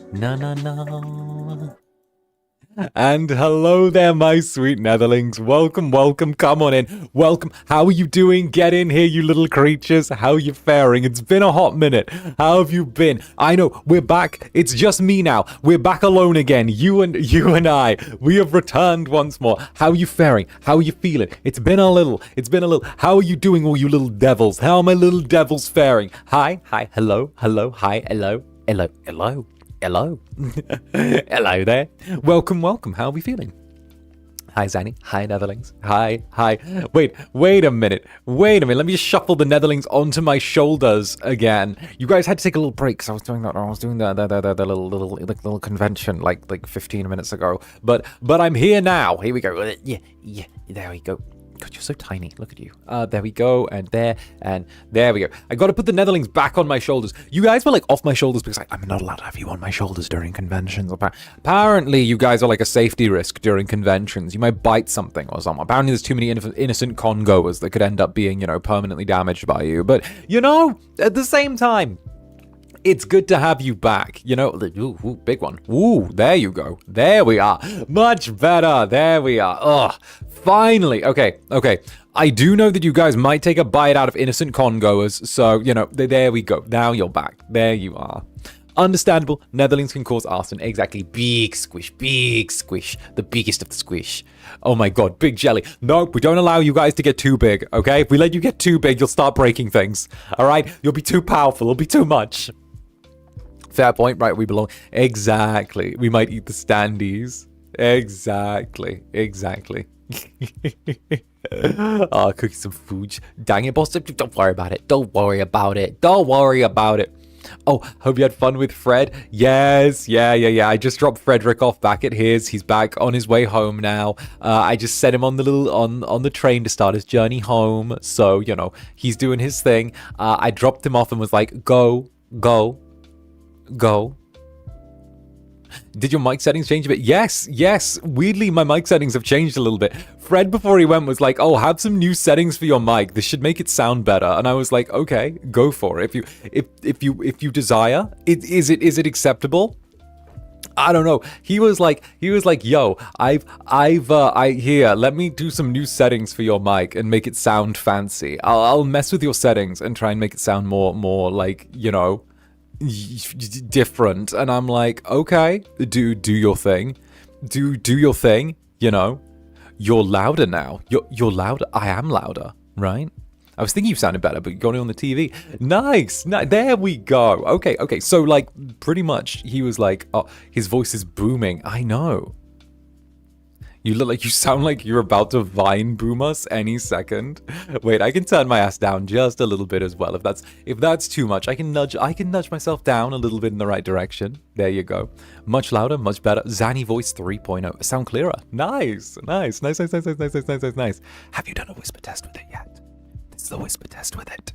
No. And hello there, my sweet netherlings. Welcome, welcome. Come on in. Welcome. How are you doing? Get in here, you little creatures. How are you faring? It's been a hot minute. How have you been? I know, we're back. It's just me now. We're back alone again. You and I. We have returned once more. How are you faring? How are you feeling? It's been a little. How are you doing, all you little devils? How are my little devils faring? Hi, hello, hi, hello. Hello there. Welcome. How are we feeling? Hi, Zanny. Hi, Netherlings. Hi. Wait a minute. Let me just shuffle the Netherlings onto my shoulders again. You guys had to take a little break because I was doing the little convention like 15 minutes ago. But I'm here now. Here we go. Yeah. There we go. God, you're so tiny. Look at you. There we go. And there we go. I got to put the Netherlings back on my shoulders. You guys were like off my shoulders because I'm not allowed to have you on my shoulders during conventions. Apparently, you guys are like a safety risk during conventions. You might bite something or something. Apparently, there's too many innocent con-goers that could end up being, permanently damaged by you. But, at the same time, it's good to have you back, Ooh, big one. Ooh, there you go. There we are. Much better. There we are. Ugh. Finally. Okay. I do know that you guys might take a bite out of innocent con-goers, so, there we go. Now you're back. There you are. Understandable. Netherlings can cause arson. Exactly. Big squish. The biggest of the squish. Oh my god, big jelly. Nope, we don't allow you guys to get too big, okay? If we let you get too big, you'll start breaking things. Alright? You'll be too powerful. It'll be too much. Fair point, right? We belong. Exactly. We might eat the standees. Exactly. Oh, cooking some food. Dang it, boss. Don't worry about it. Oh, hope you had fun with Fred. Yes, yeah. I just dropped Frederick off back at his. He's back on his way home now. I just set him on the on the train to start his journey home. So, he's doing his thing. I dropped him off and was like, go. Did your mic settings change a bit? Yes. Weirdly, my mic settings have changed a little bit. Fred, before he went, was like, oh, have some new settings for your mic. This should make it sound better. And I was like, okay, go for it. If you desire, is it acceptable? I don't know. He was like, yo, here, let me do some new settings for your mic and make it sound fancy. I'll mess with your settings and try and make it sound more like, different. And I'm like, okay, do your thing. Do your thing, You're louder now. You're louder. I am louder, right? I was thinking you sounded better, but you got it on the TV. Nice. There we go. Okay. So, pretty much, he was like, oh, his voice is booming. I know. You sound like you're about to vine boom us any second. Wait, I can turn my ass down just a little bit as well. If that's too much, I can nudge myself down a little bit in the right direction. There you go. Much louder, much better. Zanny voice 3.0. Sound clearer. Nice. Have you done a whisper test with it yet? This is the whisper test with it.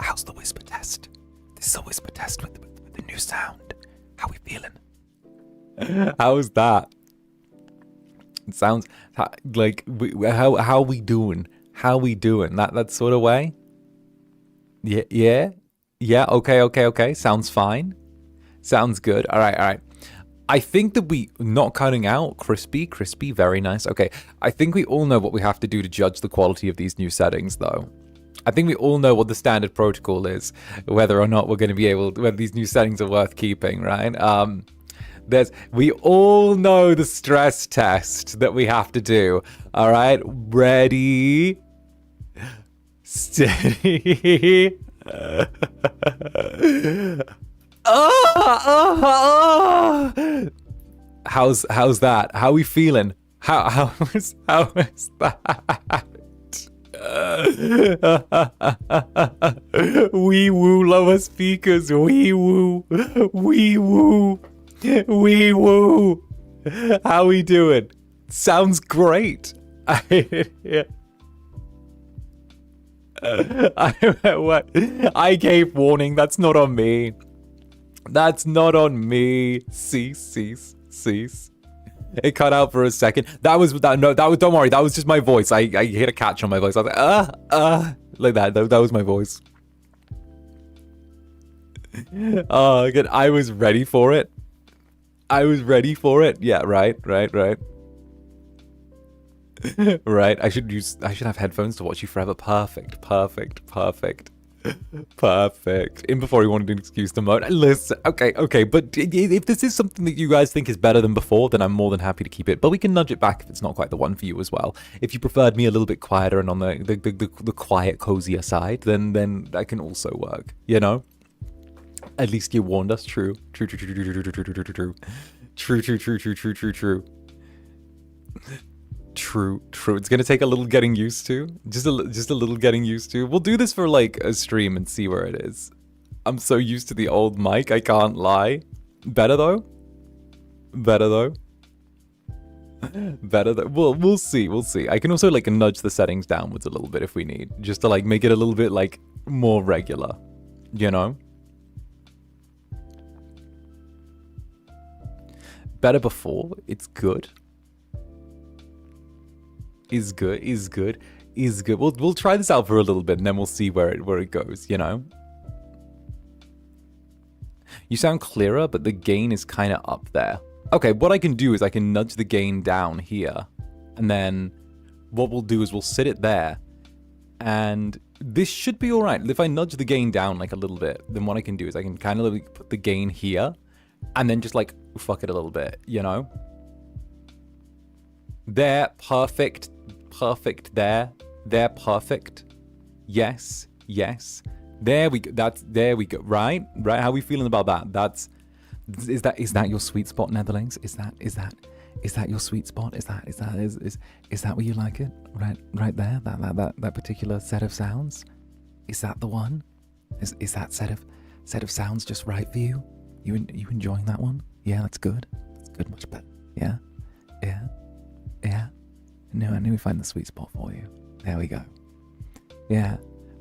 How's the whisper test? This is a whisper test with the new sound. How we feeling? How's that? It sounds like how we doing? That sort of way. Yeah. Okay. Sounds fine. Sounds good. All right. I think that we not cutting out crispy, very nice. Okay, I think we all know what we have to do to judge the quality of these new settings, though. I think we all know what the standard protocol is, whether or not we're going to be able, whether these new settings are worth keeping, right? We all know the stress test that we have to do. All right, ready, steady. How's that? How are we feeling? How is that? Wee woo, lower speakers. Wee woo, wee woo, wee woo. How we doing? Sounds great. What? I gave warning. That's not on me. That's not on me. Cease. It cut out for a second. That was don't worry. That was just my voice. I hit a catch on my voice. I was like, like that. That was my voice. Oh, good. I was ready for it. Yeah, right. Right. I should have headphones to watch you forever. Perfect. In before he wanted an excuse to moan. Listen, okay, but if this is something that you guys think is better than before, then I'm more than happy to keep it. But we can nudge it back if it's not quite the one for you as well. If you preferred me a little bit quieter and on the quiet, cozier side, then that can also work. You know. At least you warned us. True. True. It's gonna take a little getting used to. Just a little getting used to. We'll do this for like a stream and see where it is. I'm so used to the old mic, I can't lie. Better though. Well, we'll see. I can also like nudge the settings downwards a little bit if we need, just to like make it a little bit like more regular. You know. Better before. It's good. Is good. We'll try this out for a little bit and then we'll see where it goes, you know? You sound clearer, but the gain is kind of up there. Okay, what I can do is I can nudge the gain down here. And then what we'll do is we'll sit it there. And this should be all right. If I nudge the gain down like a little bit, then what I can do is I can kind of like put the gain here and then just like fuck it a little bit, you know? There, perfect there. There, perfect. Yes. There we go. There we go. Right. How are we feeling about that? Is that your sweet spot, Netherlings? Is that your sweet spot? Is that where you like it? Right there. That particular set of sounds. Is that the one? Is that set of sounds just right for you? You enjoying that one? Yeah, that's good. That's good. Much better. Yeah. No, I knew we'd find the sweet spot for you. There we go. Yeah.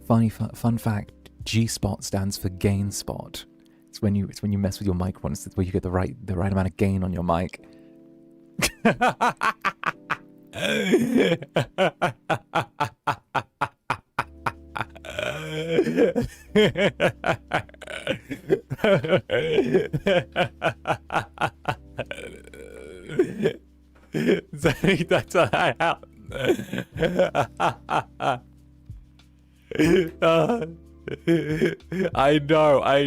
Fun fact, G-spot stands for gain spot. It's when you mess with your microphone. It's where you get the right amount of gain on your mic. That's what I have. I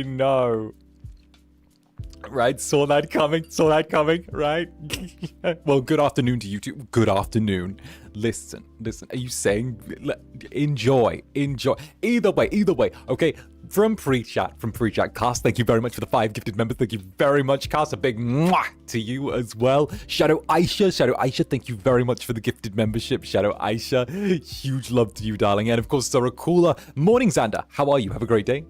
know. Right, saw that coming, right? Well, good afternoon to you two. Good afternoon. Listen, are you saying enjoy? Either way, okay? From pre-chat, Cast, thank you very much for the 5 gifted members. Thank you very much, Cast. A big mwah to you as well. Shadow Aisha, thank you very much for the gifted membership. Shadow Aisha, huge love to you, darling. And of course, 𝓂𝓸𝓾𝓻. Morning, Zander. How are you? Have a great day.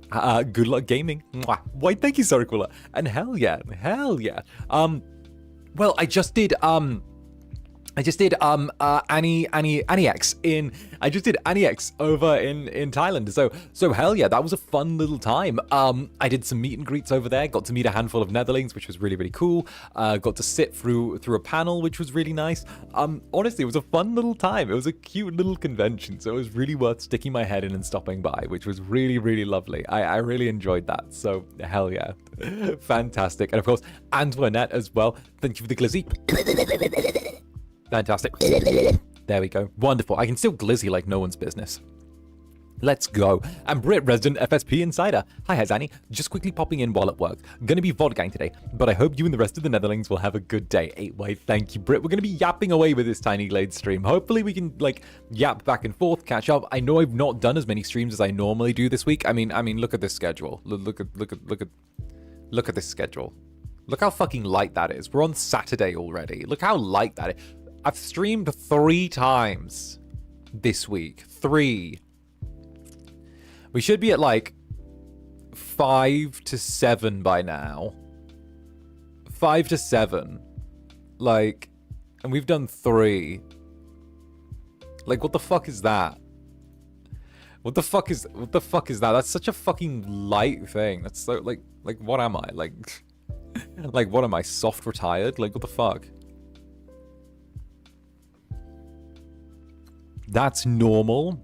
Good luck gaming. Mwah. Why, thank you, 𝓂𝓸𝓾𝓻. And hell yeah. Well, I just did Annie X over in Thailand. So hell yeah, that was a fun little time. I did some meet and greets over there, got to meet a handful of Netherlings, which was really, really cool. Got to sit through a panel, which was really nice. Honestly, it was a fun little time. It was a cute little convention, so it was really worth sticking my head in and stopping by, which was really, really lovely. I really enjoyed that, so hell yeah. Fantastic. And of course, Antoinette as well. Thank you for the glizzy. Fantastic. There we go. Wonderful. I can still glizzy like no one's business. Let's go. And Brit, resident FSP Insider. Hi, Hazani. Just quickly popping in while at work. Gonna be VOD gang today, but I hope you and the rest of the Netherlings will have a good day. 8-way, thank you, Brit. We're gonna be yapping away with this tiny Glade stream. Hopefully we can, like, yap back and forth, catch up. I know I've not done as many streams as I normally do this week. I mean, look at this schedule. Look Look at this schedule. Look how fucking light that is. We're on Saturday already. Look how light that is. I've streamed 3 times this week. 3. We should be at like 5 to 7 by now. 5 to 7. Like, and we've done 3. Like, what the fuck is that? What the fuck is that? That's such a fucking light thing. That's so like what am I? Like like what am I? Soft retired? Like what the fuck? That's normal.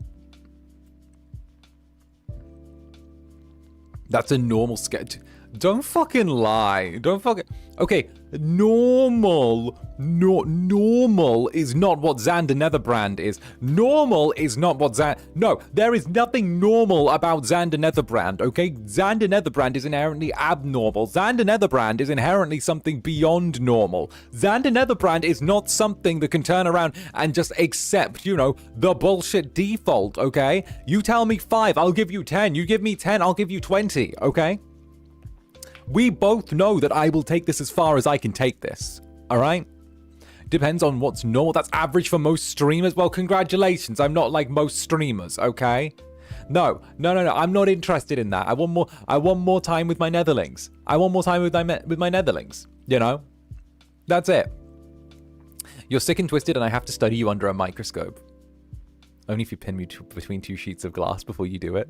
That's a normal sketch. Don't fucking lie. Don't fucking... Okay, normal. Normal is not what Zander Netherbrand is. Normal is not what No, there is nothing normal about Zander Netherbrand, okay? Zander Netherbrand is inherently abnormal. Zander Netherbrand is inherently something beyond normal. Zander Netherbrand is not something that can turn around and just accept, you know, the bullshit default, okay? You tell me 5, I'll give you 10. You give me 10, I'll give you 20, okay? We both know that I will take this as far as I can take this, all right? Depends on what's normal. That's average for most streamers. Well, congratulations. I'm not like most streamers, okay? No. I'm not interested in that. I want more time with my netherlings. I want more time with my netherlings, you know? That's it. You're sick and twisted and I have to study you under a microscope. Only if you pin me between 2 sheets of glass before you do it.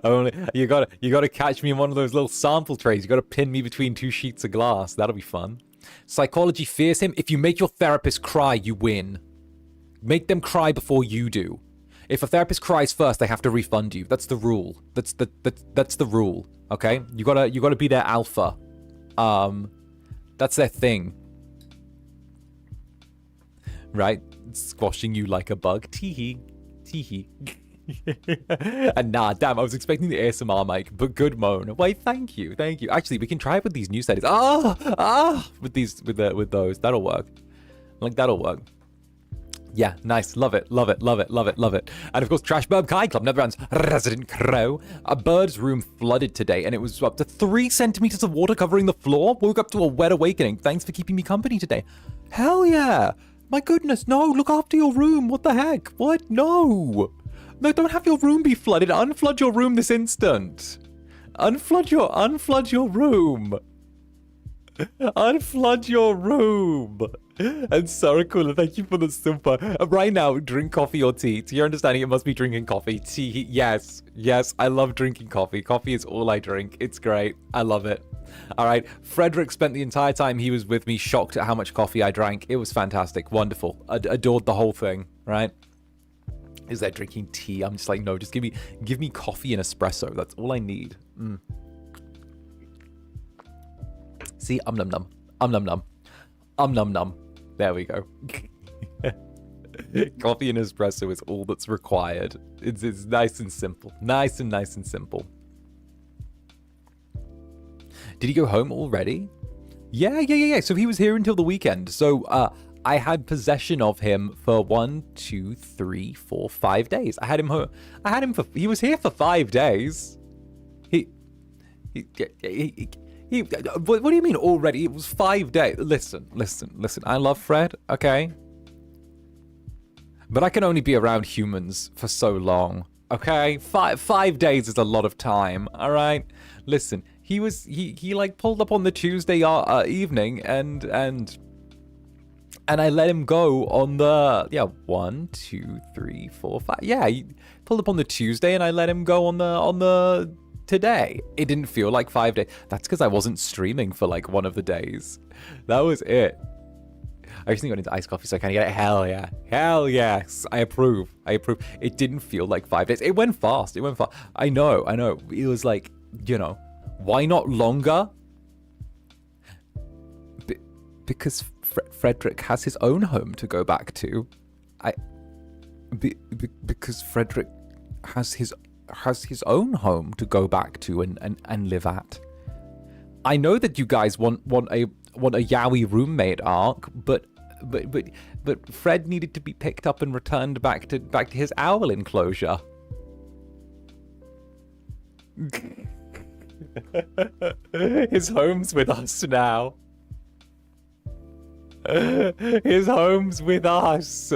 Only you gotta catch me in one of those little sample trays. You gotta pin me between 2 sheets of glass. That'll be fun. Psychology fears him. If you make your therapist cry, you win. Make them cry before you do. If a therapist cries first, they have to refund you. That's the rule. That's the rule. Okay? You gotta be their alpha. That's their thing. Right? Squashing you like a bug. Teehee. Teehee. And nah, damn, I was expecting the ASMR mic, but good moan. Wait, thank you. Actually, we can try it with these new settings. With those. That'll work. Like, that'll work. Yeah, nice. Love it. And of course, 𝓂𝓸𝓾𝓻, Netherbrand's resident crow. A bird's room flooded today, and it was up to 3 centimeters of water covering the floor. Woke up to a wet awakening. Thanks for keeping me company today. Hell yeah. My goodness, no, look after your room. What the heck? What? No, don't have your room be flooded. Unflood your room this instant. Unflood your room. Unflood your room. And 𝓂𝓸𝓾𝓻, thank you for the super. Right now, drink coffee or tea. To your understanding, it must be drinking coffee. Tea, yes, I love drinking coffee. Coffee is all I drink. It's great. I love it. All right, Frederick spent the entire time he was with me shocked at how much coffee I drank. It was fantastic, wonderful. Adored the whole thing, right? Is there drinking tea? I'm just like, no, just give me coffee and espresso. That's all I need. See, num num. There we go. Coffee and espresso is all that's required. It's nice and simple. Nice and simple. Did he go home already? Yeah. So he was here until the weekend. So I had possession of him for 1, 2, 3, 4, 5 days. I had him for. He was here for 5 days. What do you mean already? It was 5 days. Listen. I love Fred, okay? But I can only be around humans for so long, okay? 5 days is a lot of time, all right? Listen, he like pulled up on the Tuesday evening and I let him go on the 1, 2, 3, 4, 5. Yeah, he pulled up on the Tuesday and I let him go on the today. It didn't feel like 5 days. That's because I wasn't streaming for like one of the days. That was it. I recently got into iced coffee, so I kind of get it. Hell yes. I approve. It didn't feel like 5 days. It went fast. I know. It was like, you know, why not longer? Because Frederick has his own home to go back to. Because Frederick has his own home to go back to and live at. I know that you guys want a yaoi roommate arc, but Fred needed to be picked up and returned back to his owl enclosure. His home's with us now. His home's with us.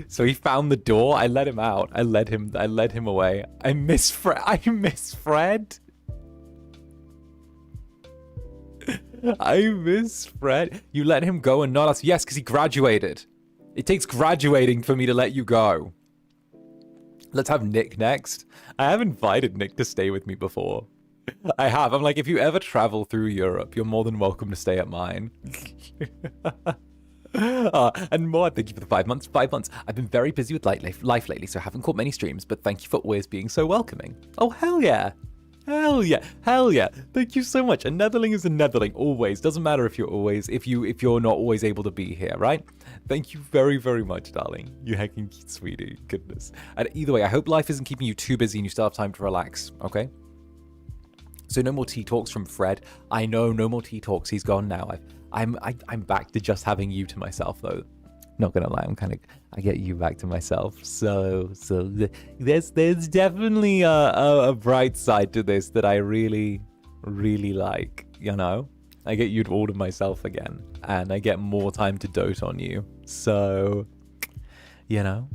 So he found the door. I let him out. I led him away. I miss Fred. I miss Fred. You let him go and not us. Yes, because he graduated. It takes graduating for me to let you go. Let's have Nick next. I have invited Nick to stay with me before. I have. I'm like, if you ever travel through Europe, you're more than welcome to stay at mine. And more, thank you for the 5 months. 5 months. I've been very busy with life lately, so I haven't caught many streams, but thank you for always being so welcoming. Oh, hell yeah. Hell yeah. Hell yeah. Thank you so much. A Netherling is a Netherling, always. Doesn't matter if you're not always able to be here, right? Thank you very, very much, darling. You heckin' cute sweetie. Goodness. And either way, I hope life isn't keeping you too busy and you still have time to relax, okay? So no more tea talks from Fred. I know, no more tea talks. He's gone now. I'm back to just having you to myself, though. Not gonna lie, I get you back to myself. So there's definitely a bright side to this that I really, really like. You know, I get you all to myself again, and I get more time to dote on you. So, you know,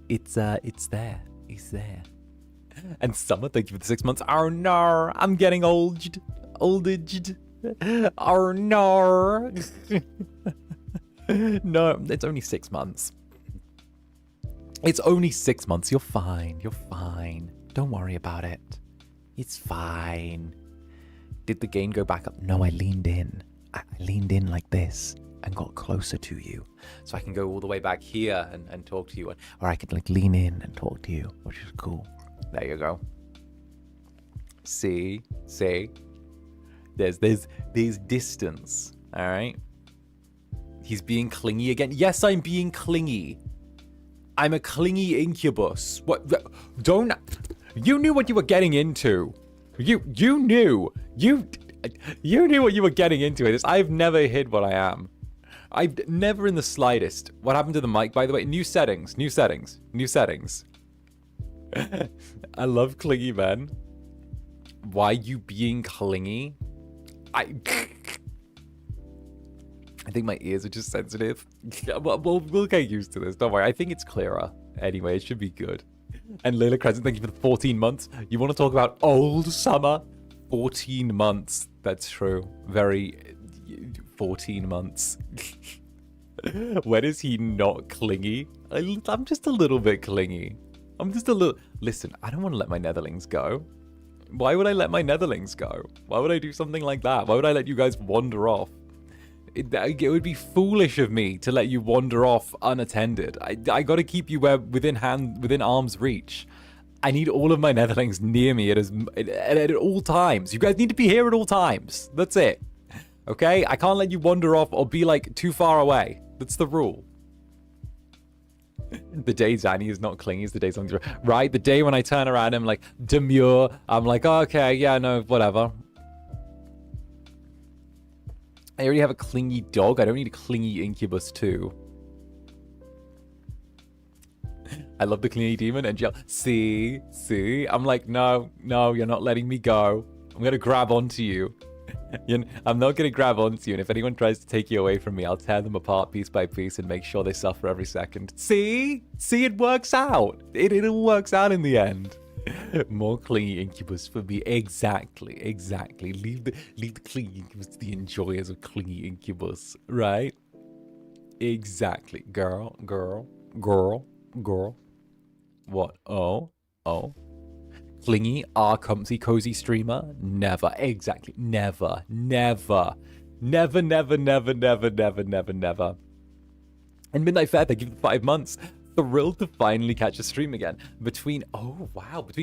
it's there. It's there. And Summer, thank you for the 6 months. Oh no, I'm getting oldaged. Oh no. No, it's only 6 months. It's only 6 months. You're fine. You're fine. Don't worry about it. It's fine. Did the gain go back up? No, I leaned in. I leaned in like this and got closer to you. So I can go all the way back here and talk to you. Or I could like lean in and talk to you, which is cool. There you go. See? There's distance. All right? He's being clingy again. Yes, I'm being clingy. I'm a clingy incubus. What? Don't. You knew what you were getting into. You knew. You knew what you were getting into. I've never hid what I am. I've never in the slightest. What happened to the mic, by the way? New settings. I love clingy men. Why you being clingy? I think my ears are just sensitive. We'll get used to this. Don't worry. I think it's clearer. Anyway, it should be good. And 𝔂𝓸𝓾𝓻, thank you for the 14 months. You want to talk about old Summer? 14 months. That's true. 14 months. When is he not clingy? I'm just a little bit clingy. Listen, I don't want to let my Netherlings go. Why would I let my Netherlings go? Why would I do something like that? Why would I let you guys wander off? It would be foolish of me to let you wander off unattended. I got to keep you within arm's reach. I need all of my Netherlings near me at all times. You guys need to be here at all times. That's it. Okay? I can't let you wander off or be like too far away. That's the rule. The day Zanny is not clingy is the day something's right. The day when I turn around, I'm like demure. I'm like, oh, okay, yeah, no, whatever. I already have a clingy dog. I don't need a clingy incubus too. I love the clingy demon and yell, see? I'm like, no, you're not letting me go. I'm going to grab onto you. I'm not going to grab onto you. And if anyone tries to take you away from me, I'll tear them apart piece by piece and make sure they suffer every second. See, it works out. It all works out in the end. More clingy incubus for me. Exactly. Leave the clingy incubus to the enjoyers of clingy incubus, right? Exactly. Girl. What? Oh. Clingy, comfy, cozy streamer? Never. Exactly. Never. And Midnight Fair, thank you for 5 months. Thrilled to finally catch a stream again. Between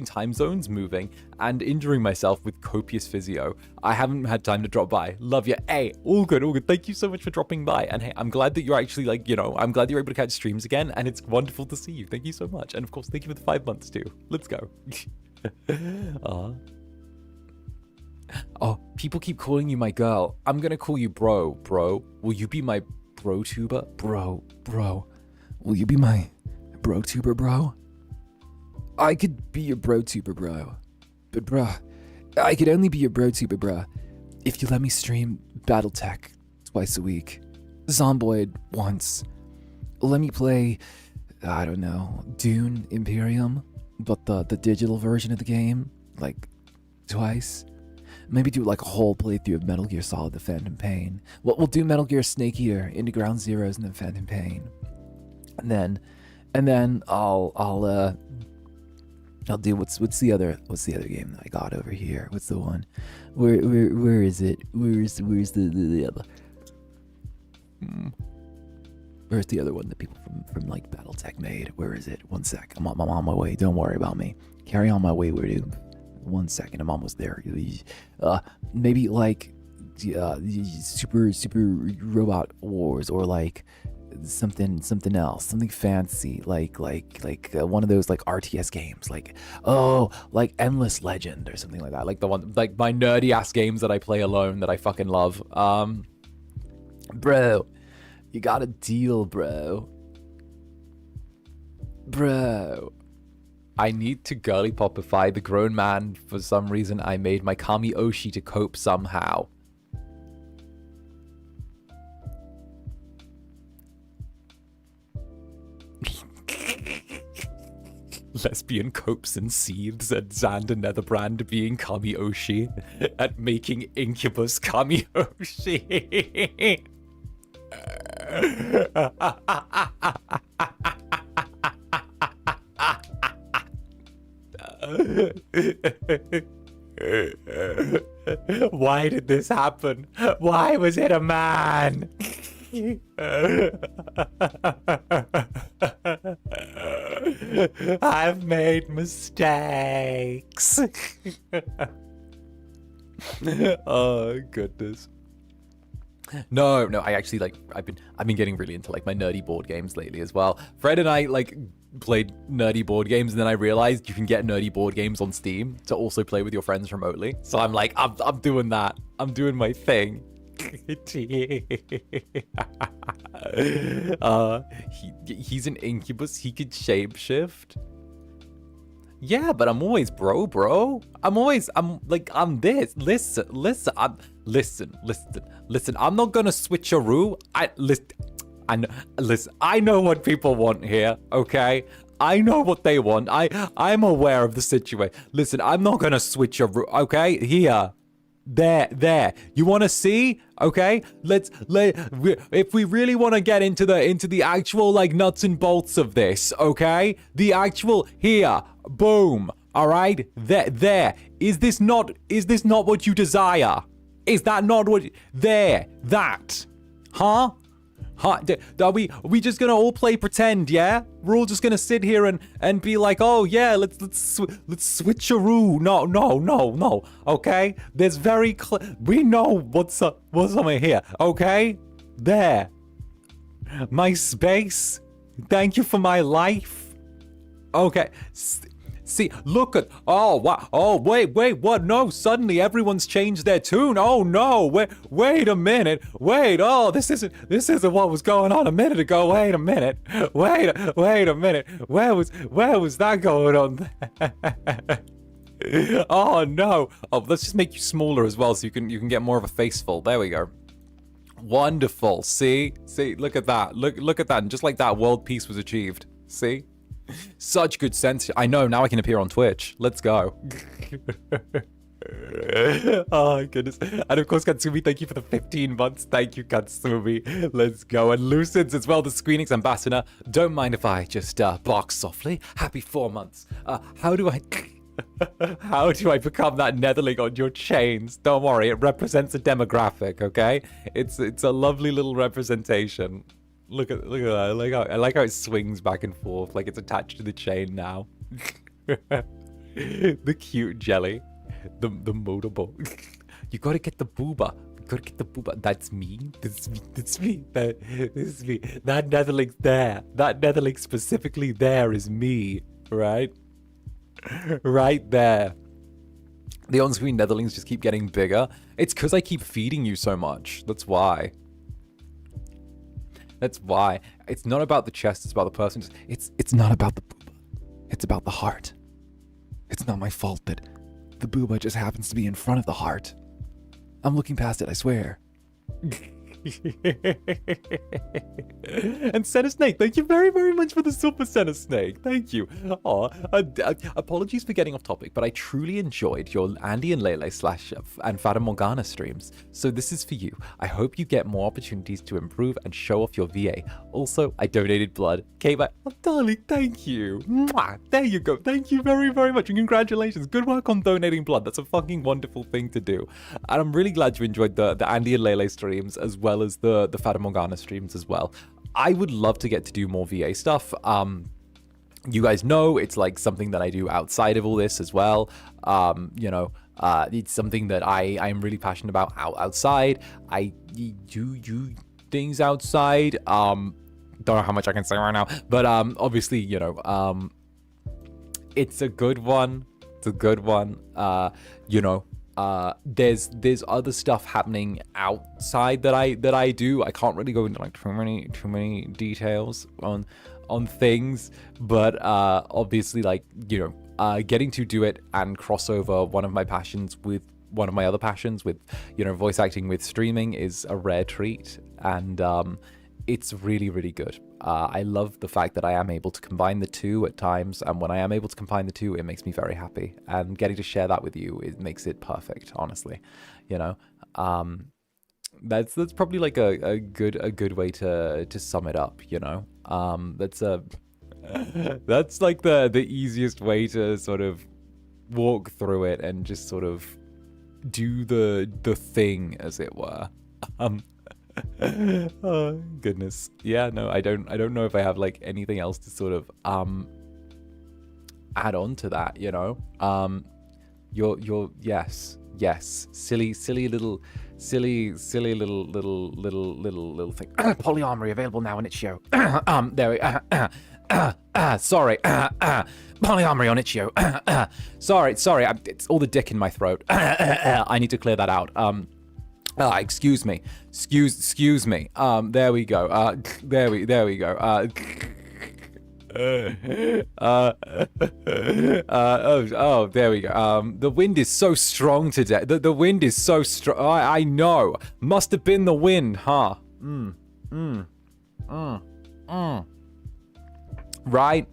time zones moving and injuring myself with copious physio, I haven't had time to drop by. Love you. Hey, all good. Thank you so much for dropping by. And hey, I'm glad that you're actually I'm glad you're able to catch streams again. And it's wonderful to see you. Thank you so much. And of course, thank you for the 5 months too. Let's go. Oh, people keep calling you my girl. I'm gonna call you bro. Will you be my bro tuber? Bro. Will you be my bro tuber, bro? I could be your bro tuber, bro. But bro, I could only be your bro-tuber, bruh, if you let me stream Battletech twice a week, Zomboid once. Let me play, I don't know, Dune Imperium, but the digital version of the game, like, twice. Maybe do like a whole playthrough of Metal Gear Solid: The Phantom Pain. We'll do Metal Gear Snake Eater into Ground Zeroes and then Phantom Pain, and then I'll do what's the other game that I got over here? What's the one? Where is it? Where's the other? Where's the other one that people from like BattleTech made? Where is it? One sec. I'm on my way. Don't worry about me. Carry on my way, dude. 1 second. I'm almost there. Maybe like Super Robot Wars, or like something else, something fancy, like one of those like RTS games, like Endless Legend or something like that, like the one, like my nerdy ass games that I play alone that I fucking love. Bro, you got a deal, bro. I need to girly popify the grown man. For some reason, I made my Kami Oshi to cope somehow. Lesbian copes and seethes at Zander Netherbrand being Kami Oshi at making Incubus Kami Oshi. Why did this happen? Why was it a man? I've made mistakes. Oh goodness. No, I actually like I've been getting really into like my nerdy board games lately as well. Fred and I like played nerdy board games, and then I realized you can get nerdy board games on Steam to also play with your friends remotely. So I'm like, I'm doing that. I'm doing my thing. He's an incubus. He could shapeshift. Yeah, but I'm always bro. I'm this. Listen. I'm not gonna switcheroo. Listen, I know what people want here, okay? I know what they want. I'm aware of the situation. Listen, I'm not gonna switcheroo, okay? Here. There. You want to see? Okay, if we really want to get into the actual like nuts and bolts of this, okay? The actual here, boom. All right, there. Is this not what you desire? Is that not what that? Huh? Are we just gonna all play pretend? Yeah, we're all just gonna sit here and be like, oh yeah, let's switcheroo. No. Okay, there's very we know what's up here. Okay, there. My space. Thank you for my life. Okay. See, look at, oh, wow, oh, wait, what, no, suddenly everyone's changed their tune, oh, no, wait a minute, oh, this isn't what was going on a minute ago, wait a minute, wait a minute, where was that going on there? Oh, no, oh, let's just make you smaller as well so you can get more of a faceful, there we go. Wonderful, see, look at that, look at that, and just like that, world peace was achieved, see? Such good sense. I know, now I can appear on Twitch. Let's go. Oh, goodness. And of course, Katsumi, thank you for the 15 months. Thank you, Katsumi. Let's go. And Lucids as well, the Screenings Ambassador. Don't mind if I just bark softly. Happy 4 months. How do I become that netherling on your chains? Don't worry, it represents a demographic, okay? It's a lovely little representation. Look at that. I like how it swings back and forth, like it's attached to the chain now. The cute jelly. The motorboat. You gotta get the booba. That's me. This is me. This is me. That netherling's there. That netherling specifically there is me. Right? Right there. The on-screen netherlings just keep getting bigger. It's because I keep feeding you so much. That's why. That's why. It's not about the chest, it's about the person. It's not about the booba. It's about the heart. It's not my fault that the booba just happens to be in front of the heart. I'm looking past it, I swear. And Senna Snake, thank you very, very much for the super Senna Snake. Thank you. Apologies for getting off topic, but I truly enjoyed your Andy and Lele / and 𝔂𝓸𝓾𝓻 streams. So this is for you. I hope you get more opportunities to improve and show off your VA. Also, I donated blood. Kate, oh, darling, thank you. Mwah, there you go. Thank you very, very much. And congratulations. Good work on donating blood. That's a fucking wonderful thing to do. And I'm really glad you enjoyed the Andy and Lele streams as well as the 𝔂𝓸𝓾𝓻 streams as well. I would love to get to do more VA stuff. You guys know it's like something that I do outside of all this as well. It's something that I'm really passionate about outside. I do things outside. Don't know how much I can say right now, but obviously, it's a good one. It's a good one. There's other stuff happening outside that I do. I can't really go into like too many details on things, but obviously, like, getting to do it and cross over one of my passions with one of my other passions with voice acting with streaming is a rare treat, and it's really, really good. I love the fact that I am able to combine the two at times, and when I am able to combine the two, it makes me very happy. And getting to share that with you, it makes it perfect, honestly. That's probably like a good way to sum it up. That's like the easiest way to sort of walk through it and just sort of do the thing, as it were. Oh goodness. Yeah, no, I don't know if I have like anything else to sort of add on to that, your yes, silly little thing. Polyamory available now on itch.io. There we sorry. Polyamory on itch.io. Sorry, it's all the dick in my throat. I need to clear that out. Excuse me. Excuse me. There we go. There we go. There we go. The wind is so strong today. The wind is so strong. I know. Must have been the wind, huh? Right.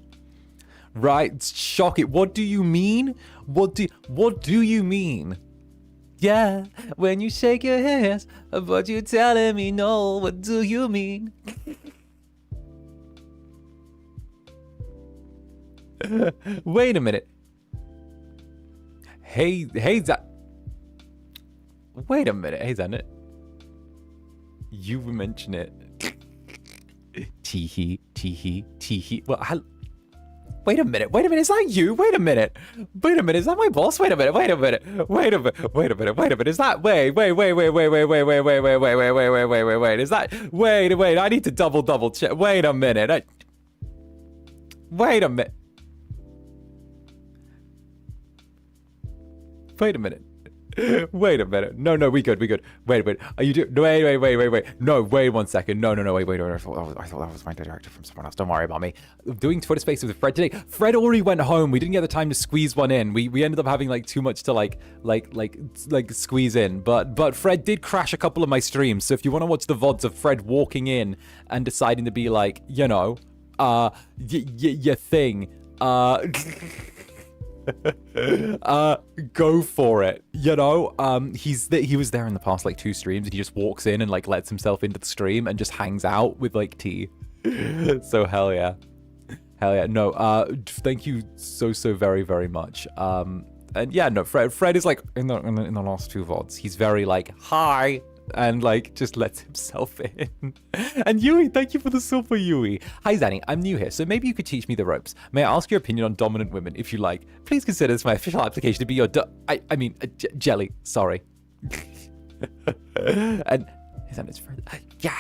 Shock it. What do you mean? What do you mean? Yeah, when you shake your hands, but you telling me no, what do you mean? Wait a minute. Hey, wait a minute. Hey, Zander. You mention it. Teehee. Well, wait a minute, is that you? Wait a minute, is that my boss? Wait a minute, is that, wait, is that, wait, I need to double check, wait a minute, wait a minute. No, we good. Wait. Are you doing? Wait. No, wait 1 second. No. Wait. I thought that was my director from someone else. Don't worry about me. Doing Twitter Spaces with Fred today. Fred already went home. We didn't get the time to squeeze one in. We ended up having like too much to like squeeze in. But Fred did crash a couple of my streams. So if you want to watch the VODs of Fred walking in and deciding to be like, your thing, go for it. He was there in the past like 2 streams, and he just walks in and like lets himself into the stream and just hangs out with like tea. So hell yeah. No, thank you so very, very much. And yeah, no, Fred is like in the last 2 VODs, he's very like hi and like just lets himself in. And Yui, thank you for the super, Yui. Hi Zanny, I'm new here, so maybe you could teach me the ropes. May I ask your opinion on dominant women if you like? Please consider this my official application to be your jelly, sorry. And Zanny's friend. Yeah.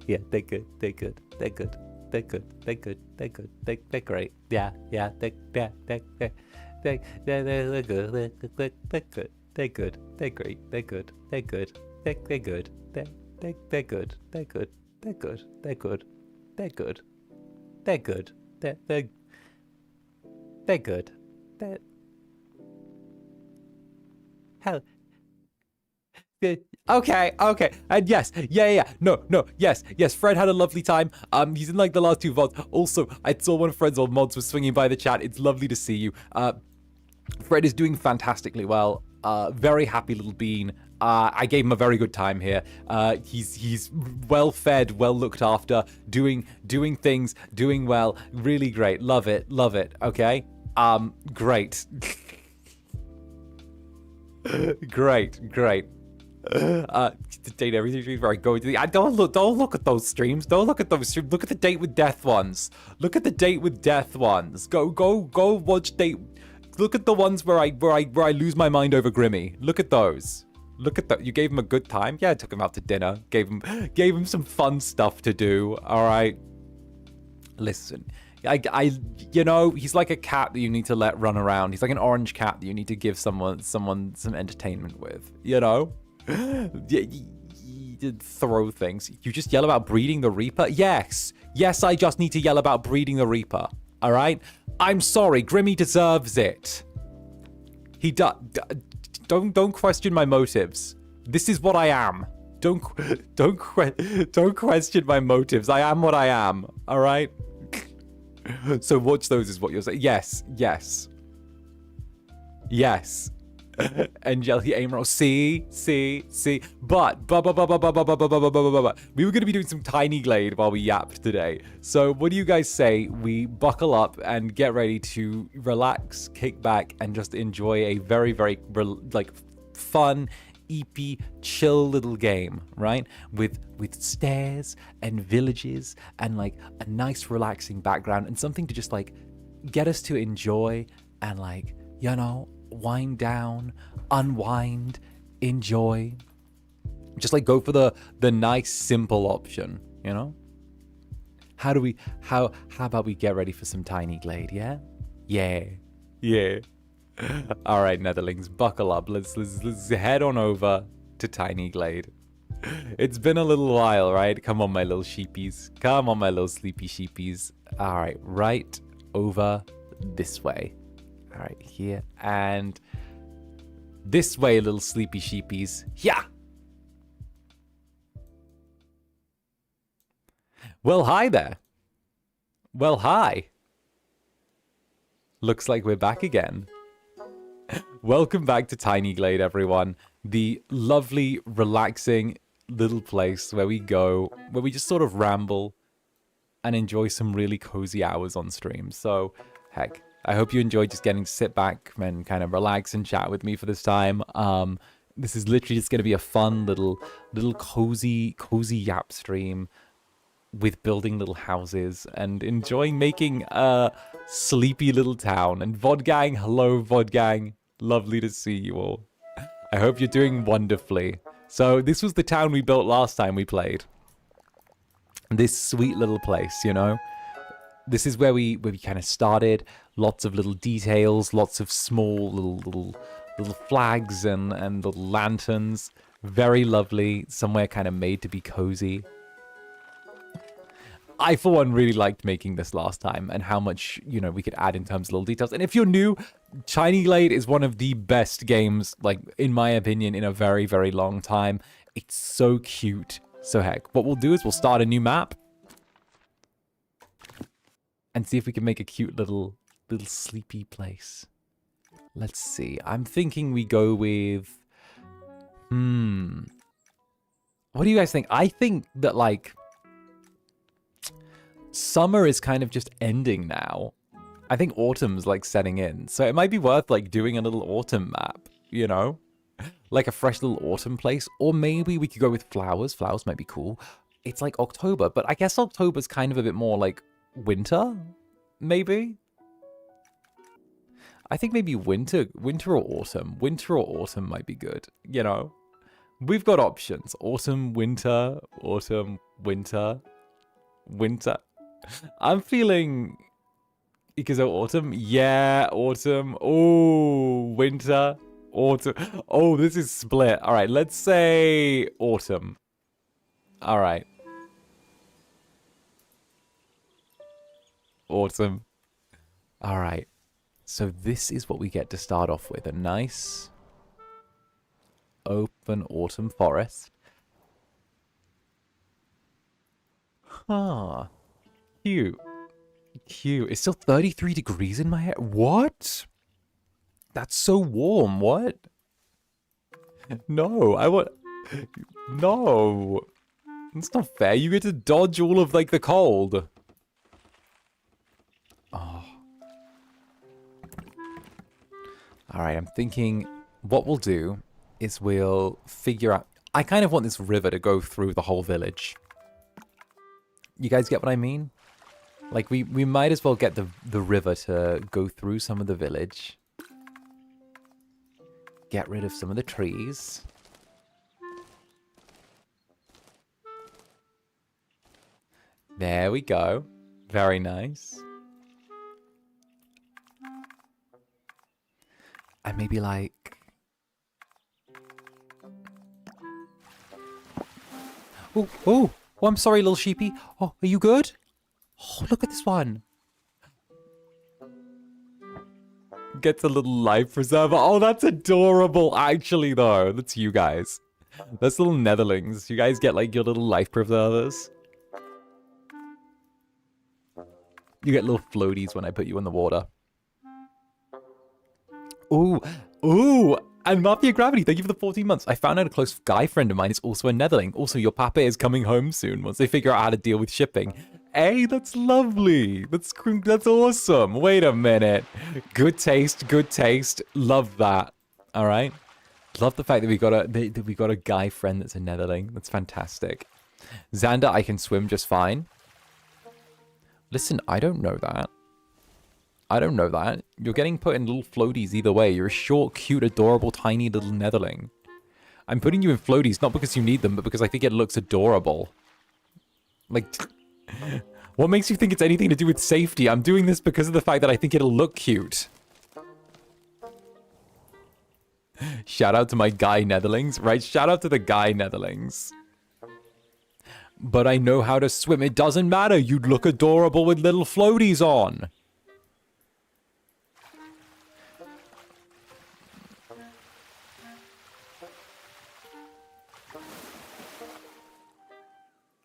Yeah, they're good. They're great. Yeah, they're good. They're good. They're great. They're good. They're good. They're good. They're good. They're good. They're good. They're good. They're good. They're good. They're good. They're hell. Good. Okay. And yes, yeah. No. Yes. Fred had a lovely time. He's in like the last 2 VODs. Also, I saw one of Fred's old mods was swinging by the chat. It's lovely to see you. Fred is doing fantastically well. Very happy little bean. I gave him a very good time here. He's well fed, well looked after, doing things, doing well. Really great. Love it. Okay. Great. great. The date everything where I go to the. Don't look at those streams. Don't look at those streams. Look at the date with death ones. Look at the date with death ones. Go watch date. Look at the ones where I lose my mind over Grimmy. Look at those. Look at that. You gave him a good time. Yeah, I took him out to dinner. Gave him some fun stuff to do. All right. Listen, he's like a cat that you need to let run around. He's like an orange cat that you need to give someone some entertainment with. Throw things. You just yell about breeding the Reaper. Yes, I just need to yell about breeding the Reaper. All right. I'm sorry. Grimmy deserves it. He does. Don't question my motives. This is what I am. Don't question my motives. I am what I am. All right. So watch those is what you're saying. Yes. Angelic aim roll. See. But we were gonna be doing some tiny Glade while we yapped today. So what do you guys say we buckle up and get ready to relax, kick back, and just enjoy a very, very fun, eepy, chill little game, right? With stairs and villages and like a nice relaxing background and something to just like get us to enjoy and like, wind down, unwind, enjoy. Just like go for the nice simple option, How about we get ready for some tiny Glade, yeah? Yeah. All right, Netherlings, buckle up. Let's head on over to tiny Glade. It's been a little while, right? Come on, my little sheepies. Come on, my little sleepy sheepies. All right, right over this way. All right, here and this way, little sleepy sheepies. Yeah. Well, hi there. Well, hi. Looks like we're back again. Welcome back to Tiny Glade, everyone. The lovely, relaxing little place where we go, where we just sort of ramble and enjoy some really cozy hours on stream. So, heck, I hope you enjoyed just getting to sit back and kind of relax and chat with me for this time. This is literally just going to be a fun little cozy yap stream with building little houses and enjoying making a sleepy little town. And VOD gang, hello VOD gang. Lovely to see you all. I hope you're doing wonderfully. So this was the town we built last time we played. This sweet little place, This is where we kind of started. Lots of little details, lots of small little flags and little lanterns. Very lovely. Somewhere kind of made to be cozy. I, for one, really liked making this last time and how much, we could add in terms of little details. And if you're new, Tiny Glade is one of the best games, like, in my opinion, in a very, very long time. It's so cute. So heck, what we'll do is we'll start a new map and see if we can make a cute little sleepy place. Let's see. I'm thinking we go with... What do you guys think? I think that, like... Summer is kind of just ending now. I think autumn's like setting in. So it might be worth like doing a little autumn map, Like a fresh little autumn place. Or maybe we could go with flowers. Flowers might be cool. It's like October, but I guess October's kind of a bit more like winter, maybe? I think maybe winter or autumn. Winter or autumn might be good, We've got options. Autumn, winter, winter. I'm feeling... Because of autumn? Yeah, autumn. Oh, winter. Autumn. Oh, this is split. All right, let's say autumn. All right. Autumn. All right. So this is what we get to start off with. A nice open autumn forest. Huh. Cute. Cute. It's still 33 degrees in my hair. What? That's so warm. What? No, I want... No. It's not fair. You get to dodge all of, like, the cold. Oh. Alright, I'm thinking what we'll do is we'll figure out... I kind of want this river to go through the whole village. You guys get what I mean? Like, we might as well get the river to go through some of the village. Get rid of some of the trees. There we go. Very nice. And maybe like... Oh, oh, oh, I'm sorry, little sheepy. Oh, are you good? Oh, look at this one. Gets a little life preserver. Oh, that's adorable. Actually, though, that's you guys. That's little netherlings. You guys get, like, your little life preservers. You get little floaties when I put you in the water. Ooh, ooh, and Mafia Gravity, thank you for the 14 months. I found out a close guy friend of mine is also a netherling. Also, your papa is coming home soon once they figure out how to deal with shipping. Hey, that's lovely. That's awesome. Wait a minute. Good taste, good taste. Love that. All right. Love the fact that we got a guy friend that's a netherling. That's fantastic. Zander, I can swim just fine. Listen, I don't know that. I don't know that. You're getting put in little floaties either way. You're a short, cute, adorable, tiny little netherling. I'm putting you in floaties not because you need them, but because I think it looks adorable. Like, what makes you think it's anything to do with safety? I'm doing this because of the fact that I think it'll look cute. Shout out to my guy netherlings, right? Shout out to the guy netherlings. But I know how to swim. It doesn't matter. You'd look adorable with little floaties on.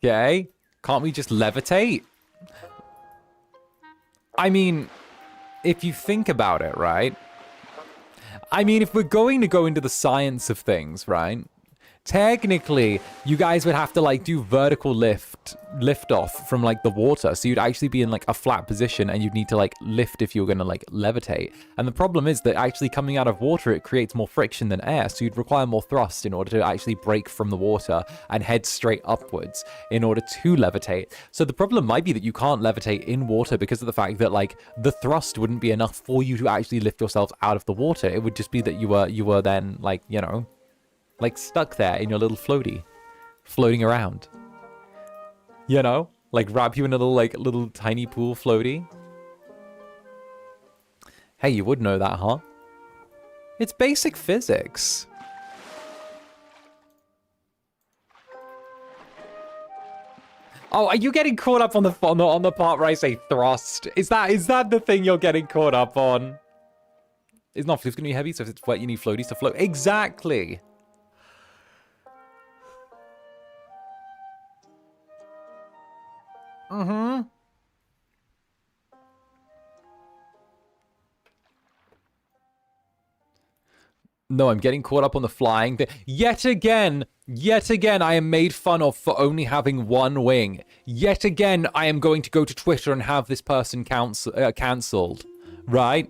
Okay. Can't we just levitate? I mean, if you think about it, right? I mean, if we're going to go into the science of things, right? Technically, you guys would have to, like, do vertical lift off from, like, the water. So you'd actually be in, like, a flat position and you'd need to, like, lift if you were going to, like, levitate. And the problem is that actually coming out of water, it creates more friction than air. So you'd require more thrust in order to actually break from the water and head straight upwards in order to levitate. So the problem might be that you can't levitate in water because of the fact that, like, the thrust wouldn't be enough for you to actually lift yourselves out of the water. It would just be that you were then, like, you know, like, stuck there in your little floaty, floating around. You know? Like, wrap you in a little tiny pool floaty. Hey, you would know that, huh? It's basic physics. Oh, are you getting caught up on the part where I say thrust? Is that the thing you're getting caught up on? It's not, it's gonna be heavy, so if it's wet, you need floaties to float. Exactly. Mm-hmm. No, I'm getting caught up on the flying thing. Yet again, I am made fun of for only having one wing. Yet again, I am going to go to Twitter and have this person cancelled. Right?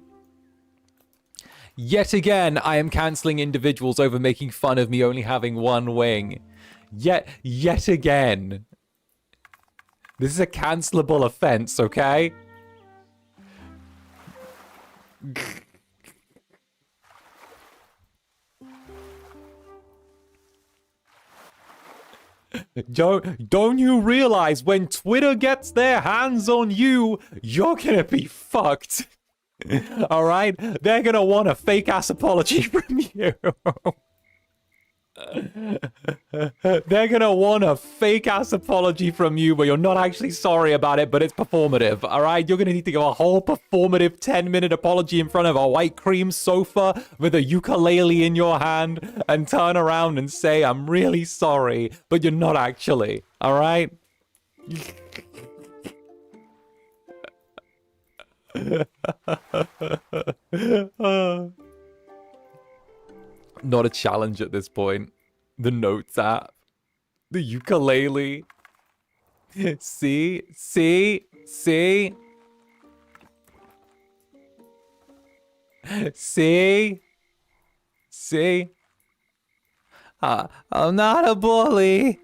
Yet again, I am cancelling individuals over making fun of me only having one wing. Yet again. This is a cancelable offense, okay? Don't you realize when Twitter gets their hands on you, you're gonna be fucked? All right? They're gonna want a fake-ass apology from you. They're gonna want a fake-ass apology from you, but you're not actually sorry about it, but it's performative, all right? You're gonna need to give a whole performative 10-minute apology in front of a white cream sofa with a ukulele in your hand and turn around and say, I'm really sorry, but you're not actually, all right? Not a challenge at this point. The notes app. The ukulele. See? See? See? See? See? I'm not a bully.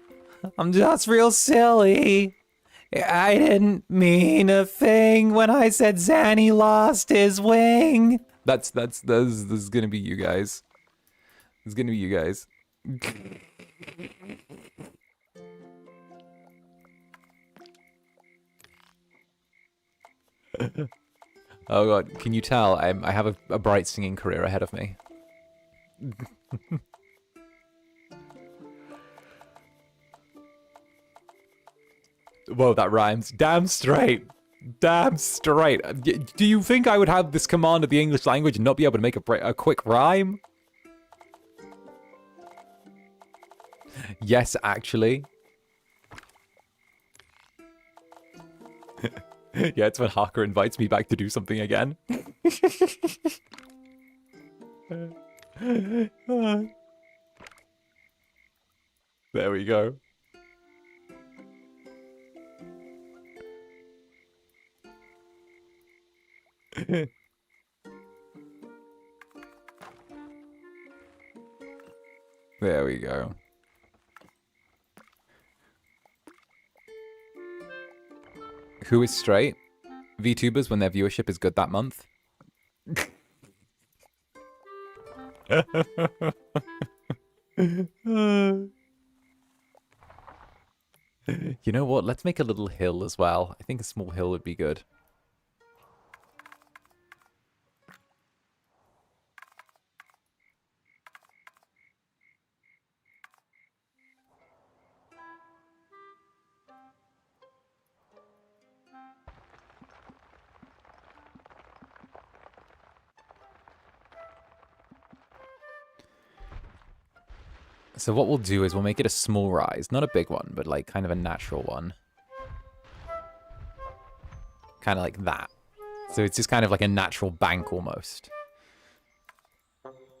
I'm just real silly. I didn't mean a thing when I said Zanny lost his wing. This is gonna be you guys. It's gonna be you guys. Oh god, can you tell? I have a bright singing career ahead of me. Whoa, that rhymes. Damn straight. Damn straight. Do you think I would have this command of the English language and not be able to make a quick rhyme? Yes, actually. Yeah, it's when Harker invites me back to do something again. There we go. There we go. Who is straight? Vtubers when their viewership is good that month. You know what? Let's make a little hill as well. I think a small hill would be good. So what we'll do is we'll make it a small rise. Not a big one, but like kind of a natural one. Kind of like that. So it's just kind of like a natural bank almost.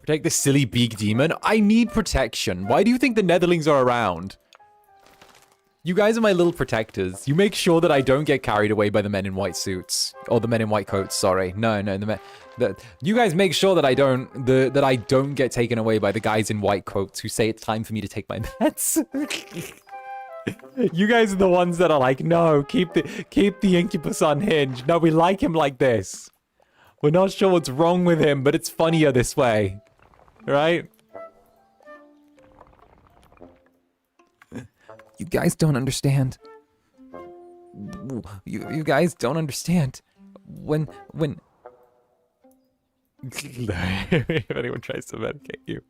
Protect the silly beak demon. I need protection. Why do you think the Netherlings are around? You guys are my little protectors. You make sure that I don't get carried away by the men in white suits. Or the men in white coats, sorry. No, you guys make sure that I don't get taken away by the guys in white coats who say it's time for me to take my meds. You guys are the ones that are like, no, keep the Incubus unhinged. No, we like him like this. We're not sure what's wrong with him, but it's funnier this way. Right? You guys don't understand. You guys don't understand. When if anyone tries to medicate you.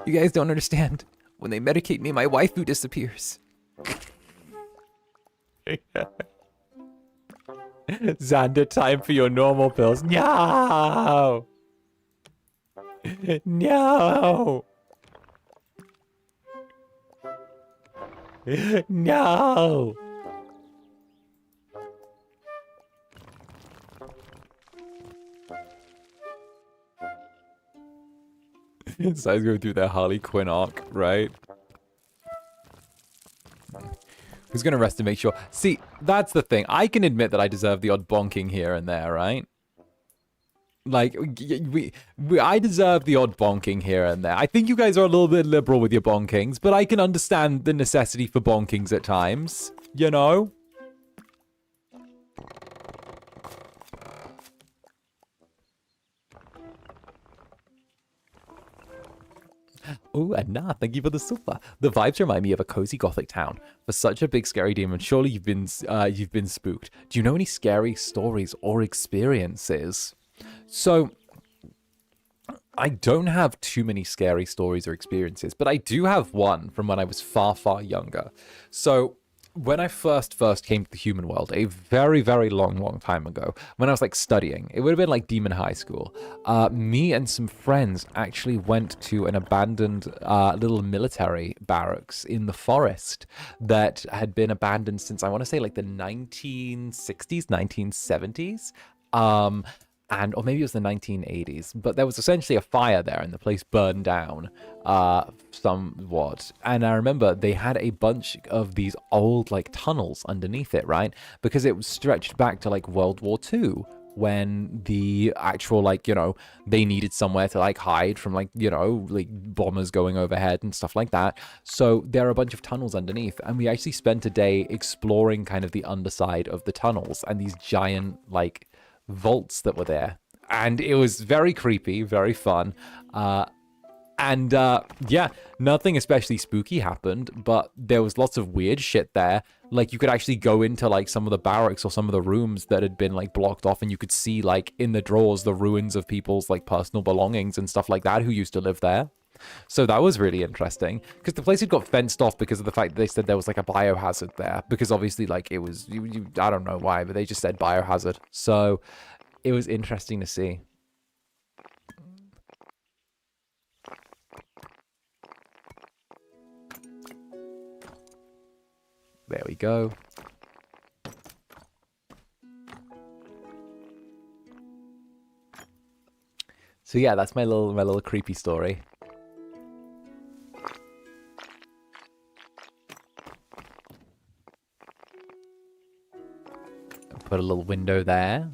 You guys don't understand. When they medicate me, my waifu disappears. Zander, time for your normal pills. No! No! No! So I was going through their Harley Quinn arc, right? Who's gonna rest to make sure? See, that's the thing. I can admit that I deserve the odd bonking here and there, right? Like, I deserve the odd bonking here and there. I think you guys are a little bit liberal with your bonkings, but I can understand the necessity for bonkings at times. You know? Oh, and nah, thank you for the super. The vibes remind me of a cozy gothic town. For such a big scary demon, surely you've been spooked. Do you know any scary stories or experiences? So, I don't have too many scary stories or experiences, but I do have one from when I was far, far younger. So, when I first came to the human world, a very, very long time ago, when I was like studying, it would have been like Demon High School, me and some friends actually went to an abandoned little military barracks in the forest that had been abandoned since I want to say like the 1960s, 1970s. Or maybe it was the 1980s, but there was essentially a fire there and the place burned down somewhat. And I remember they had a bunch of these old like tunnels underneath it, right? Because it was stretched back to like World War II, when the actual like, you know, they needed somewhere to like hide from like, you know, like bombers going overhead and stuff like that. So there are a bunch of tunnels underneath, and we actually spent a day exploring kind of the underside of the tunnels and these giant like vaults that were there, and it was very creepy, very fun. Yeah, nothing especially spooky happened, but there was lots of weird shit there. Like you could actually go into like some of the barracks or some of the rooms that had been like blocked off, and you could see like in the drawers the ruins of people's like personal belongings and stuff like that who used to live there. So that was really interesting, because the place had got fenced off because of the fact that they said there was like a biohazard there, because obviously like it was, I don't know why, but they just said biohazard. So it was interesting to see. There we go. So yeah, that's my little creepy story. Put a little window there.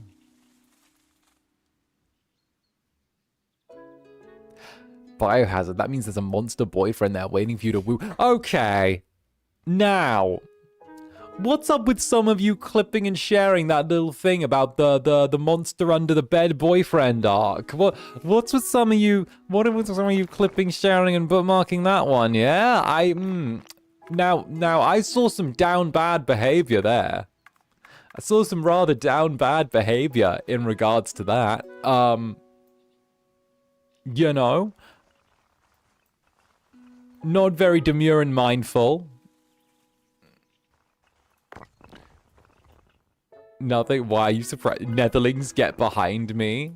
Biohazard. That means there's a monster boyfriend there waiting for you to woo. Okay. Now, what's up with some of you clipping and sharing that little thing about the monster under the bed boyfriend arc? What's with some of you? What with some of you clipping, sharing, and bookmarking that one? Yeah, Now I saw some down bad behavior there. I saw some rather down bad behavior in regards to that. You know, not very demure and mindful. Nothing. Why are you surprised? Netherlings, get behind me.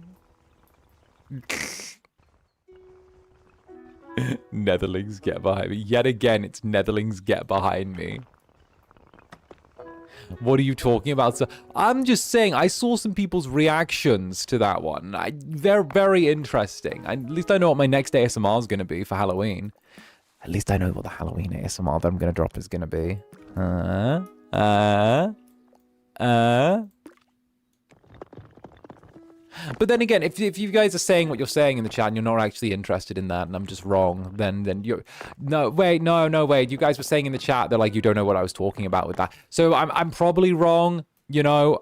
Netherlings, get behind me. Yet again, it's Netherlings, get behind me. What are you talking about? So I'm just saying, I saw some people's reactions to that one. They're very interesting. At least I know what my next ASMR is going to be for Halloween. At least I know what the Halloween ASMR that I'm going to drop is going to be. But then again, if you guys are saying what you're saying in the chat and you're not actually interested in that, and I'm just wrong, then you're... No, wait. You guys were saying in the chat that, like, you don't know what I was talking about with that. So I'm probably wrong, you know?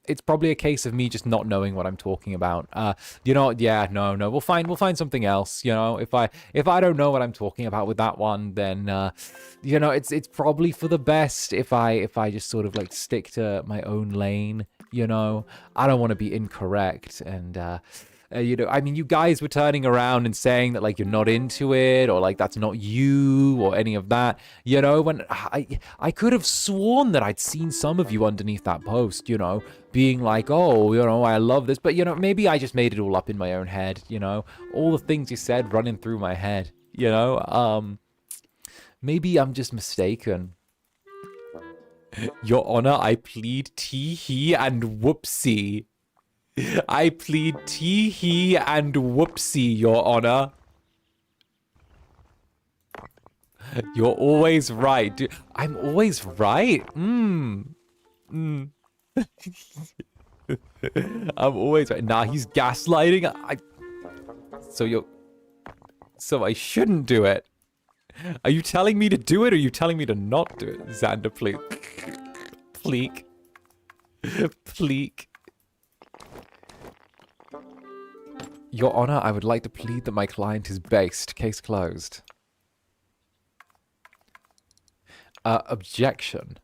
It's probably a case of me just not knowing what I'm talking about. You know, yeah, no. We'll find something else, you know? If I don't know what I'm talking about with that one, then, you know, it's probably for the best if I just sort of, like, stick to my own lane. You know, I don't want to be incorrect. And, you know, I mean, you guys were turning around and saying that, like, you're not into it, or, like, that's not you, or any of that. You know, when I could have sworn that I'd seen some of you underneath that post, you know, being like, oh, you know, I love this. But, you know, maybe I just made it all up in my own head, you know, all the things you said running through my head, you know. Maybe I'm just mistaken. Your Honor, I plead tee-hee and whoopsie. I plead tee-hee and whoopsie, Your Honor. You're always right. I'm always right? I'm always right. Nah, he's gaslighting. So I shouldn't do it. Are you telling me to do it, or are you telling me to not do it? Zander, please. Pleek. Pleek. Your Honor, I would like to plead that my client is based. Case closed. Objection.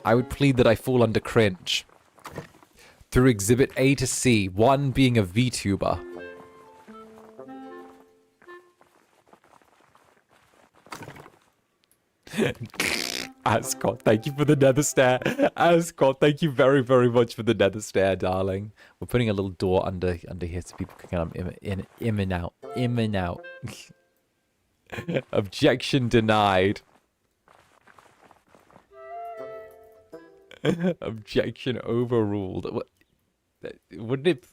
I would plead that I fall under cringe. Through Exhibit A to C, one being a VTuber. Ascot, thank you for the nether stare. Ascot, thank you very, very much for the nether stare, darling. We're putting a little door under here so people can come in and out. In and out. Objection denied. Objection overruled. Wouldn't it...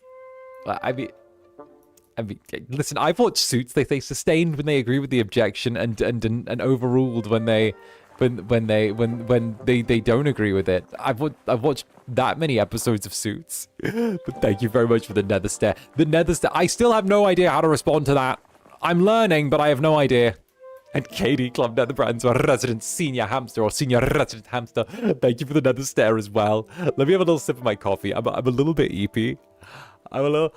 I mean, listen, I've watched Suits. They sustained when they agree with the objection and overruled when they don't agree with it. I've watched that many episodes of Suits. But thank you very much for the nether stare. The nether stare. I still have no idea how to respond to that. I'm learning, but I have no idea. And Katie Club Netherbrand's a resident senior hamster or senior resident hamster. Thank you for the nether stare as well. Let me have a little sip of my coffee. I'm a little bit eepy. I'm a little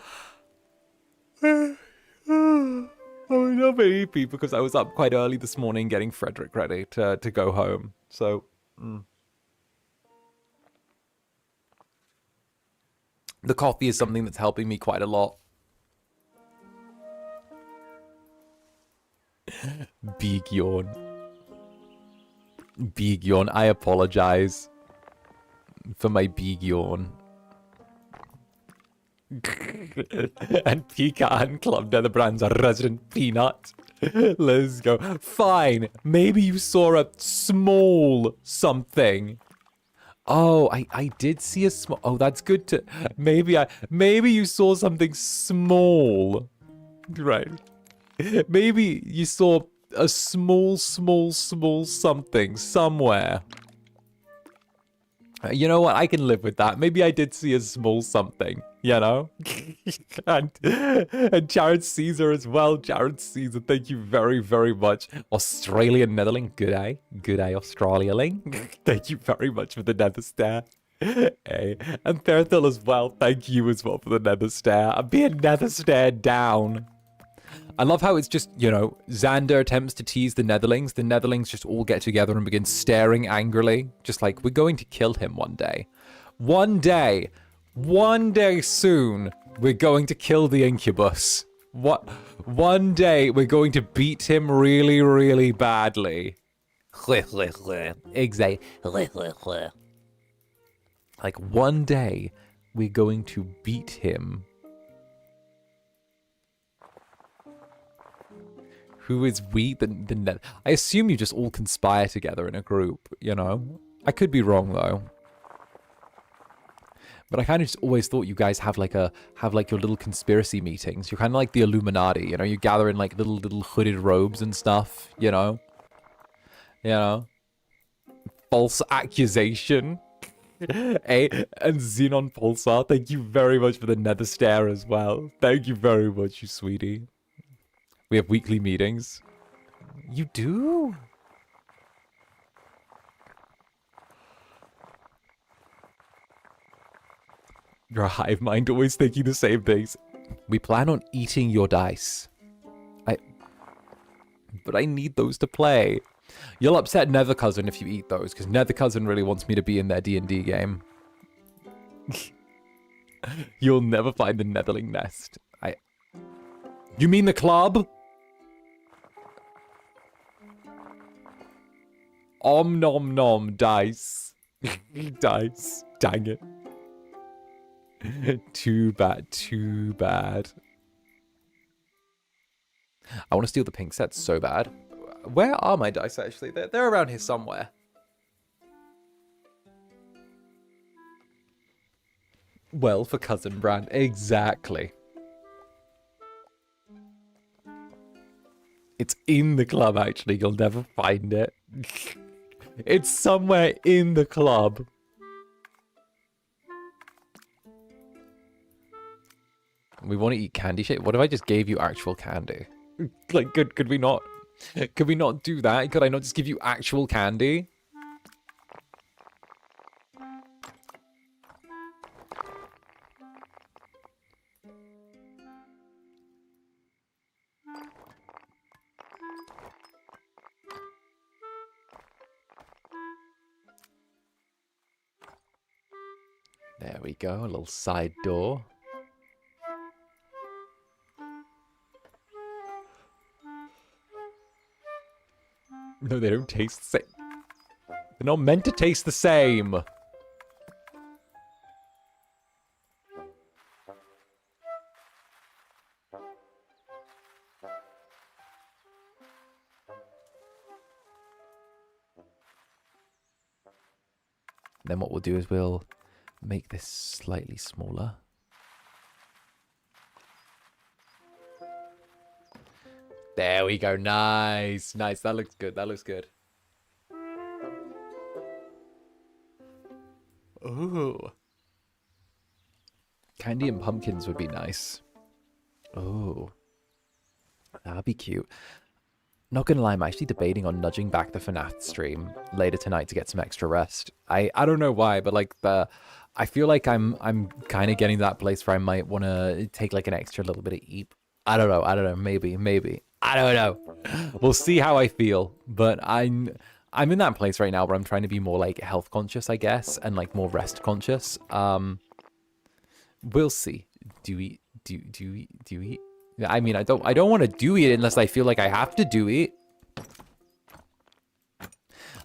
bit eepy because I was up quite early this morning getting Frederick ready to go home. So, the coffee is something that's helping me quite a lot. Big yawn. Big yawn. I apologize for my big yawn. And Pecan Club Netherbrand's a resident peanut. Let's go. Fine. Maybe you saw a small something. Oh, I did see a small... Oh, that's good to... Maybe you saw something small. Right. Maybe you saw a small something somewhere. You know what? I can live with that. Maybe I did see a small something, you know? and Jared Caesar as well. Jared Caesar, thank you very, very much. Australian Netherling, good day. Good day, Australialing. Thank you very much for the nether stare. Hey. And Fairthil as well. Thank you as well for the nether stare. I'm being nether stared down. I love how it's just, you know, Zander attempts to tease the Netherlings. The Netherlings just all get together and begin staring angrily. Just like, we're going to kill him one day. One day soon, we're going to kill the Incubus. One day, we're going to beat him really, really badly. Exactly. Like, one day, we're going to beat him. Who is we? The net? I assume you just all conspire together in a group, you know? I could be wrong, though. But I kind of just always thought you guys have your little conspiracy meetings. You're kind of like the Illuminati, you know? You gather in like little hooded robes and stuff, you know? You know? False accusation. Hey, and Xenon Pulsar, thank you very much for the nether stare as well. Thank you very much, you sweetie. We have weekly meetings. You do? You're a hive mind, always thinking the same things. We plan on eating your dice. But I need those to play. You'll upset Nether-Cousin if you eat those, because Nether-Cousin really wants me to be in their D&D game. You'll never find the Netherling nest. You mean the club? Om nom nom, dice. Dice. Dang it. Too bad, too bad. I want to steal the pink sets so bad. Where are my dice, actually? They're around here somewhere. Well, for Cousin Brand. Exactly. It's in the club, actually. You'll never find it. It's somewhere in the club. We want to eat candy shit. What if I just gave you actual candy? Like, could we not do that? Could I not just give you actual candy? There we go, a little side door. No, they don't taste the same. They're not meant to taste the same. Then what we'll do is we'll make this slightly smaller. There we go. Nice. Nice. That looks good. That looks good. Ooh. Candy and pumpkins would be nice. Ooh. That'd be cute. Not gonna lie, I'm actually debating on nudging back the FNAF stream later tonight to get some extra rest. I don't know why, but like I feel like I'm kind of getting to that place where I might want to take like an extra little bit of eep. I don't know. Maybe. I don't know. We'll see how I feel. But I'm in that place right now where I'm trying to be more like health conscious, I guess, and like more rest conscious. We'll see. Do we? I mean, I don't want to do it unless I feel like I have to do it.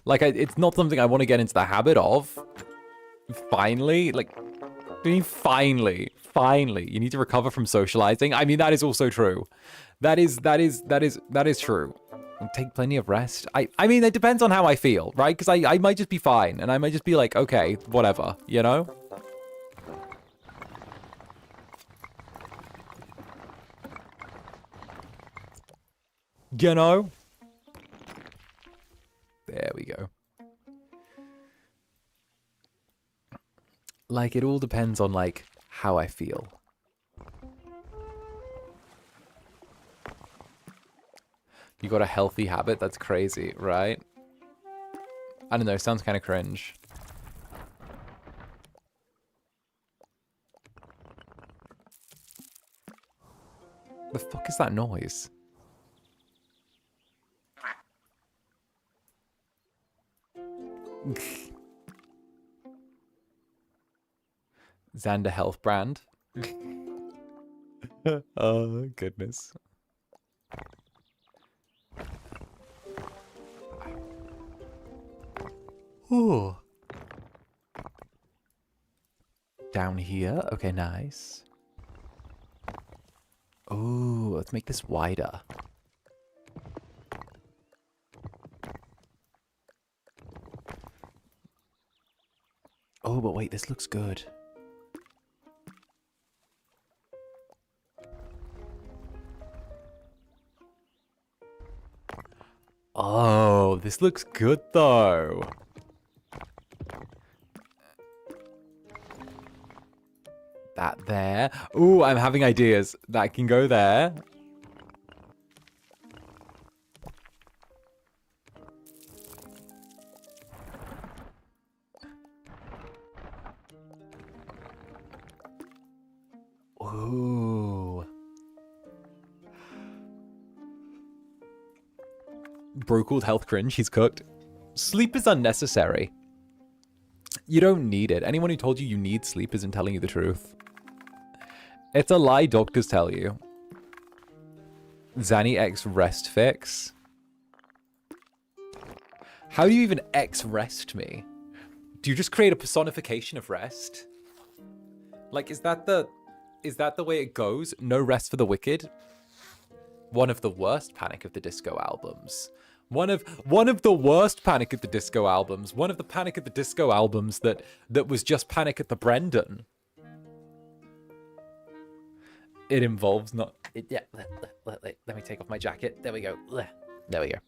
Like, it's not something I want to get into the habit of. Finally, like, I mean, finally, you need to recover from socializing. I mean, that is also true. That is true. Take plenty of rest. I mean, it depends on how I feel, right? Because I might just be fine, and I might just be like, okay, whatever, you know? You know? There we go. Like, it all depends on, like, how I feel. You got a healthy habit? That's crazy, right? I don't know, sounds kind of cringe. The fuck is that noise? Zander health brand. Oh, goodness. Ooh. Down here. Okay, nice. Ooh, let's make this wider. Oh, but wait, this looks good. Oh, this looks good though. That there. Ooh, I'm having ideas. That can go there. Ooh. Bro called 𝓂𝓸𝓾𝓻, he's cooked. Sleep is unnecessary. You don't need it. Anyone who told you you need sleep isn't telling you the truth. It's a lie doctors tell you. Zanny X rest fix. How do you even X rest me? Do you just create a personification of rest? Like, is that the way it goes? No rest for the wicked? One of the worst Panic of the Disco albums. One of the worst Panic at the Disco albums. One of the Panic at the Disco albums that was just Panic at the Brendan. It involves not... yeah, let me take off my jacket. There we go. There we go.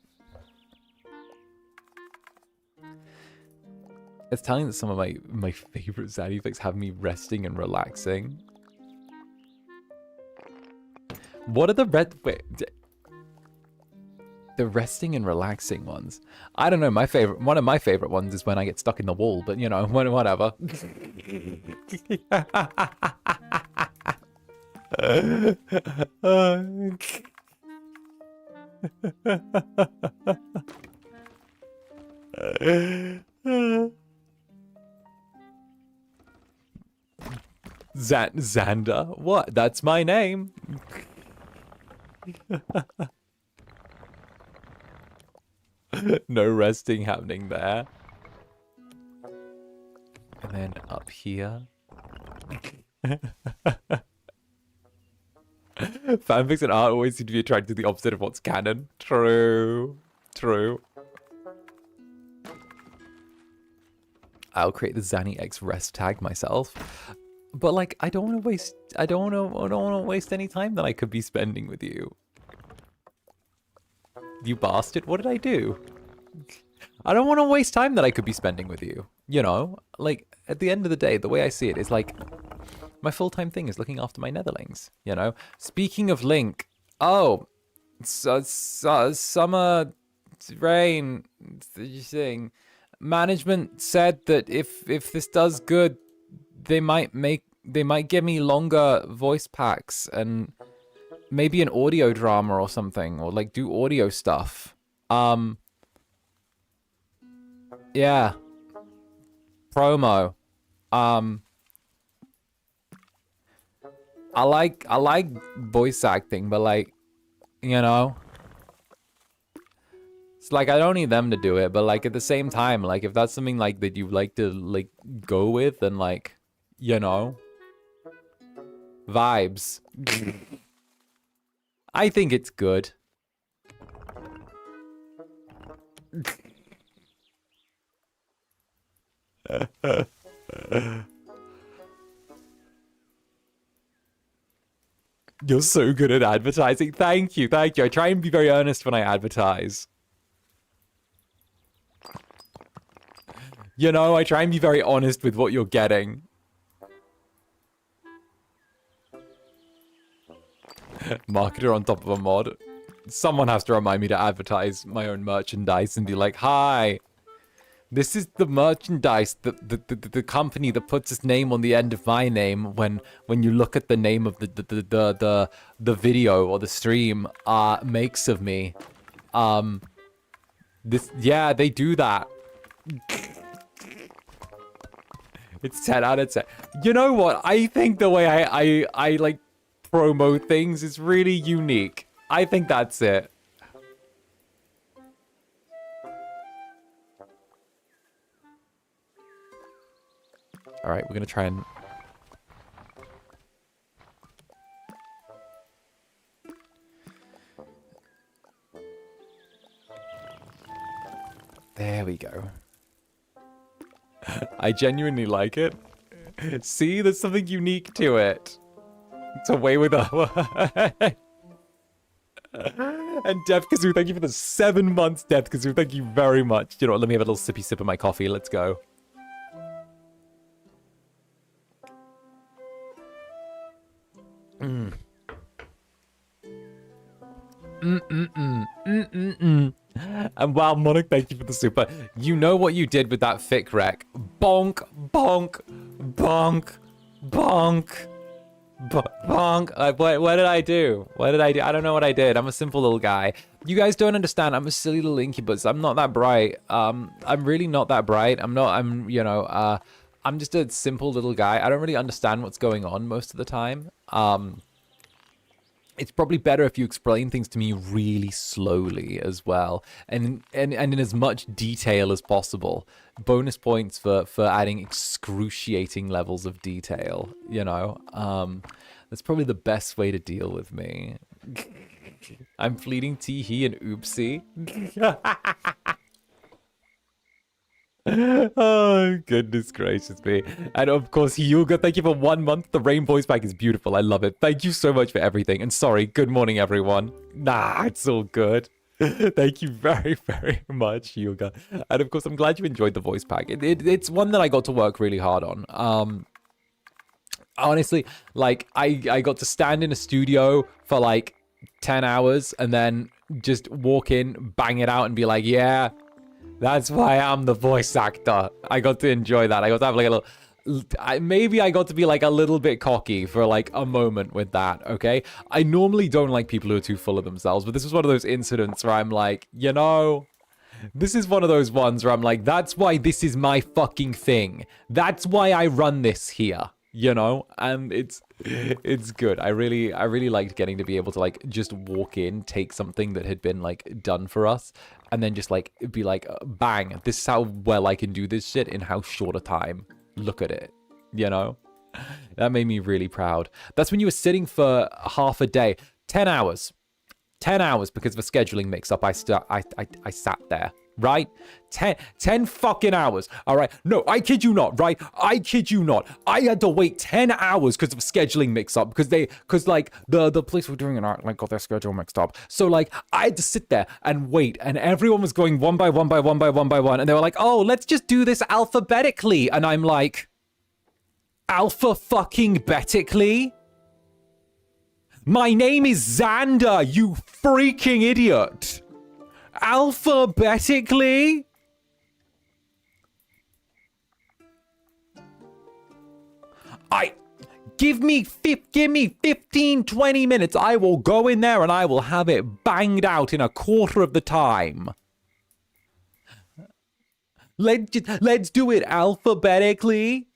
It's telling that some of my favorite Zaddy flicks have me resting and relaxing. What are the the resting and relaxing ones? I don't know. One of my favorite ones is when I get stuck in the wall, but you know, whatever. Zander? What? That's my name. No resting happening there. And then up here. Fanfics and art always seem to be attracted to the opposite of what's canon. True. True. I'll create the Zanny X rest tag myself. But like I don't want to waste any time that I could be spending with you. You bastard, what did I do? I don't want to waste time that I could be spending with you. You know, like at the end of the day, the way I see it is like my full-time thing is looking after my netherlings, you know? Speaking of Link, oh, summer rain thing. Management said that if this does good, they might give me longer voice packs and maybe an audio drama or something, or like do audio stuff. Yeah. Promo. I like voice acting, but like, you know, it's like I don't need them to do it, but like at the same time, like if that's something like that you like to like go with, then like, you know, vibes. I think it's good. You're so good at advertising. Thank you, thank you. I try and be very earnest when I advertise. You know, I try and be very honest with what you're getting. Marketer on top of a mod. Someone has to remind me to advertise my own merchandise and be like, hi, this is the merchandise, the company that puts its name on the end of my name when you look at the name of the video or the stream makes of me. Yeah, they do that. It's 10 out of 10. You know what? I think the way I like promo things is really unique. I think that's it. All right, we're gonna try and... There we go. I genuinely like it. See, there's something unique to it. It's a way with a... And Death Kazoo, thank you for the 7 months, Death Kazoo. Thank you very much. You know what, let me have a little sippy sip of my coffee. Let's go. And wow, Monarch, thank you for the super. You know what you did with that fic rec. Bonk, bonk, bonk, bonk, bonk. What did I do? What did I do? I don't know what I did. I'm a simple little guy. You guys don't understand. I'm a silly little incubus. I'm not that bright. I'm really not that bright. You know, I'm just a simple little guy. I don't really understand what's going on most of the time. It's probably better if you explain things to me really slowly as well, and in as much detail as possible. Bonus points for adding excruciating levels of detail, you know. That's probably the best way to deal with me. I'm fleeting tee-hee and oopsie. Oh, goodness gracious me. And of course, Hyuga, thank you for 1 month. The rain voice pack is beautiful. I love it. Thank you so much for everything. And sorry, good morning, everyone. Nah, it's all good. Thank you very, very much, Hyuga. And of course, I'm glad you enjoyed the voice pack. It's one that I got to work really hard on. Honestly, like, I got to stand in a studio for like 10 hours and then just walk in, bang it out and be like, yeah, that's why I'm the voice actor. I got to enjoy that. I got to have like a little... maybe I got to be like a little bit cocky for like a moment with that, okay? I normally don't like people who are too full of themselves, but this was one of those incidents where I'm like, you know... This is one of those ones where I'm like, that's why this is my fucking thing. That's why I run this here. you know, and it's good. I really liked getting to be able to like just walk in, take something that had been like done for us, and then just like be like, bang, this is how well I can do this shit in how short a time. Look at it, you know. That made me really proud. That's when you were sitting for half a day, 10 hours. 10 hours because of a scheduling mix-up. I sat there, right? 10 fucking hours, all right? No, I kid you not, right? I kid you not. I had to wait 10 hours because of a scheduling mix-up because like the police were doing it, like got their schedule mixed up. So like I had to sit there and wait, and everyone was going one by one, and they were like, oh, let's just do this alphabetically. And I'm like, alpha fucking betically? My name is Zander, you freaking idiot. Alphabetically? Give me 15, 20 minutes. I will go in there and I will have it banged out in a quarter of the time. Let's do it alphabetically.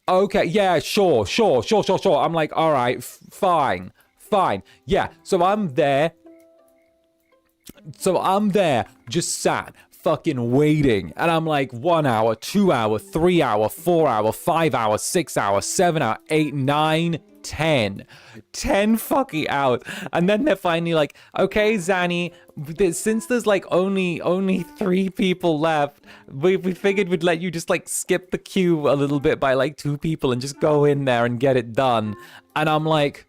Okay, yeah, sure. I'm like, all right, fine. Yeah, so I'm there, just sat, fucking waiting. And I'm like, 1 hour, 2 hour, 3 hour, 4 hour, 5 hour, 6 hour, 7 hour, 8, 9, 10. 10 fucking hours. And then they're finally like, okay, Zanny, since there's like only 3 people left, we figured we'd let you just like skip the queue a little bit by like 2 people and just go in there and get it done. And I'm like,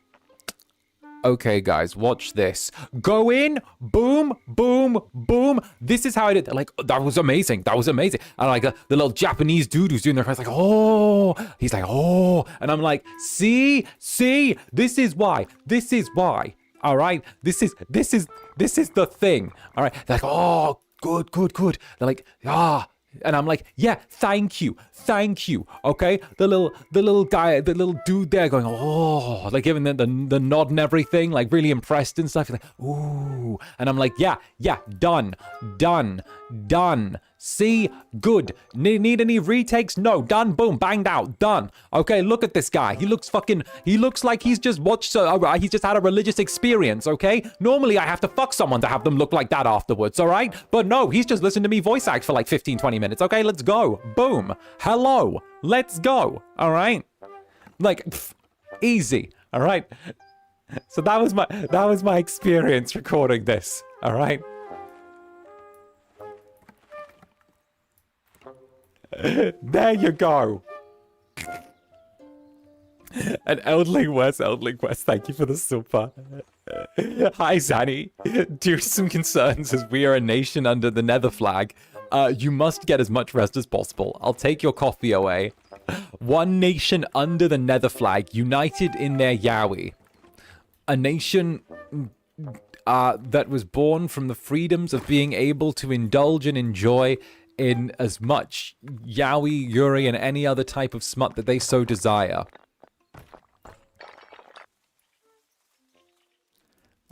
okay, guys, watch this. Go in, boom, boom, boom. This is how I did. Like, that was amazing. And like the little Japanese dude who's doing their face, like, oh, he's like, oh, and I'm like, see, this is why. All right, this is the thing. All right, they're like, oh, good. They're like, ah. And I'm like, yeah, thank you. Okay, the little guy, the little dude there, going, oh, like giving the nod and everything, like really impressed and stuff. He's like, ooh, and I'm like, yeah, done. See, good. Need any retakes? No, done. Boom, banged out, done. Okay, look at this guy. He looks like he's just watched. He's just had a religious experience. Okay, normally I have to fuck someone to have them look like that afterwards. All right, but no, he's just listened to me voice act for like 15-20 minutes. Okay, let's go. Boom. Hello. Let's go. All right, like easy. All right. So that was my experience recording this. All right. There you go. And Eldling West, thank you for the super. Hi, Zanny. Due to some concerns, as we are a nation under the Nether flag, you must get as much rest as possible. I'll take your coffee away. One nation under the Nether flag, united in their Yowie. A nation that was born from the freedoms of being able to indulge and enjoy in as much yaoi, yuri, and any other type of smut that they so desire.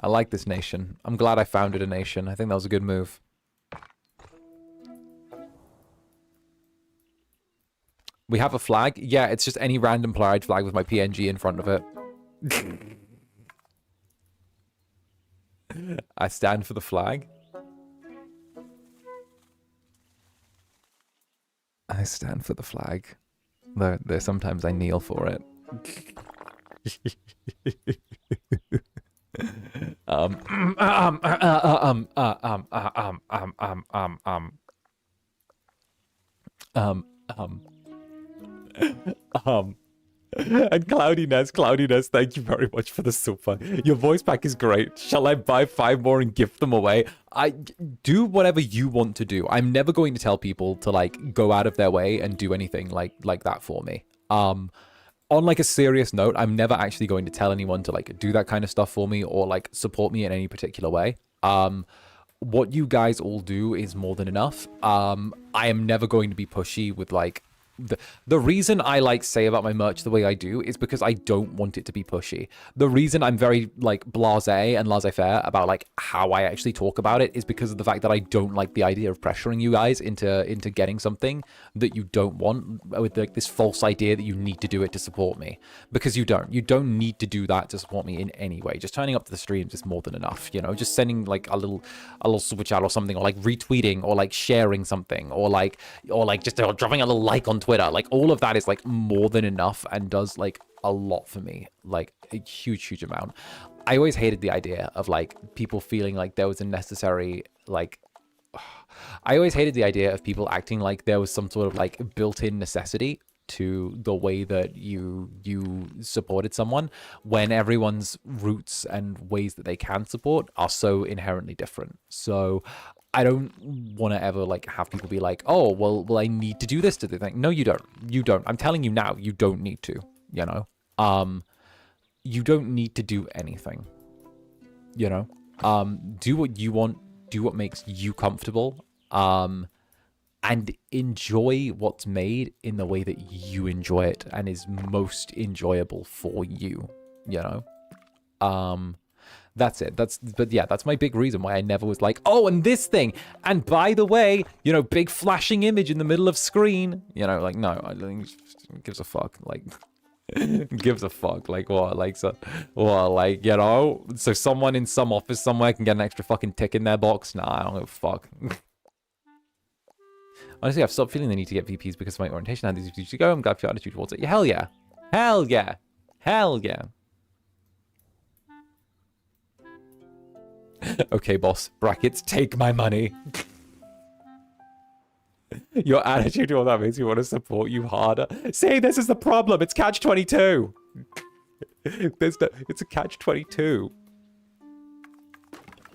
I like this nation. I'm glad I founded a nation. I think that was a good move. We have a flag? Yeah, it's just any random pride flag with my PNG in front of it. I stand for the flag. I stand for the flag. Though sometimes I kneel for it. And Cloudiness, thank you very much for the super. Your voice pack is great. Shall I buy 5 more and gift them away? I do whatever you want to do. I'm never going to tell people to like go out of their way and do anything like that for me. On like a serious note, I'm never actually going to tell anyone to like do that kind of stuff for me or like support me in any particular way. What you guys all do is more than enough. I am never going to be pushy with like the reason I like say about my merch the way I do is because I don't want it to be pushy. The reason I'm very like blasé and laissez-faire about like how I actually talk about it is because of the fact that I don't like the idea of pressuring you guys into getting something that you don't want with like this false idea that you need to do it to support me, because you don't need to do that to support me in any way. Just turning up to the streams is more than enough, you know, just sending like a little super chat or something, or like retweeting or like sharing something, or like just dropping a little like on Twitter. Like all of that is like more than enough and does like a lot for me, like a huge amount. I always hated the idea of like people feeling like there was a necessary like I always hated the idea of people acting like there was some sort of like built-in necessity to the way that you supported someone, when everyone's roots and ways that they can support are so inherently different. So I don't want to ever like have people be like, oh, well, I need to do this to the thing. No, you don't. I'm telling you now, you don't need to, you know? You don't need to do anything, you know? Do what you want, do what makes you comfortable, and enjoy what's made in the way that you enjoy it and is most enjoyable for you, you know? That's it. But yeah, that's my big reason why I never was like, oh, and this thing, and by the way, you know, big flashing image in the middle of screen, you know, like, no, I think gives a fuck, like, gives a fuck, like, what, like, so, what, like, you know, so someone in some office somewhere can get an extra fucking tick in their box? Nah, I don't give a fuck. Honestly, I've stopped feeling the need to get VPs because of my orientation. How these VPs to go? I'm glad for your attitude towards it. Yeah, hell yeah. Hell yeah. Hell yeah. Okay, boss. Brackets, take my money. Your attitude toward that makes me want to support you harder. See, this is the problem. It's catch-22. It's a catch-22.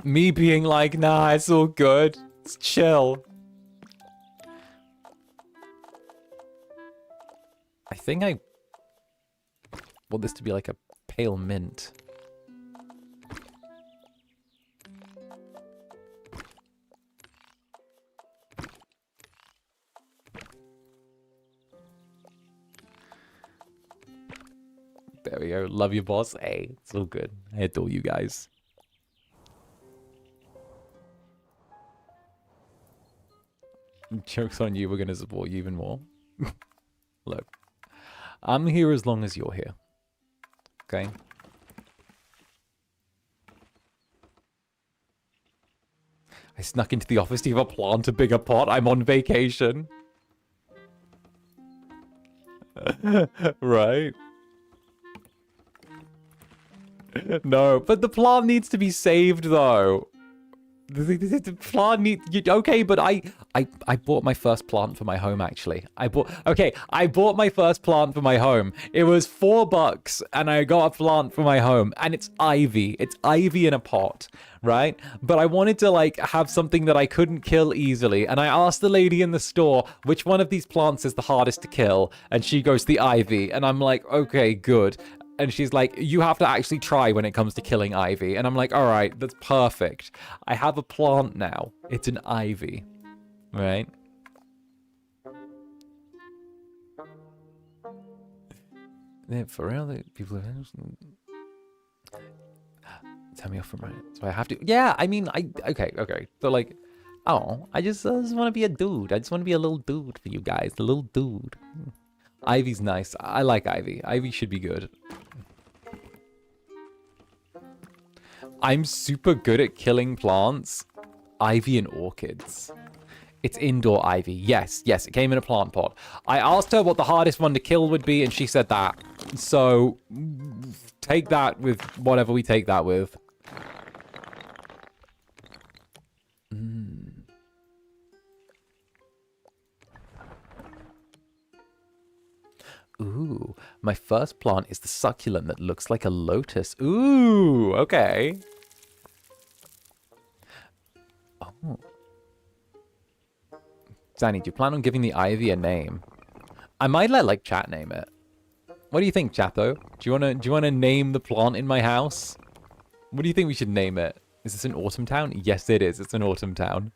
Me being like, nah, it's all good. It's chill. I think I want this to be like a pale mint. There we go. Love you, boss. Hey, it's all good. I adore you guys. Joke's on you. We're going to support you even more. Look, I'm here as long as you're here. Okay? I snuck into the office to give a plant a bigger pot. I'm on vacation. Right? No, but the plant needs to be saved, though. The plant needs... Okay, but I bought my first plant for my home, actually. I bought my first plant for my home. It was $4, and I got a plant for my home. And it's ivy. It's ivy in a pot, right? But I wanted to, like, have something that I couldn't kill easily. And I asked the lady in the store, which one of these plants is the hardest to kill? And she goes, the ivy. And I'm like, okay, good. And she's like, you have to actually try when it comes to killing ivy. And I'm like, all right, that's perfect. I have a plant now. It's an ivy, right? Yeah, for real, people tell me off from right. So I have to. Yeah, I mean, okay. So like, oh, I just want to be a dude. I just want to be a little dude for you guys, a little dude. Ivy's nice. I like Ivy. Ivy should be good. I'm super good at killing plants. Ivy and orchids. It's indoor ivy. Yes, it came in a plant pot. I asked her what the hardest one to kill would be, and she said that. So, take that with whatever we take that with. Ooh, my first plant is the succulent that looks like a lotus. Ooh, okay. Oh. Danny, do you plan on giving the ivy a name? I might let, like, chat name it. What do you think, Chatho? Do you wanna name the plant in my house? What do you think we should name it? Is this an autumn town? Yes, it is. It's an autumn town.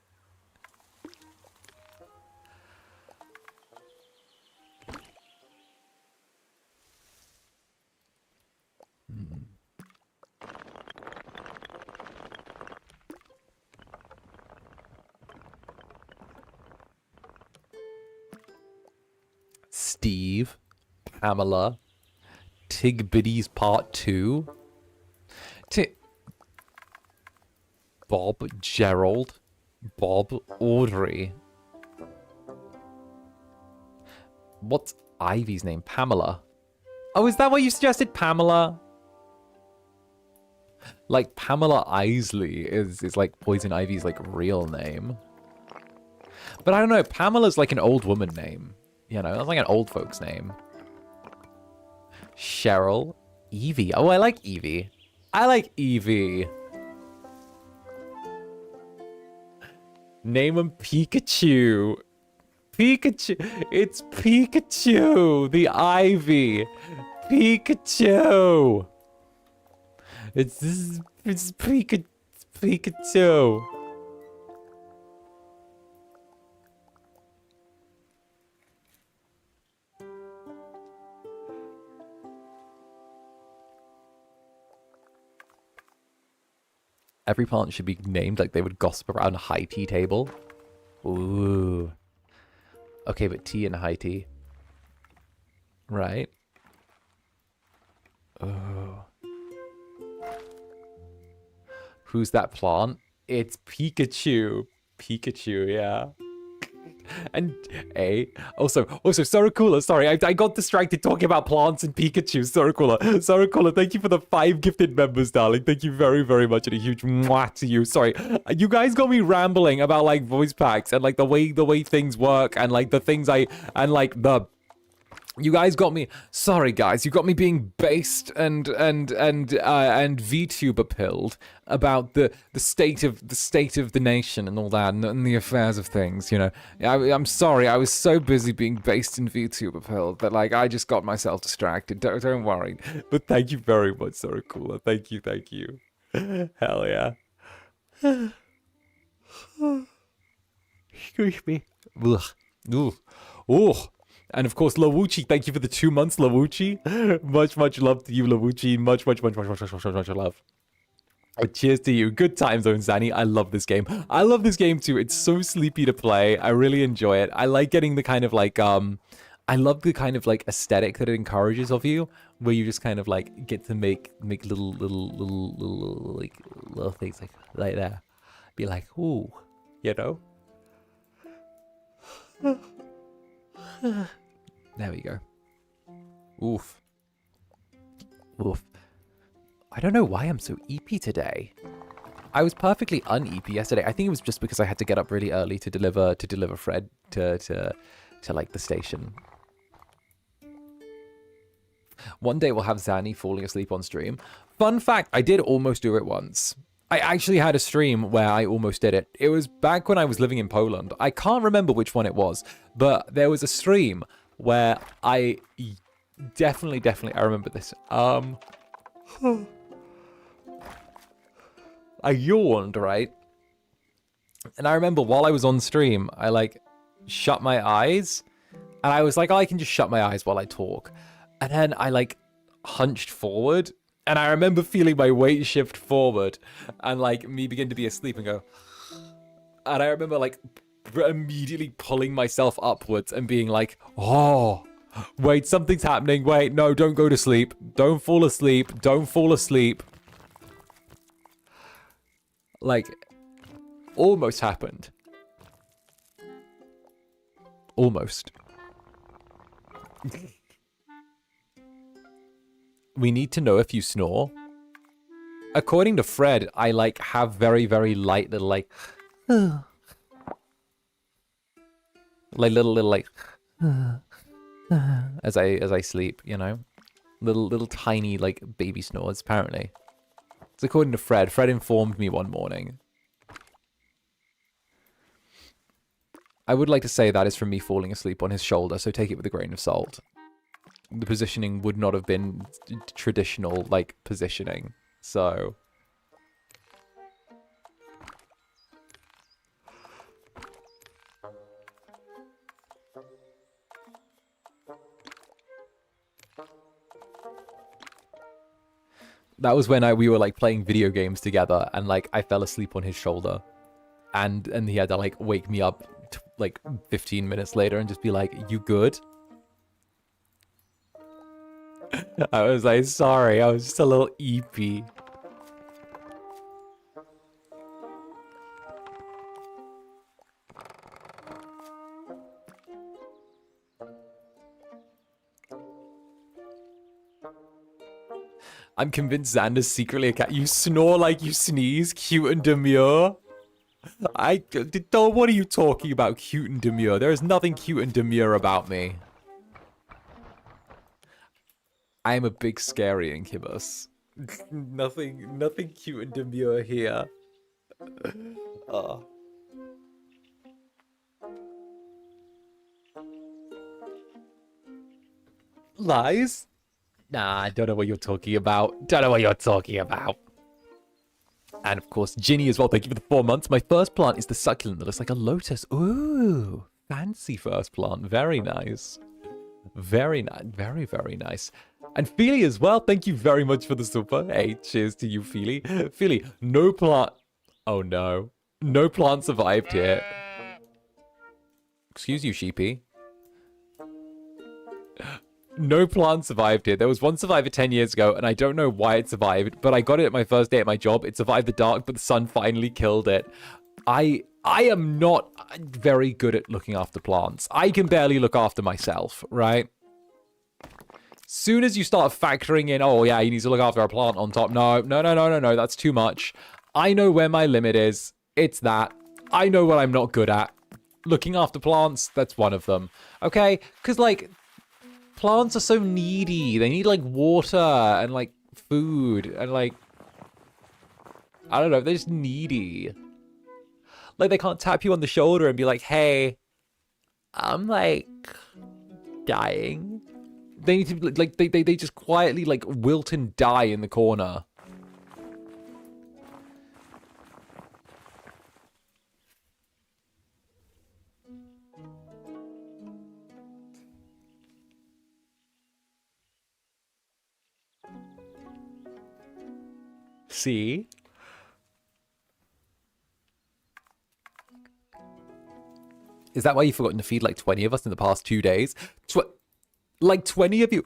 Steve, Pamela, Tig-Biddy's Part 2, Bob, Gerald, Bob, Audrey. What's Ivy's name? Pamela. Oh, is that what you suggested? Pamela? Like, Pamela Isley is like Poison Ivy's, like, real name. But I don't know, Pamela's like an old woman name. You know, that's like an old folks name. Cheryl. Evie. Oh, I like Evie. I like Evie. Name him Pikachu. Pikachu. It's Pikachu. The Ivy. Pikachu. It's Pikachu. Every plant should be named like they would gossip around a high tea table. Ooh. Okay, but tea and high tea. Right. Oh. Who's that plant? It's Pikachu. Pikachu, yeah. And also 𝓂𝓸𝓾𝓻, sorry, I got distracted talking about plants and Pikachu. 𝓂𝓸𝓾𝓻, thank you for the 5 gifted members, darling. Thank you very, very much, and a huge mwah to you. Sorry, you guys got me rambling about like voice packs and like the way things work and like the things you guys got me. Sorry, guys, you got me being based and VTuber pilled about the state of the nation and all that and the affairs of things. You know, I'm sorry, I was so busy being based in VTuber pilled that like I just got myself distracted. Don't worry. But thank you very much, 𝓂𝓸𝓾𝓻. Thank you. Hell yeah. Excuse me. Ugh. Ooh. Ooh. And of course, 𝓂𝓐𝓼, thank you for the 2 months, 𝓂𝓐𝓼. Much love to you, 𝓂𝓐𝓼. Much love. Oh, cheers to you. Good time zone, Zanny. I love this game. I love this game too. It's so sleepy to play. I really enjoy it. I like getting the kind of like, I love the kind of like aesthetic that it encourages of you, where you just kind of like get to make little things like that. Be like, ooh, you know? There we go. Oof. I don't know why I'm so eepy today. I was perfectly un-eepy yesterday. I think it was just because I had to get up really early to deliver Fred to like the station. One day we'll have Zanny falling asleep on stream. Fun fact, I did almost do it once. I actually had a stream where I almost did it. It was back when I was living in Poland. I can't remember which one it was, but there was a stream where I definitely, I remember this. I yawned, right? And I remember while I was on stream, I like shut my eyes and I was like, oh, I can just shut my eyes while I talk. And then I like hunched forward. And I remember feeling my weight shift forward and like me begin to be asleep and go. And I remember like immediately pulling myself upwards and being like, oh, wait, something's happening. Wait, no, don't go to sleep. Don't fall asleep. Don't fall asleep. Like, almost happened. Almost. We need to know if you snore. According to Fred, I like have very, very light little like little as I sleep, you know? Little tiny like baby snores, apparently. It's according to Fred. Fred informed me one morning. I would like to say that is from me falling asleep on his shoulder, so take it with a grain of salt. The positioning would not have been traditional, like, positioning. So... that was when we were, like, playing video games together, and, like, I fell asleep on his shoulder. And he had to, like, wake me up, like, 15 minutes later and just be like, you good? I was like, sorry, I was just a little eepy. I'm convinced Xander's secretly a cat. You snore like you sneeze, cute and demure. What are you talking about, cute and demure? There is nothing cute and demure about me. I am a big scary Incubus. nothing cute and demure here. Lies? Nah, I don't know what you're talking about. Don't know what you're talking about. And of course, Ginny as well. Thank you for the 4 months. My first plant is the succulent that looks like a lotus. Ooh, fancy first plant. Very nice. Very nice. Very, very nice. And Feely as well. Thank you very much for the super. Hey, cheers to you, Feely. Feely, no plant. Oh no. No plant survived here. Excuse you, sheepy. No plant survived here. There was one survivor 10 years ago, and I don't know why it survived, but I got it at my first day at my job. It survived the dark, but the sun finally killed it. I am not very good at looking after plants. I can barely look after myself, right? Soon as you start factoring in, oh yeah, you need to look after a plant on top. No, that's too much. I know where my limit is. It's that. I know what I'm not good at. Looking after plants, that's one of them. Okay? Because, like, plants are so needy. They need, like, water and, like, food and, like, I don't know. They're just needy. Like, they can't tap you on the shoulder and be like, hey, I'm, like, dying. They need to, like, they just quietly, like, wilt and die in the corner. See? Is that why you've forgotten to feed like 20 of us in the past 2 days? Like 20 of you?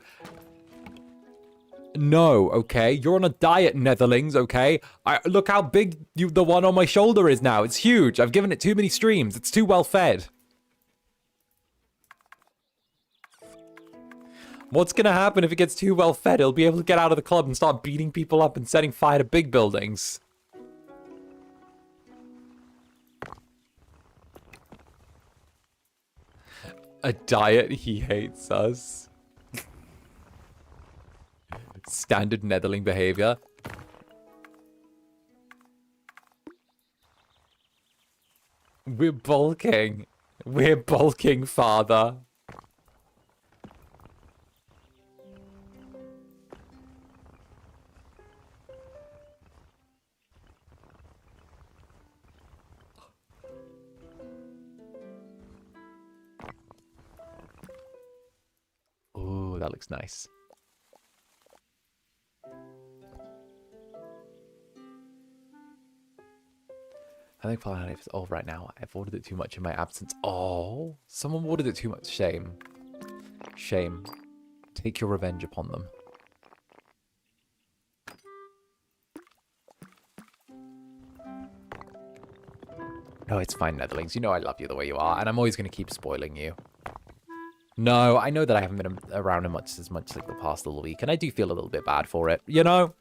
No, okay? You're on a diet, Netherlings, okay? Look how big the one on my shoulder is now. It's huge. I've given it too many streams. It's too well fed. What's gonna happen if it gets too well fed? It'll be able to get out of the club and start beating people up and setting fire to big buildings. A diet, he hates us. Standard Netherling behavior. We're bulking. We're bulking, father. Ooh, that looks nice. I think Fallout is off right now. I've ordered it too much in my absence. Oh, someone ordered it too much. Shame. Shame. Take your revenge upon them. No, it's fine, Netherlings. You know I love you the way you are, and I'm always going to keep spoiling you. No, I know that I haven't been around as much like the past little week, and I do feel a little bit bad for it. You know?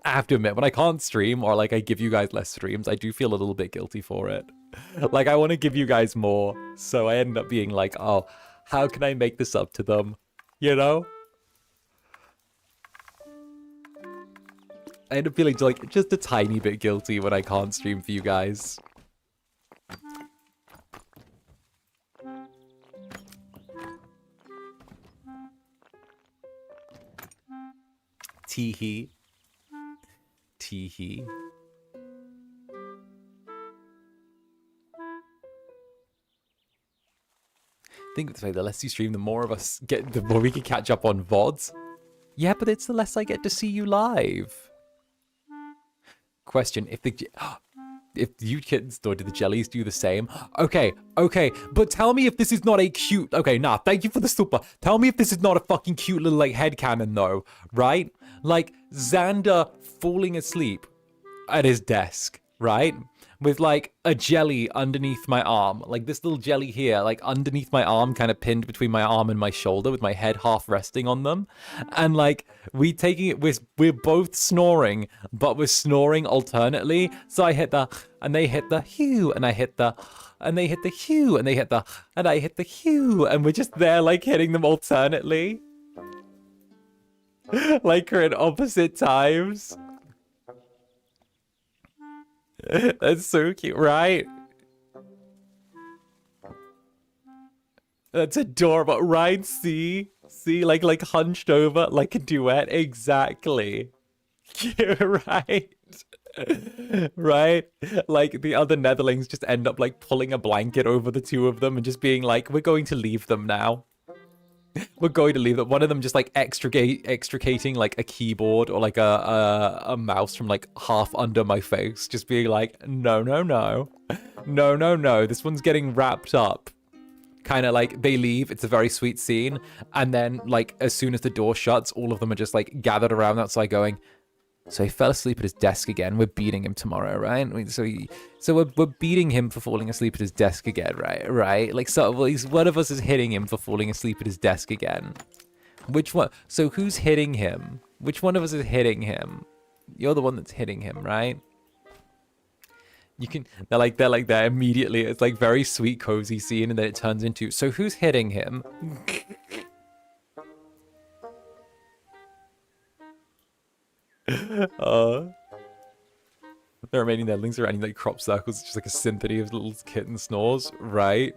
I have to admit, when I can't stream, or like I give you guys less streams, I do feel a little bit guilty for it. Like, I want to give you guys more, so I end up being like, oh, how can I make this up to them? You know? I end up feeling like just a tiny bit guilty when I can't stream for you guys. Teehee. Teehee. Think of it this way, the less you stream, the more of us get, the more we can catch up on VODs. Yeah, but it's the less I get to see you live. Question, if the... if you kittens do the jellies do the same. Okay, but tell me if this is not a cute. Okay, nah, thank you for the super. Tell me if this is not a fucking cute little like headcanon though, right? Like Zander falling asleep at his desk, right? With like a jelly underneath my arm, like this little jelly here, like underneath my arm, kind of pinned between my arm and my shoulder, with my head half resting on them, and like we're both snoring, but we're snoring alternately. So I hit the, and they hit the hue, and I hit the, and they hit the hue, and they hit the, and I hit the hue, and we're just there like hitting them alternately, like we're in opposite times. That's so cute, right? That's adorable, right? See, like hunched over, like a duet, exactly. Right, right. Like the other Netherlings just end up like pulling a blanket over the two of them and just being like, "We're going to leave them now." We're going to leave that. One of them just like extricating like a keyboard or like a mouse from like half under my face, just being like, no, this one's getting wrapped up. Kind of like they leave. It's a very sweet scene, and then like as soon as the door shuts, all of them are just like gathered around outside, going, "So he fell asleep at his desk again. We're beating him tomorrow, right? So we're beating him for falling asleep at his desk again, right? Right? Like, so well, one of us is hitting him for falling asleep at his desk again. Which one? So who's hitting him? Which one of us is hitting him? You're the one that's hitting him, right? You can. They're like there immediately. It's like very sweet, cozy scene, and then it turns into, so who's hitting him? The remaining Netherlings are running like crop circles, just like a symphony of little kitten snores, right?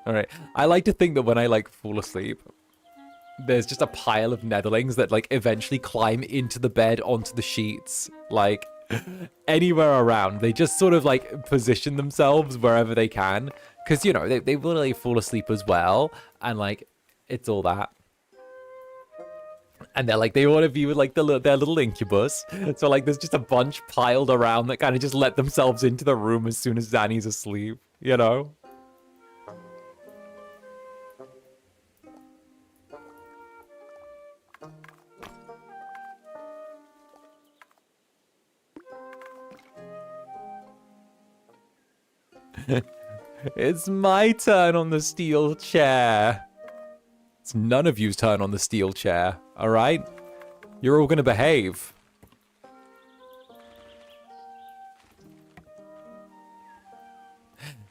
All right. I like to think that when I like fall asleep, there's just a pile of Netherlings that like eventually climb into the bed, onto the sheets, like anywhere around. They just sort of like position themselves wherever they can, because you know they will like fall asleep as well, and like it's all that. And they're like, they want to be with like their little incubus. So like there's just a bunch piled around that kind of just let themselves into the room as soon as Danny's asleep, you know? It's my turn on the steel chair. It's none of you's turn on the steel chair, all right? You're all gonna behave.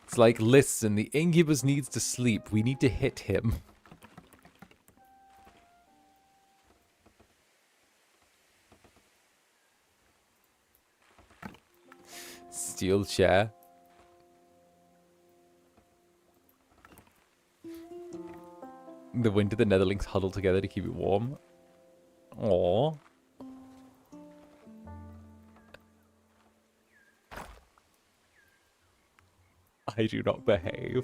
It's like, listen, the Incubus needs to sleep. We need to hit him. Steel chair. The winter, the Netherlings huddle together to keep it warm. Aww. I do not behave.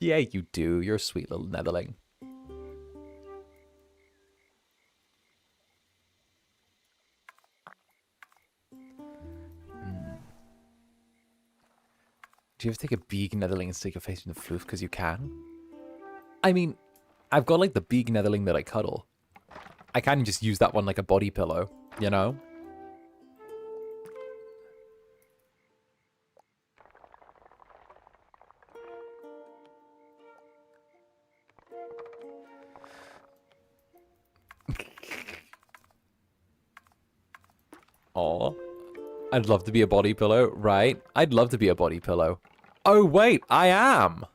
Yeah, you do. You're a sweet little Netherling. Do you ever take a big Netherling and stick your face in the floof because you can? I mean, I've got like the big Netherling that I cuddle. I can just use that one like a body pillow, you know? Aw. I'd love to be a body pillow, right? I'd love to be a body pillow. Oh, wait, I am!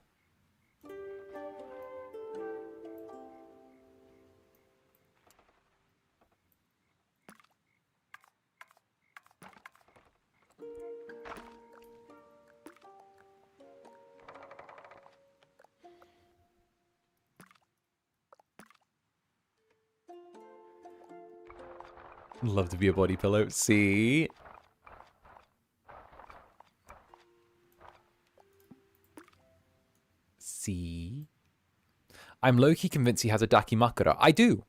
Love to be a body pillow. See? See? I'm low-key convinced he has a 𝓂𝓾𝓻. I do.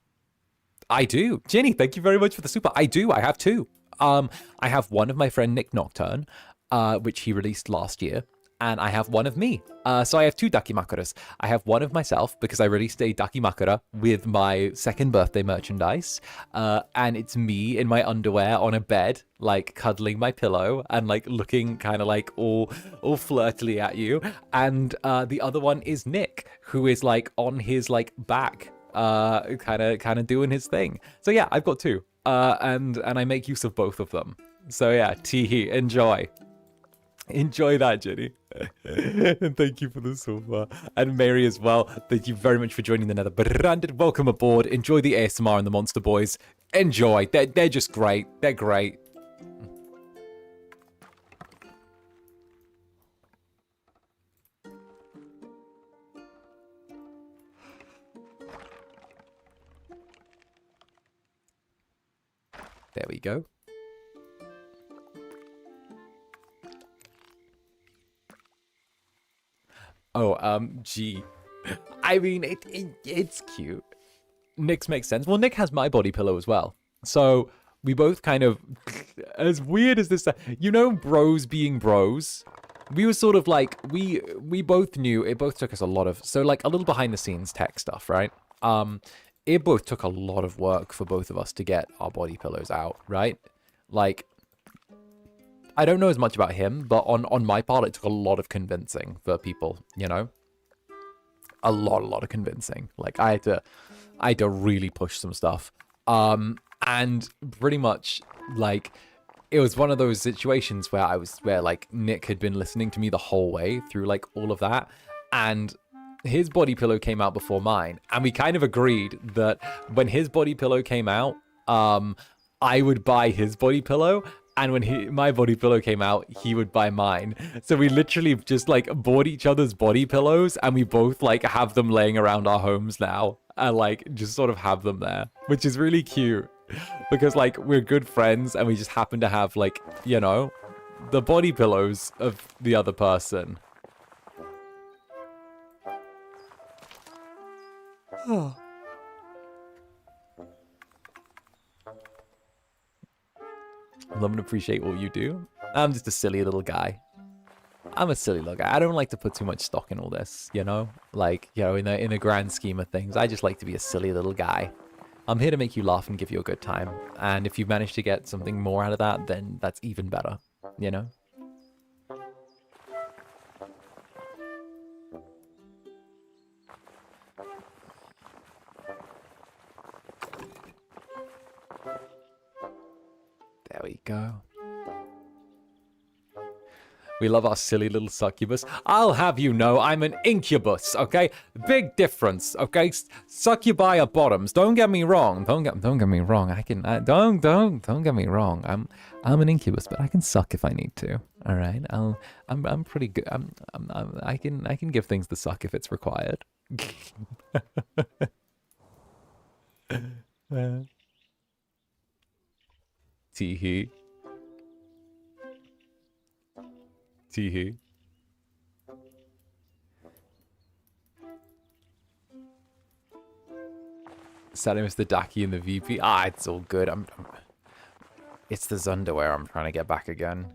I do. Jenny, thank you very much for the super. I do. I have two. I have one of my friend Nick Nocturne, which he released last year, and I have one of me. So I have two 𝓂𝓾𝓻s. I have one of myself because I released a 𝓂𝓾𝓻 with my second birthday merchandise, and it's me in my underwear on a bed, like cuddling my pillow and like looking kind of like all flirtily at you. And the other one is Nick, who is like on his like back, kind of doing his thing. So yeah, I've got two, and I make use of both of them. So yeah, teehee, enjoy. Enjoy that, Jenny. And thank you for the silver. And Mary as well. Thank you very much for joining the Netherbrand. Welcome aboard. Enjoy the ASMR and the Monster Boys. Enjoy. They're just great. They're great. There we go. Oh, gee. I mean, it's cute. Nick's makes sense. Well, Nick has my body pillow as well. So we both kind of, as weird as this, you know, bros being bros. We were sort of like, we both knew, it both took us a lot of, so like a little behind the scenes tech stuff, right? It both took a lot of work for both of us to get our body pillows out, right? Like, I don't know as much about him, but on my part, it took a lot of convincing for people, you know? A lot of convincing. Like, I had to really push some stuff. And pretty much, like, it was one of those situations where like, Nick had been listening to me the whole way through, like, all of that. And his body pillow came out before mine. And we kind of agreed that when his body pillow came out, I would buy his body pillow. And when my body pillow came out, he would buy mine. So we literally just like bought each other's body pillows, and we both like have them laying around our homes now, and like just sort of have them there, which is really cute because like we're good friends and we just happen to have like, you know, the body pillows of the other person. Oh. Love and appreciate what you do. I'm just a silly little guy. I'm a silly little guy. I don't like to put too much stock in all this, you know? Like, you know, in the grand scheme of things, I just like to be a silly little guy. I'm here to make you laugh and give you a good time. And if you manage to get something more out of that, then that's even better, you know? There we go. We love our silly little succubus. I'll have you know I'm an incubus, okay? Big difference, okay? Succubi are bottoms. Don't get me wrong. Don't get me wrong. Don't get me wrong. I'm an incubus, but I can suck if I need to. All right. I'm pretty good. I can give things the suck if it's required. Teehee. Teehee. Sadly missed the Daki and the VP. Ah, it's all good. It's the Zander where I'm trying to get back again.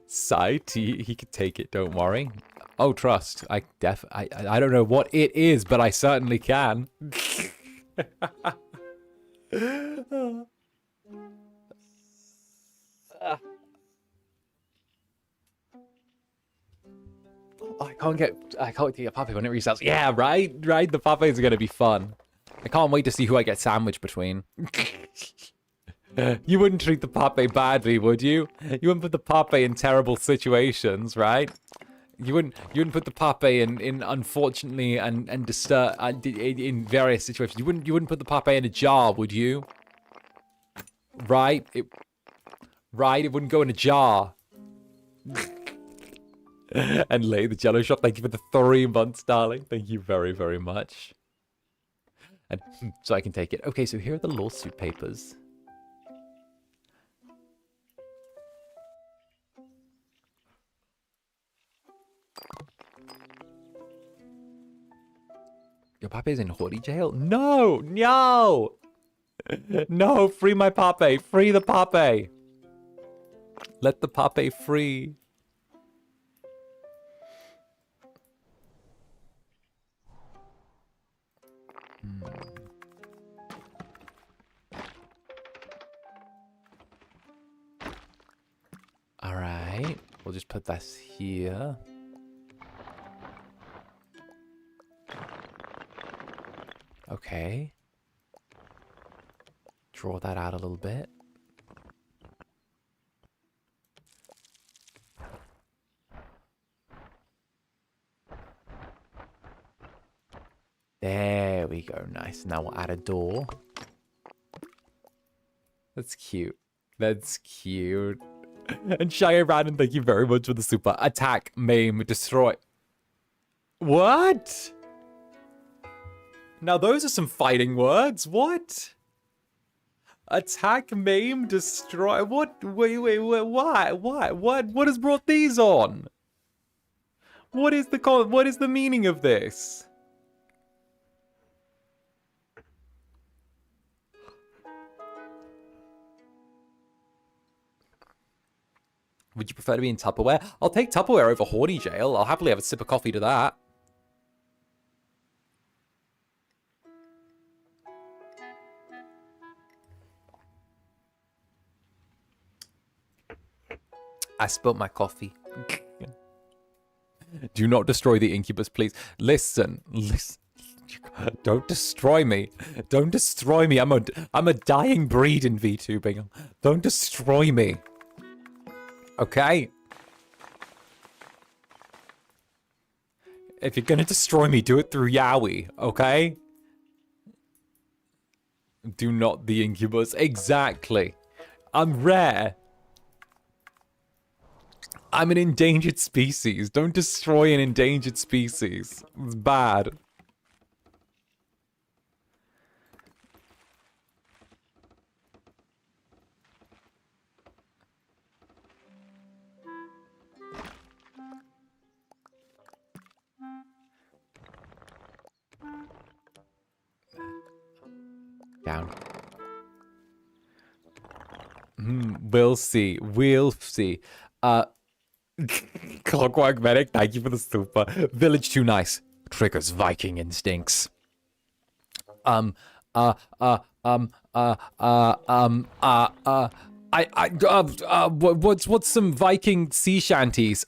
Sai T, he could take it. Don't worry. Oh, trust. I don't know what it is, but I certainly can. Oh, I can't get a puppy when it restarts. Yeah, right. The puppies are gonna be fun. I can't wait to see who I get sandwiched between. You wouldn't treat the puppy badly, would you? You wouldn't put the puppy in terrible situations, right? You wouldn't put the puppy in unfortunately and disturb in various situations. You wouldn't put the puppy in a jar, would you? Right? It wouldn't go in a jar. And Lay the Jello Shop, thank you for the 3 months, darling. Thank you very, very much. And so I can take it. Okay, so here are the lawsuit papers. Your papa's in Hori jail? No! No! No, free my Pape. Free the Pape. Let the Pape free. All right. We'll just put this here. Okay. Draw that out a little bit. There we go. Nice. Now we'll add a door. That's cute. That's cute. And Shia Brandon, thank you very much for the super. Attack, maim, destroy. What? Now those are some fighting words. What? Attack, maim, destroy. What? Wait, why? What has brought these on? What is the meaning of this? Would you prefer to be in Tupperware? I'll take Tupperware over Horny Jail. I'll happily have a sip of coffee to that. I spilled my coffee. Do not destroy the Incubus, please. Listen. Don't destroy me. Don't destroy me. I'm a dying breed in VTubing. Don't destroy me. Okay? If you're gonna destroy me, do it through Yowie, okay? Do not the Incubus. Exactly. I'm rare. I'm an endangered species. Don't destroy an endangered species. It's bad. Down. We'll see. We'll see. Clockwork Medic, thank you for the super. Village too nice. Triggers Viking instincts. What's some Viking sea shanties?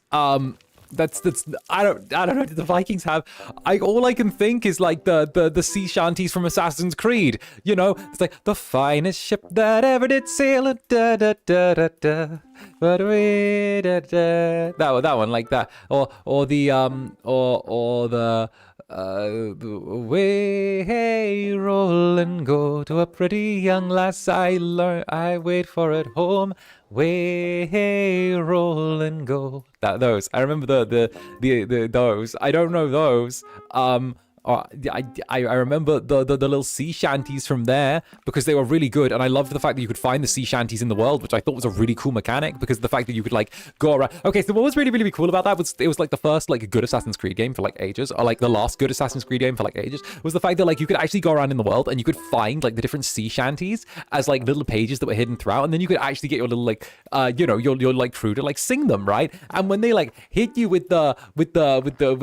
That's I don't know. Did the Vikings have? All I can think is like the sea shanties from Assassin's Creed. You know, it's like the finest ship that ever did sail. Da da da da da. But we da da. That one like that. Or the way hey roll and go to a pretty young lass I wait for at home. Way hey roll and go. Those I remember the those. I don't know those. I remember the little sea shanties from there because they were really good, and I loved the fact that you could find the sea shanties in the world, which I thought was a really cool mechanic because the fact that you could like go around. Okay, so what was really cool about that was it was like the first like good Assassin's Creed game for like ages, or like the last good Assassin's Creed game for like ages, was the fact that like you could actually go around in the world and you could find like the different sea shanties as like little pages that were hidden throughout, and then you could actually get your little like your like crew to like sing them, right? And when they like hit you with the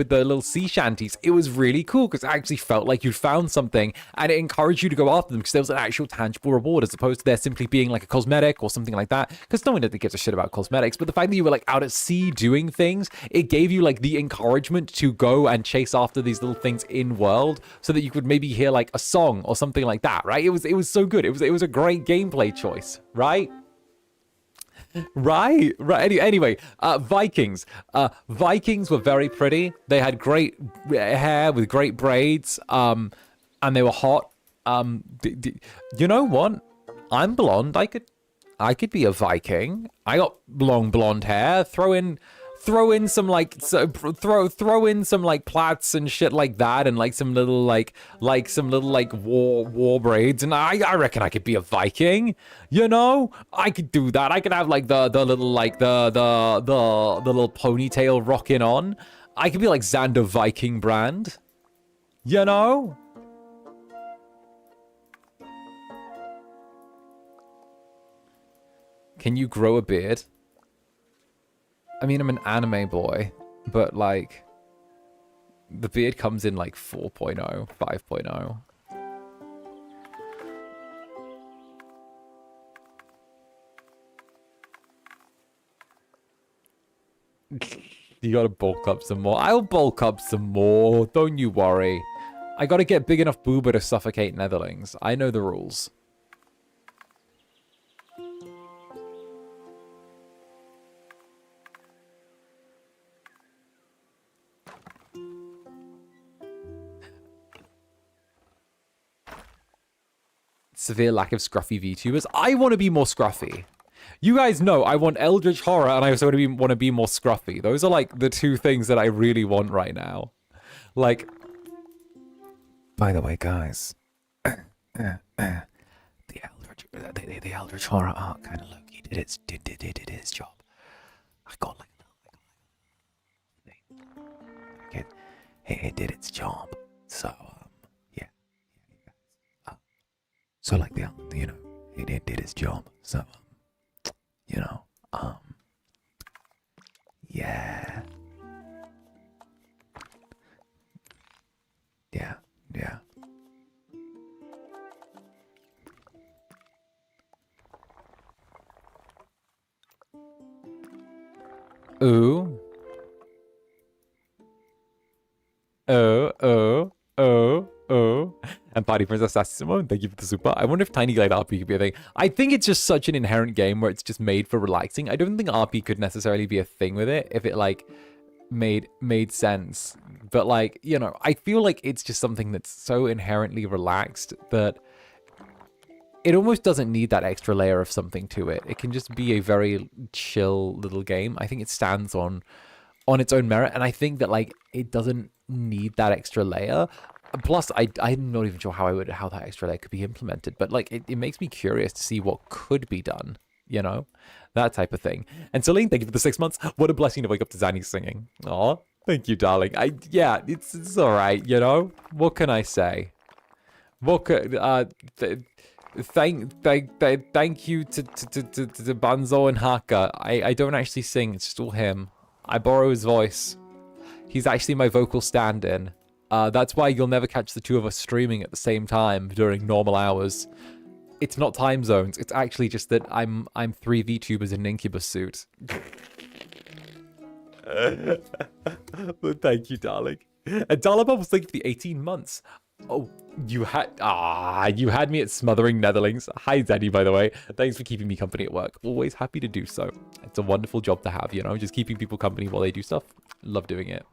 little sea shanties, it was really cool because it actually felt like you'd found something and it encouraged you to go after them because there was an actual tangible reward as opposed to there simply being like a cosmetic or something like that, because no one really gives a shit about cosmetics. But the fact that you were like out at sea doing things, it gave you like the encouragement to go and chase after these little things in world so that you could maybe hear like a song or something like that, right? It was so good. It was a great gameplay choice, right? Right. Anyway, Vikings. Vikings were very pretty. They had great hair with great braids. And they were hot. You know what? I'm blonde. I could be a Viking. I got long blonde hair. Throw in some like throw in some like plaits and shit like that, and like some little like war braids, and I reckon I could be a Viking. You know, I could do that. I could have like the little like the little ponytail rocking on. I could be like Zander Viking brand. You know. Can you grow a beard? I mean, I'm an anime boy, but like, the beard comes in like 4.0, 5.0. You gotta bulk up some more. I'll bulk up some more. Don't you worry. I gotta get big enough boober to suffocate Netherlings. I know the rules. Severe lack of scruffy VTubers. I want to be more scruffy. You guys know I want Eldritch Horror and I also want to be more scruffy. Those are like the two things that I really want right now. Like, by the way, guys, the Eldritch Horror art kind of look. He did his job. I got like it did its job. So yeah. So like the you know it did its job. So you know yeah. Yeah. Ooh. Oh. And Party Princess Sassy Simone, thank you for the super. I wonder if Tiny Glade RP could be a thing. I think it's just such an inherent game where it's just made for relaxing. I don't think RP could necessarily be a thing with it if it like made sense. But like, you know, I feel like it's just something that's so inherently relaxed that it almost doesn't need that extra layer of something to it. It can just be a very chill little game. I think it stands on its own merit, and I think that like it doesn't need that extra layer. Plus, I'm not even sure how that extra layer could be implemented, but like it makes me curious to see what could be done, you know, that type of thing. And Celine, thank you for the 6 months. What a blessing to wake up to Zanny singing. Aw, thank you, darling. Yeah, it's all right, you know. What can I say? What could thank you to Banzo and Haka. I don't actually sing, it's just all him. I borrow his voice. He's actually my vocal stand-in. That's why you'll never catch the two of us streaming at the same time during normal hours. It's not time zones. It's actually just that I'm 3 VTubers in an Incubus suit. But thank you, darling. And Dalabub was like for the 18 months. Oh, you had me at smothering Netherlings. Hi, Zaddy, by the way. Thanks for keeping me company at work. Always happy to do so. It's a wonderful job to have, you know, just keeping people company while they do stuff. Love doing it.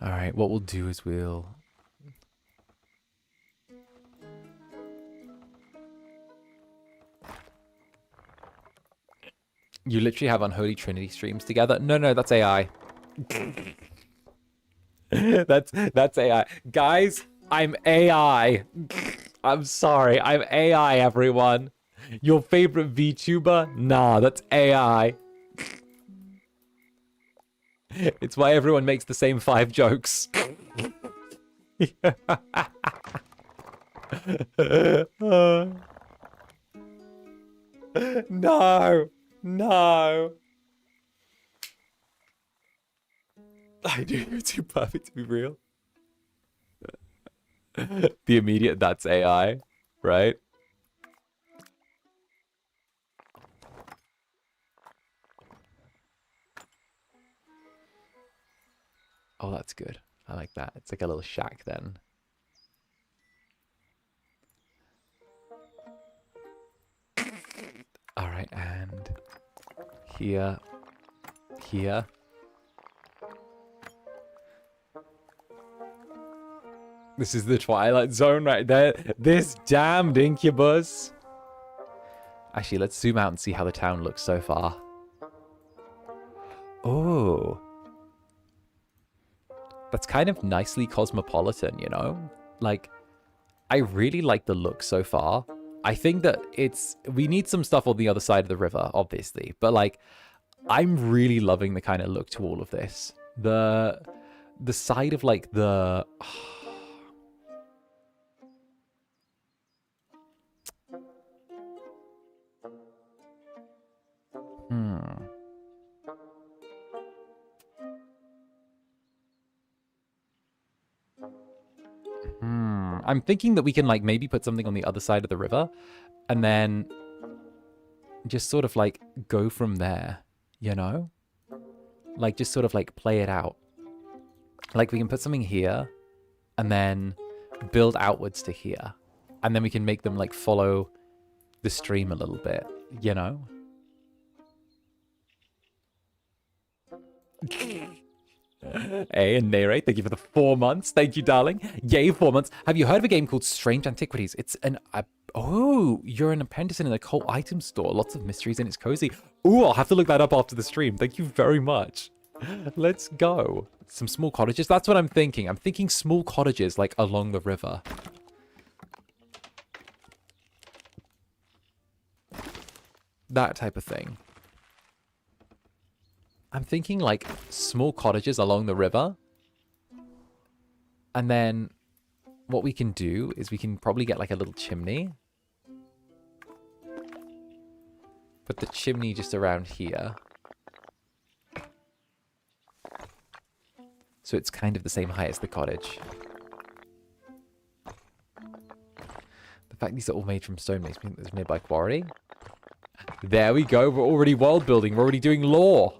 All right, what we'll do is we'll... You literally have Unholy Trinity streams together? No, that's AI. that's AI. Guys, I'm AI. I'm sorry, I'm AI, everyone. Your favorite VTuber? Nah, that's AI. It's why everyone makes the same 5 jokes. No. I do. You're too perfect to be real. The immediate, that's AI, right? Oh, that's good. I like that. It's like a little shack then. All right, and here. This is the Twilight Zone right there. This damned Incubus. Actually, let's zoom out and see how the town looks so far. Oh. That's kind of nicely cosmopolitan, you know? Like, I really like the look so far. I think that we need some stuff on the other side of the river, obviously. But, like, I'm really loving the kind of look to all of this. The side of, like, the... I'm thinking that we can like maybe put something on the other side of the river and then just sort of like go from there, you know? Like just sort of like play it out. Like we can put something here and then build outwards to here. And then we can make them like follow the stream a little bit, you know? Hey, and Nere, thank you for the 4 months. Thank you, darling. Yay, 4 months. Have you heard of a game called Strange Antiquities? It's an... oh, you're an apprentice in an occult item store. Lots of mysteries and it's cozy. Ooh, I'll have to look that up after the stream. Thank you very much. Let's go. Some small cottages. That's what I'm thinking. I'm thinking small cottages, like, along the river. That type of thing. I'm thinking like small cottages along the river. And then what we can do is we can probably get like a little chimney. Put the chimney just around here. So it's kind of the same height as the cottage. The fact these are all made from stone makes me think there's a nearby quarry. There we go. We're already world building. We're already doing lore.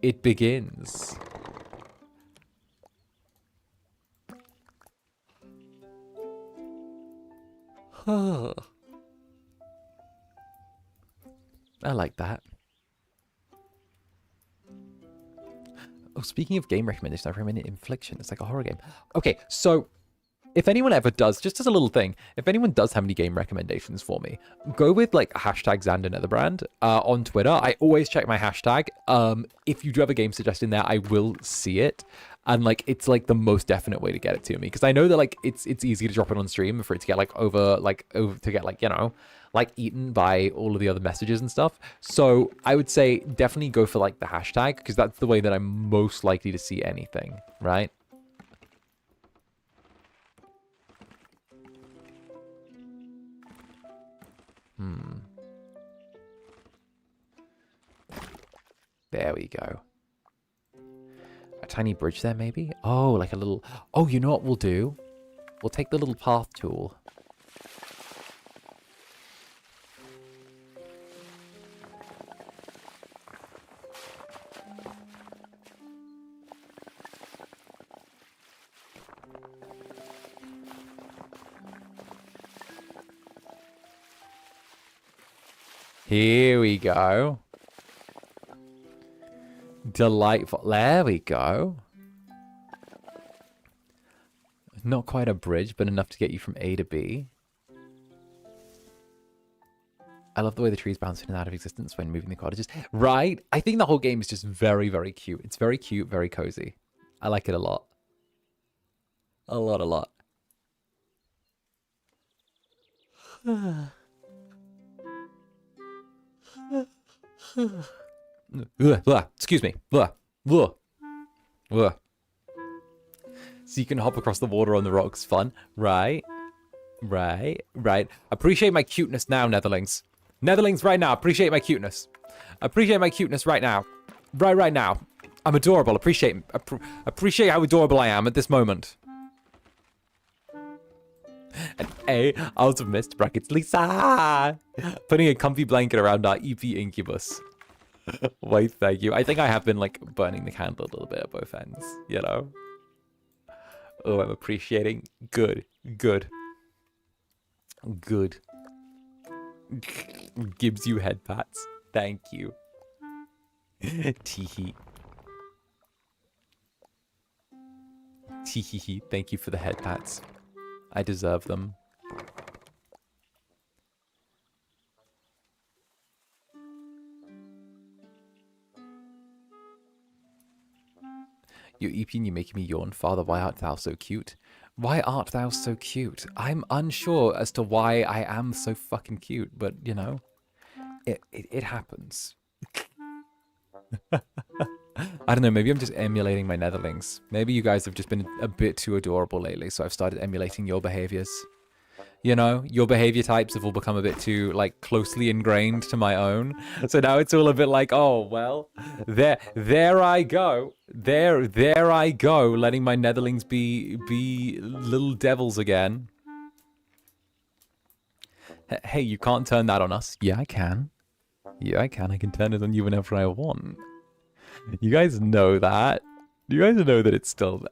It begins. I like that. Oh, speaking of game recommendation, I recommended Infliction. It's like a horror game. Okay, so if anyone ever does, just as a little thing, if anyone does have any game recommendations for me, go with like hashtag Zander Netherbrand on Twitter. I always check my hashtag. If you do have a game suggestion there, I will see it. And like, it's like the most definite way to get it to me. Because I know that like, it's easy to drop it on stream for it to get like over to get like, you know, like eaten by all of the other messages and stuff. So I would say definitely go for like the hashtag because that's the way that I'm most likely to see anything, right? There we go. A tiny bridge there, maybe? Oh, like a little... Oh, you know what we'll do? We'll take the little path tool. Here we go. Delightful. There we go. Not quite a bridge, but enough to get you from A to B. I love the way the trees bounce in and out of existence when moving the cottages. Right? I think the whole game is just very, very cute. It's very cute, very cozy. I like it a lot. A lot, a lot. Excuse me. So you can hop across the water on the rocks. Fun. Right. Appreciate my cuteness now, Netherlings. Netherlings, right now. Appreciate my cuteness. Appreciate my cuteness right now. Right now. I'm adorable. Appreciate how adorable I am at this moment. And A, out of mist, brackets, Lisa. Putting a comfy blanket around our EP Incubus. Wait, thank you. I think I have been, like, burning the candle a little bit at both ends, you know? Oh, I'm appreciating. Good. Gives you head pats. Thank you. Teehee. Teehee. Thank you for the head pats. I deserve them. You Epian, you're making me yawn. Father, why art thou so cute? Why art thou so cute? I'm unsure as to why I am so fucking cute, but, you know, it happens. I don't know, maybe I'm just emulating my Netherlings. Maybe you guys have just been a bit too adorable lately, so I've started emulating your behaviors. You know, your behavior types have all become a bit too, like, closely ingrained to my own. So now it's all a bit like, oh, well, there I go. There I go, letting my netherlings be little devils again. Hey, you can't turn that on us. Yeah, I can. Yeah, I can. I can turn it on you whenever I want. You guys know that. You guys know that it's still...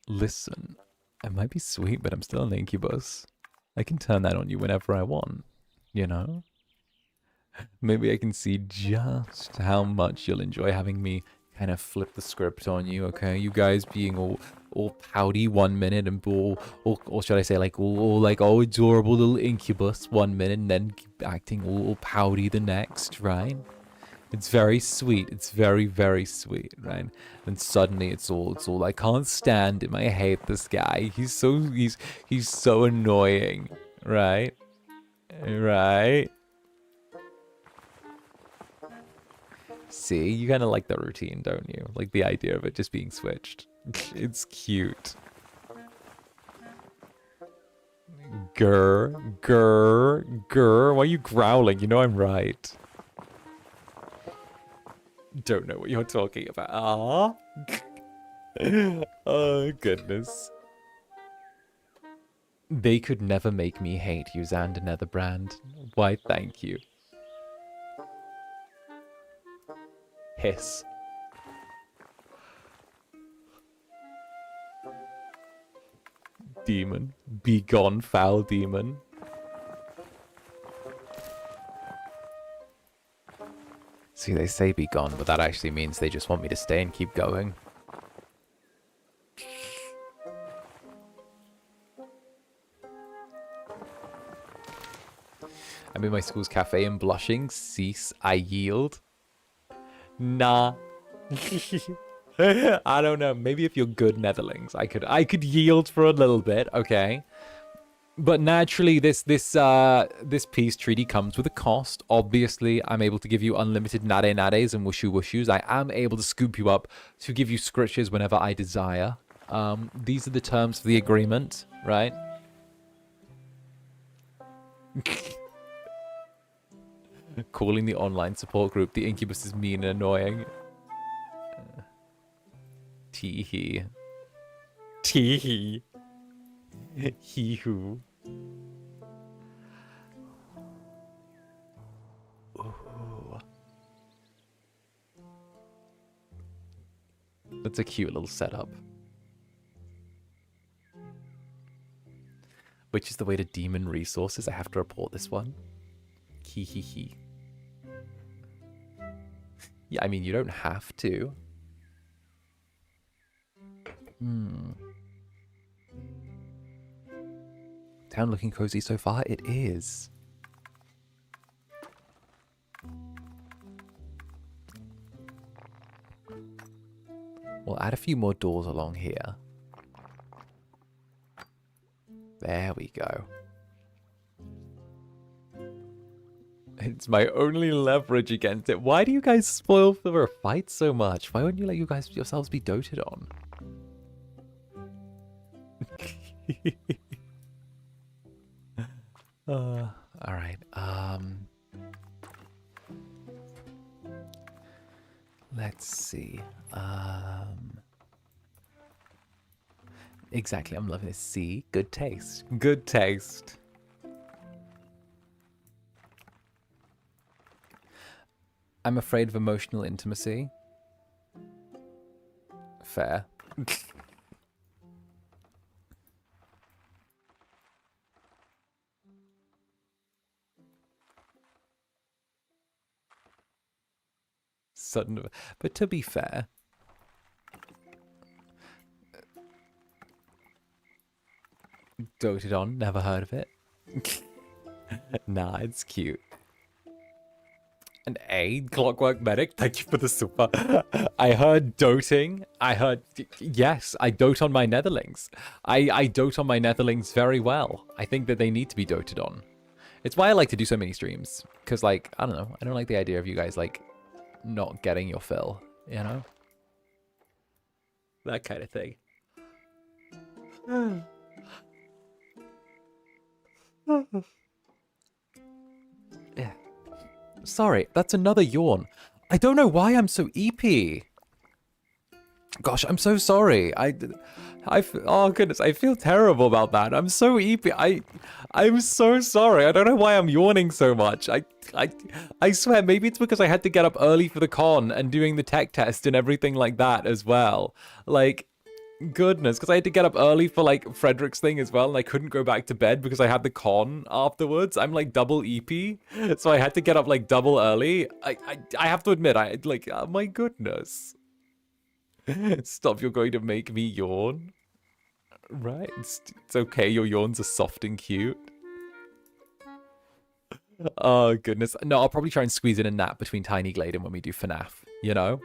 Listen, I might be sweet, but I'm still an incubus. I can turn that on you whenever I want, you know? Maybe I can see just how much you'll enjoy having me kind of flip the script on you, okay? You guys being all pouty 1 minute and or should I say like all like adorable little incubus 1 minute and then acting all pouty the next, right? It's very sweet. It's very, very sweet, right? And suddenly it's all I can't stand him. I hate this guy. He's so annoying, right? Right? See, you kind of like the routine, don't you? Like the idea of it just being switched. It's cute. Grr, grr, grr. Why are you growling? You know I'm right. Don't know what you're talking about. Ah. Oh, goodness. They could never make me hate you, Zander Netherbrand. Why, thank you. Hiss. Demon. Be gone, foul demon. See, they say be gone, but that actually means they just want me to stay and keep going. I'm in my school's cafe and blushing. Cease, I yield. Nah. I don't know. Maybe if you're good netherlings, I could yield for a little bit, okay? But naturally, this peace treaty comes with a cost. Obviously, I'm able to give you unlimited nades and wushu wushus. I am able to scoop you up to give you scritches whenever I desire. These are the terms of the agreement, right? Calling the online support group the Incubus is mean and annoying. Tee-hee. Tee-hee. Hee-hoo. Ooh. That's a cute little setup. Which is the way to demon resources? I have to report this one. Hee-hee-hee. Yeah, I mean, you don't have to. Town looking cozy so far? It is. We'll add a few more doors along here. There we go. It's my only leverage against it. Why do you guys spoil for a fight so much? Why wouldn't you let you guys yourselves be doted on? Alright, let's see. Exactly, I'm loving this. See? Good taste. Good taste. I'm afraid of emotional intimacy. Fair. Sudden, but to be fair, doted on, never heard of it. Nah, it's cute. An A, Clockwork Medic, thank you for the super. I heard doting. I heard, yes, I dote on my netherlings. I dote on my netherlings very well. I think that they need to be doted on. It's why I like to do so many streams. Because, like, I don't know. I don't like the idea of you guys, like, not getting your fill, you know? That kind of thing. Yeah. Sorry, that's another yawn. I don't know why I'm so eepy. Gosh, I'm so sorry. Oh goodness, I feel terrible about that. I'm so eepy. I'm so sorry. I don't know why I'm yawning so much. I swear, maybe it's because I had to get up early for the con and doing the tech test and everything like that as well. Like, goodness, because I had to get up early for like Frederick's thing as well, and I couldn't go back to bed because I had the con afterwards. I'm like double EP, so I had to get up like double early. I have to admit, I like, oh my goodness. Stop, you're going to make me yawn. Right, it's okay, your yawns are soft and cute. Oh goodness. No, I'll probably try and squeeze in a nap between Tiny Glade and when we do FNAF, you know?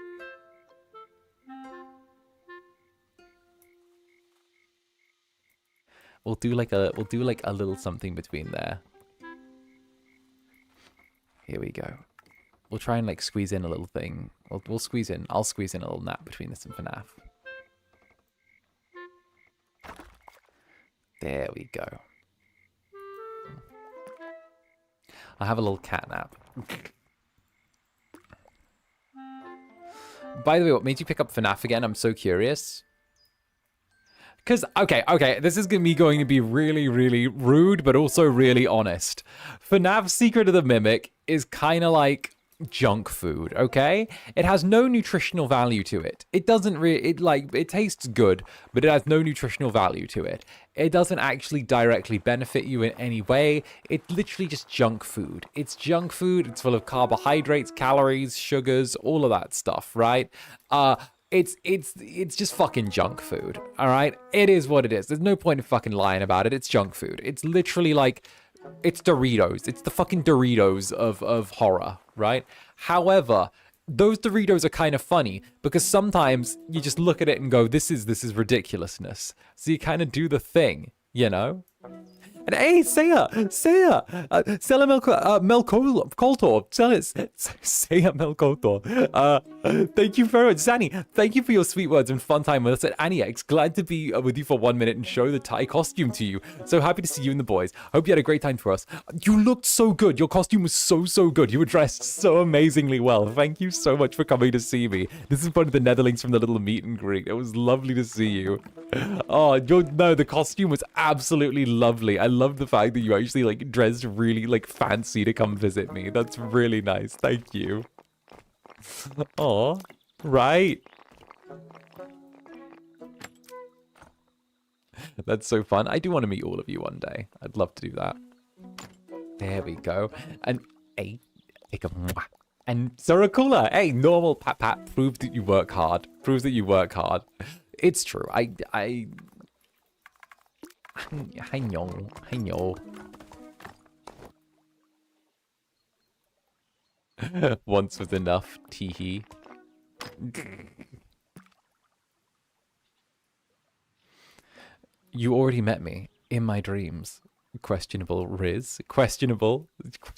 We'll do like a little something between there. Here we go. We'll try and like squeeze in a little thing. We'll squeeze in. I'll squeeze in a little nap between this and FNAF. There we go. I'll have a little cat nap. By the way, what made you pick up FNAF again? I'm so curious. Because, okay, this is going to be really, really rude, but also really honest. FNAF Secret of the Mimic is kind of like junk food, okay? It has no nutritional value to it. It doesn't really, it tastes good, but it has no nutritional value to it. It doesn't actually directly benefit you in any way. It's literally just junk food. It's junk food. It's full of carbohydrates, calories, sugars, all of that stuff, right? It's just fucking junk food, all right? It is what it is. There's no point in fucking lying about it. It's junk food. It's literally like, it's Doritos. It's the fucking Doritos of horror, right? However, those Doritos are kind of funny because sometimes you just look at it and go, this is ridiculousness. So you kind of do the thing, you know? And hey, Seiya, Melkotor, Seiya Melkotor. Thank you very much, Zanny. Thank you for your sweet words and fun time with us at Anniex. Glad to be with you for 1 minute and show the Thai costume to you. So happy to see you and the boys. Hope you had a great time for us. You looked so good. Your costume was so good. You were dressed so amazingly well. Thank you so much for coming to see me. This is one of the Netherlings from the little meet and greet. It was lovely to see you. Oh, no, the costume was absolutely lovely. I love the fact that you actually like dressed really like fancy to come visit me. That's really nice. Thank you. Oh, right. That's so fun. I do want to meet all of you one day. I'd love to do that. There we go. And hey, take a mwah. And 𝓂𝓸𝓾𝓻, hey, normal pat proves that you work hard. Proves that you work hard. It's true. I know. Once was enough, teehee. You already met me in my dreams. Questionable Riz. Questionable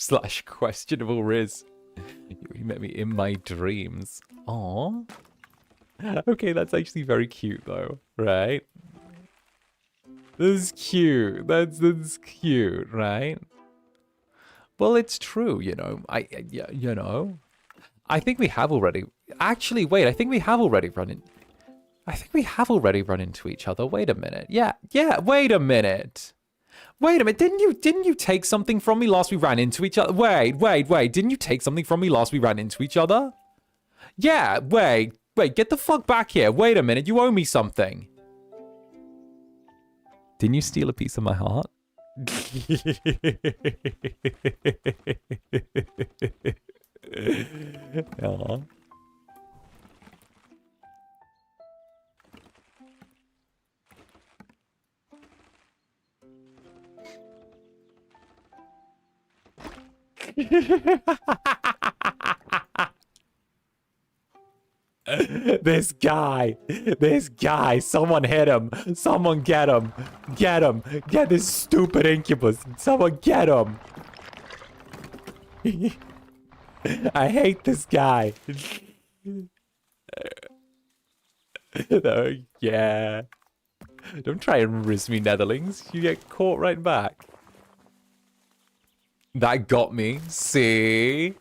/ questionable Riz. You already met me in my dreams. Aww. Okay, that's actually very cute though, right? This is cute. That's cute, right? Well, it's true, you know. You know. I think we have already. Actually, wait. I think we have already run into each other. Wait a minute. Yeah. Wait a minute. Didn't you take something from me last we ran into each other? Wait. Didn't you take something from me last we ran into each other? Yeah. Wait. Get the fuck back here. Wait a minute. You owe me something. Didn't you steal a piece of my heart? Aww. This guy, someone hit him. Someone get him. Get this stupid incubus. Someone get him. I hate this guy. Oh, yeah. Don't try and riz me, Netherlings. You get caught right back. That got me. See?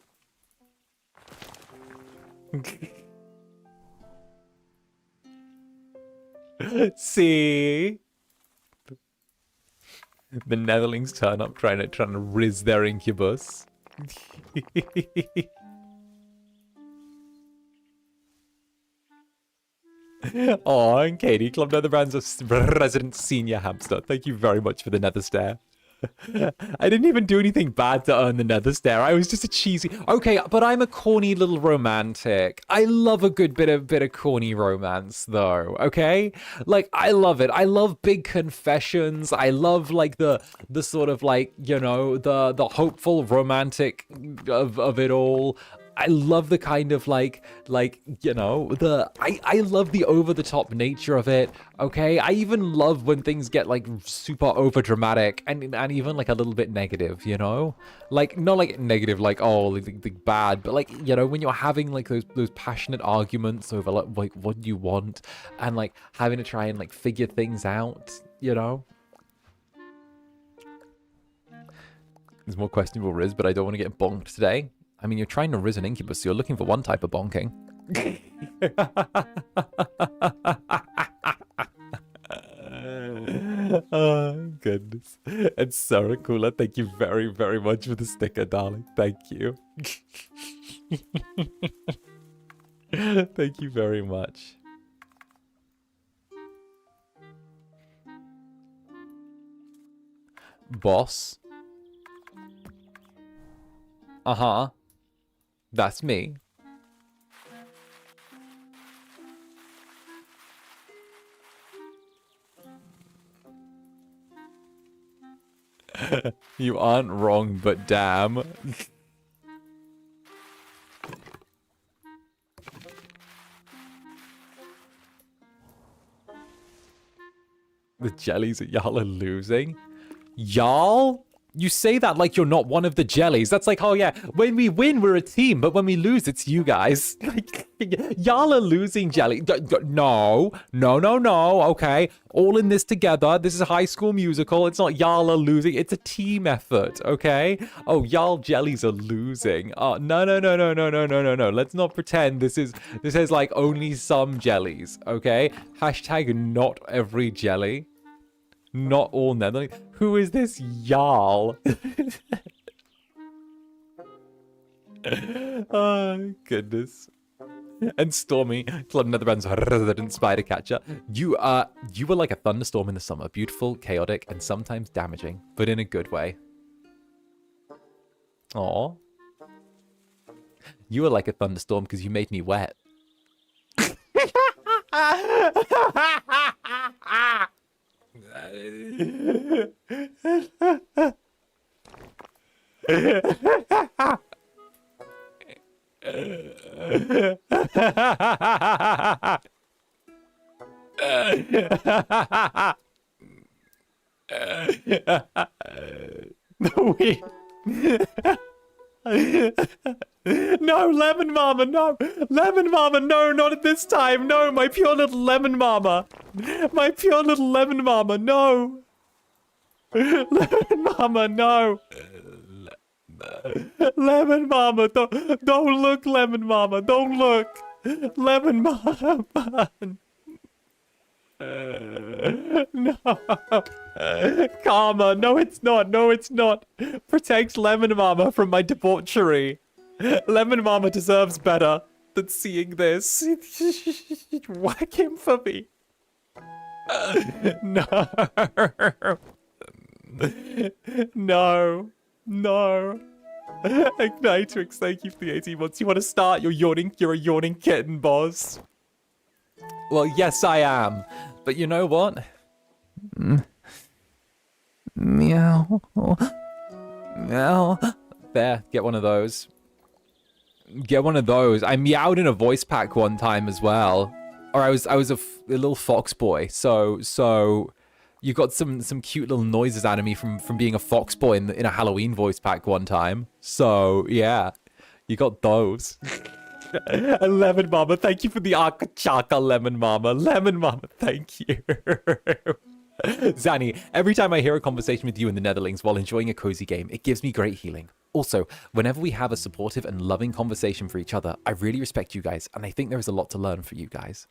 See? The Netherlings turn up trying to riz their incubus. Oh, and Katie, Club Netherbrand's a resident senior hamster. Thank you very much for the nether stare. I didn't even do anything bad to earn the nether stare. I was just a cheesy... Okay, but I'm a corny little romantic. I love a good bit of corny romance, though, okay? Like, I love it. I love big confessions. I love, like, the sort of, like, you know, the hopeful romantic of it all. I love the kind of like, you know, I love the over-the-top nature of it, okay? I even love when things get, like, super over-dramatic and even, like, a little bit negative, you know? Like, not, like, negative, like, oh, like bad, but, like, you know, when you're having, like, those passionate arguments over, like, what do you want? And, like, having to try and, like, figure things out, you know? There's more questionable riz, but I don't want to get bonked today. I mean, you're trying to riz an incubus, so you're looking for one type of bonking. Oh, goodness. And 𝓂𝓸𝓾𝓻, thank you very, very much for the sticker, darling. Thank you. Thank you very much. Boss. Uh-huh. That's me. You aren't wrong, but damn. The jellies that y'all are losing? Y'all? You say that like you're not one of the jellies. That's like, oh yeah, when we win, we're a team, but when we lose, it's you guys. Like, y'all are losing jelly. No, okay. All in this together. This is a High School Musical. It's not y'all are losing. It's a team effort, okay? Oh, y'all jellies are losing. Oh, no. Let's not pretend this is like only some jellies, okay? Hashtag not every jelly. Not all Netherlands. Who is this y'all? Oh, goodness. And Stormy, Club Netherbrand's resident spider catcher. You were like a thunderstorm in the summer. Beautiful, chaotic, and sometimes damaging, but in a good way. Aw. You were like a thunderstorm because you made me wet. Wait. No, Lemon Mama, no! Lemon Mama, no, not at this time! No, my pure little Lemon Mama! My pure little Lemon Mama, no! Lemon Mama, no! Lemon Mama, don't look, Lemon Mama, don't look! Lemon Mama! No! Karma, no it's not! Protect Lemon Mama from my debauchery! Lemon Mama deserves better than seeing this. Whack him for me. No. No. Ignitrix, thank you for the 18 months. You want to start? You're a yawning kitten, boss. Well, yes, I am. But you know what? Meow. Meow. There, get one of those. Get one of those. I meowed in a voice pack one time as well. Or I was a little fox boy. So you got some cute little noises out of me from being a fox boy in a Halloween voice pack one time. So yeah, you got those. Lemon Mama, thank you for the Akachaka, Lemon Mama. Lemon Mama, thank you. Zanny, every time I hear a conversation with you in the Netherlings while enjoying a cozy game, it gives me great healing. Also, whenever we have a supportive and loving conversation for each other, I really respect you guys, and I think there is a lot to learn for you guys.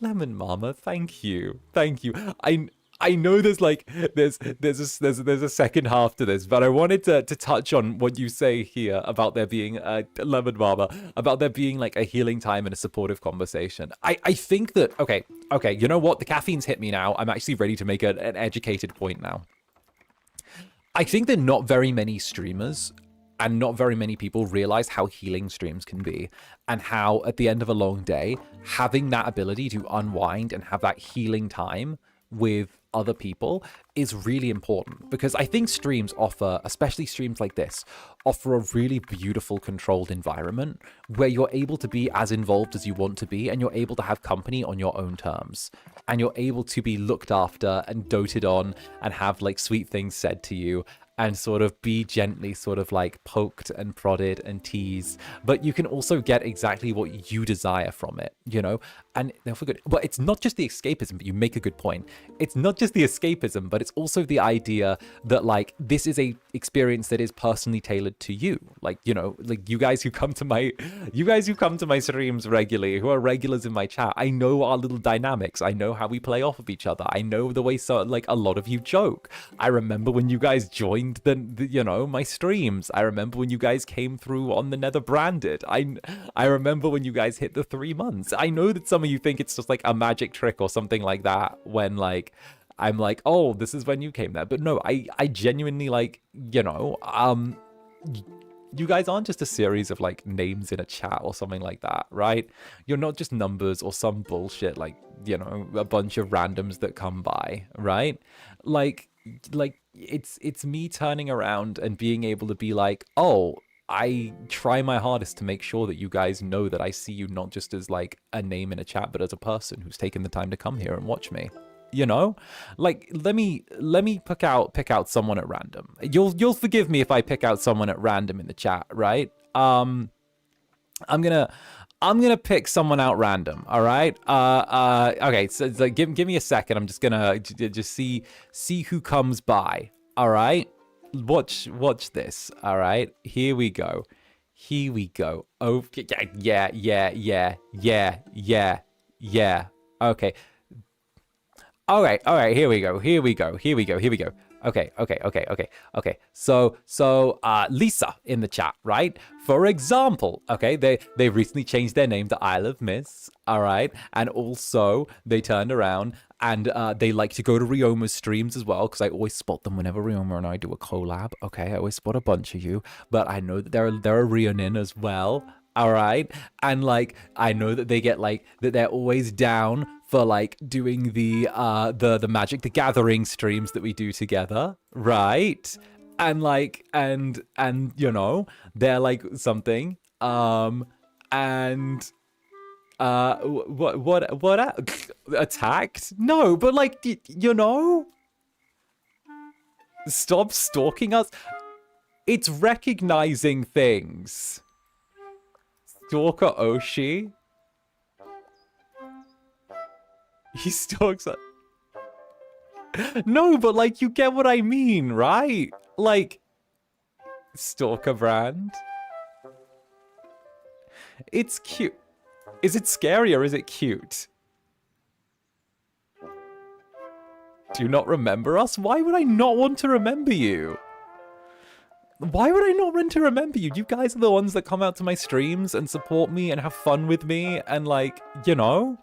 Lemon Mama, thank you. Thank you. I know there's like there's a second half to this, but I wanted to touch on what you say here about there being Lemon Mama, about there being like a healing time and a supportive conversation. I think that okay, you know what? The caffeine's hit me now. I'm actually ready to make an educated point now. I think that not very many streamers and not very many people realize how healing streams can be, and how at the end of a long day, having that ability to unwind and have that healing time with other people is really important, because I think streams offer, especially streams like this, offer a really beautiful controlled environment where you're able to be as involved as you want to be, and you're able to have company on your own terms, and you're able to be looked after and doted on and have like sweet things said to you, and sort of be gently sort of like poked and prodded and teased, but you can also get exactly what you desire from it, you know? And they're for good. But it's not just the escapism, but you make a good point. It's not just the escapism, but it's also the idea that like this is a experience that is personally tailored to you. Like, you know, like you guys who come to my streams regularly, who are regulars in my chat, I know our little dynamics. I know how we play off of each other. I know the way like a lot of you joke. I remember when you guys joined the you know, my streams. I remember when you guys came through on the Netherbranded. I remember when you guys hit the 3 months. I know that some of you think it's just like a magic trick or something like that when like I'm like, oh, this is when you came there. But no, I genuinely like, you know, you guys aren't just a series of like names in a chat or something like that, right? You're not just numbers or some bullshit like, you know, a bunch of randoms that come by, right? Like it's me turning around and being able to be like, oh, I try my hardest to make sure that you guys know that I see you not just as like a name in a chat, but as a person who's taken the time to come here and watch me. You know, like let me pick out someone at random. You'll forgive me if I pick out someone at random in the chat, right? I'm gonna pick someone out random. All right. Okay. So it's like, give me a second. I'm just gonna just see who comes by. All right. Watch this. All right. Here we go. Oh, yeah. Okay. All right, here we go. Okay. So, Lisa in the chat, right? For example, okay, they recently changed their name to Isle of Miss, all right? And also, they turned around and they like to go to Rioma's streams as well, because I always spot them whenever Rioma and I do a collab, okay? I always spot a bunch of you, but I know that they're a Rionin as well, all right? And, like, I know that they get, like, that they're always down for like doing the Magic the Gathering streams that we do together, right? And like and you know, they're like something and what attacked? No, but like you know, stop stalking us. It's recognizing things. Stalker Oshi. He stalks us. No, but like you get what I mean, right? Like Stalker Brand. It's cute. Is it scary or is it cute? Do you not remember us? Why would I not want to remember you? Why would I not want to remember you? You guys are the ones that come out to my streams and support me and have fun with me and like, you know,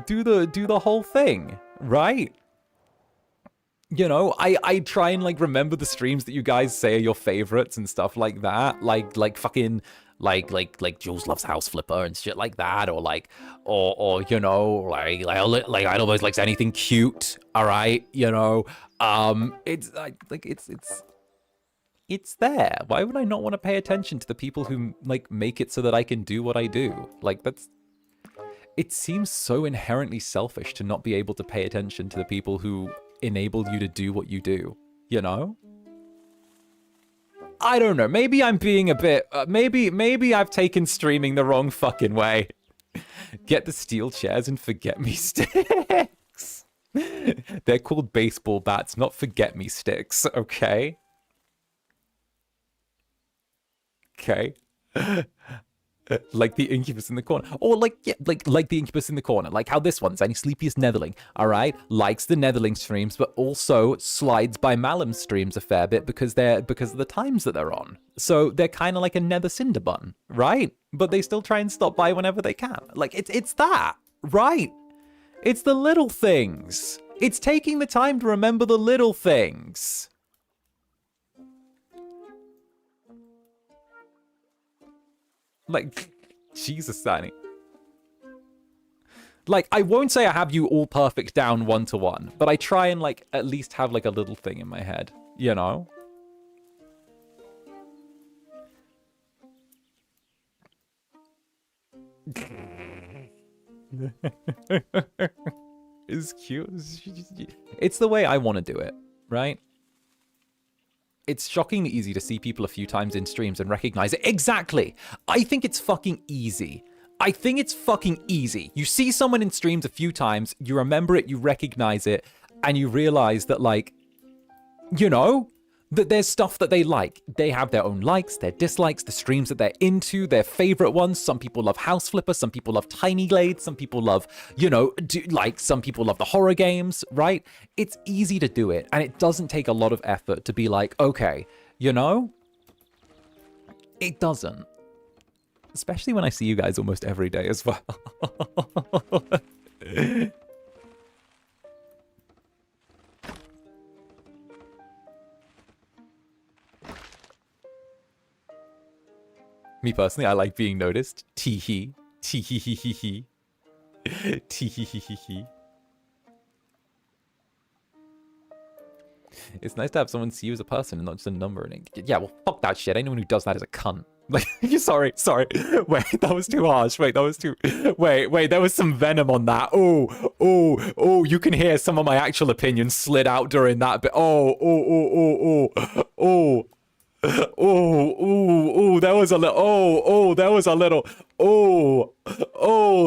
do the whole thing, right? You know, I try and like remember the streams that you guys say are your favorites and stuff like that, like fucking like Jules loves House Flipper and shit like that, or like or you know, like I always likes anything cute, all right, you know, it's like it's there. Why would I not want to pay attention to the people who like make it so that I can do what I do? Like it seems so inherently selfish to not be able to pay attention to the people who enable you to do what you do, you know? I don't know. Maybe I'm being a bit... maybe I've taken streaming the wrong fucking way. Get the steel chairs and forget me sticks. They're called baseball bats, not forget-me-sticks, okay? Okay. Like the Incubus in the corner. Or like, yeah, like the Incubus in the corner. Like how this one's any sleepiest Netherling, all right? Likes the Netherling streams, but also slides by Malum streams a fair bit because of the times that they're on. So they're kind of like a Nether Cinderbun, right? But they still try and stop by whenever they can. Like it's that, right? It's the little things. It's taking the time to remember the little things. Like, Jesus, Danny. Like, I won't say I have you all perfect down one-to-one, but I try and, like, at least have, like, a little thing in my head, you know? It's cute. It's the way I want to do it, right? It's shockingly easy to see people a few times in streams and recognize it. Exactly. I think it's fucking easy. I think it's fucking easy. You see someone in streams a few times, you remember it, you recognize it, and you realize that, like, you know, that there's stuff that they like. They have their own likes, their dislikes, the streams that they're into, their favorite ones. Some people love House Flipper, some people love Tiny Glade, some people love, you know, some people love the horror games, right? It's easy to do it, and it doesn't take a lot of effort to be like, okay, you know? It doesn't. Especially when I see you guys almost every day as well. Me personally, I like being noticed. Tee-hee. Tee-hee-hee-hee-hee. Tee-hee-hee-hee-hee. It's nice to have someone see you as a person and not just a number. And yeah, well, fuck that shit. Anyone who does that is a cunt. Like, sorry. Wait, that was too harsh. Wait, that was too... Wait, there was some venom on that. Oh, you can hear some of my actual opinions slid out during that bit. Oh, there was a little, there was a little,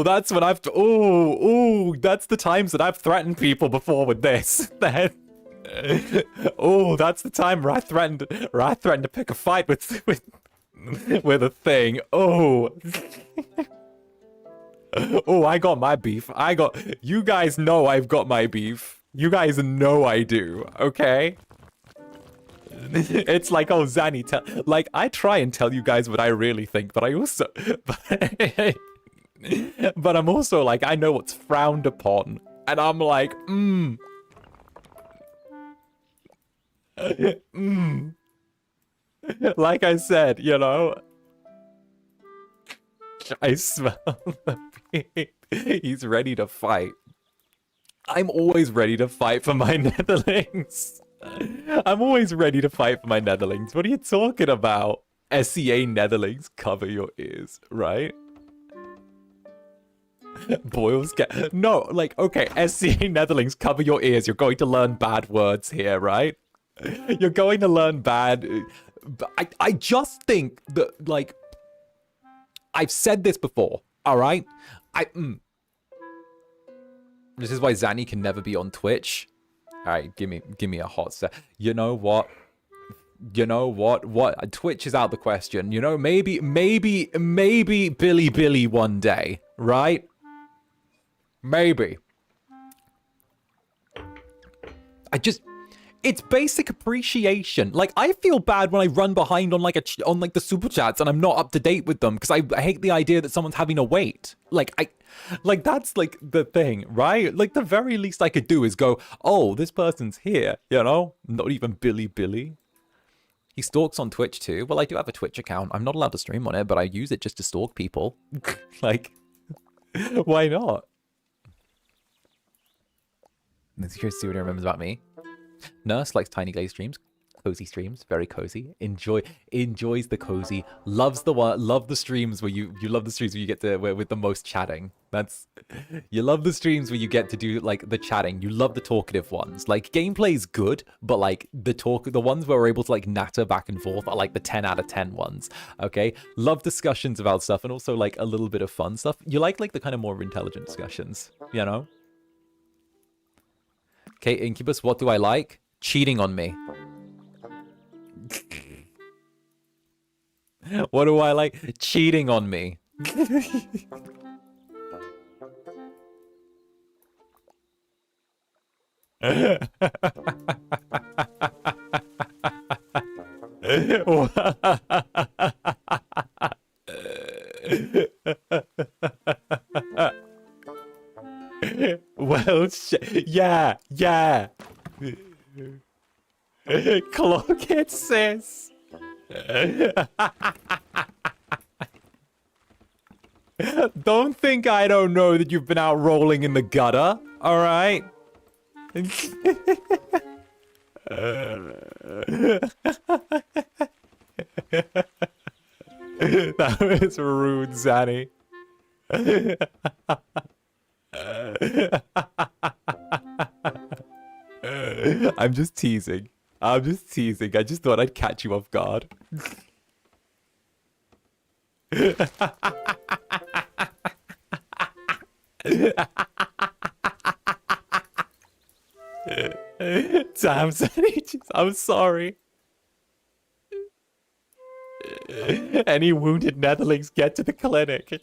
that's when I've, that's the times that I've threatened people before with this. That's the time where I threatened to pick a fight with a thing. I got my beef. You guys know I've got my beef. You guys know I do, okay? It's like, oh, Zanny, like, I try and tell you guys what I really think, but I also, but I'm also like, I know what's frowned upon, and I'm like, like I said, you know, I smell the beat. He's ready to fight. I'm always ready to fight for my Netherlings. I'm always ready to fight for my Netherlings. What are you talking about? SEA Netherlings, cover your ears, right? Boils get... No, like, okay, SEA Netherlings, cover your ears. You're going to learn bad words here, right? You're going to learn bad... I just think that, like... I've said this before, all right? This is why Zanny can never be on Twitch. All right, give me a hot set. You know what? What? Twitch is out the question. You know, maybe Billy one day, right? Maybe. It's basic appreciation. Like, I feel bad when I run behind on the super chats and I'm not up to date with them because I hate the idea that someone's having to wait. Like that's like the thing, right? Like the very least I could do is go, oh, this person's here, you know? Not even Billy. He stalks on Twitch too. Well, I do have a Twitch account. I'm not allowed to stream on it, but I use it just to stalk people. Like, why not? Let's curious to see what he remembers about me. Nurse likes Tiny Glade streams. Cozy streams, very cozy. Enjoys the cozy. Love the streams where you love the streams where you get to with the most chatting. You love the streams where you get to do like the chatting. You love the talkative ones. Like gameplay's good, but like the ones where we're able to like natter back and forth are like the 10 out of 10 ones. Okay, love discussions about stuff and also like a little bit of fun stuff. You like the kind of more intelligent discussions, you know? Okay, Incubus, what do I like? Cheating on me. What do I like? Cheating on me. Well, yeah. Clock it, sis. Don't think I don't know that you've been out rolling in the gutter, all right? That was rude, Zanny. I'm just teasing. I just thought I'd catch you off guard. Damn, Zanny, I'm sorry. Any wounded Netherlings get to the clinic.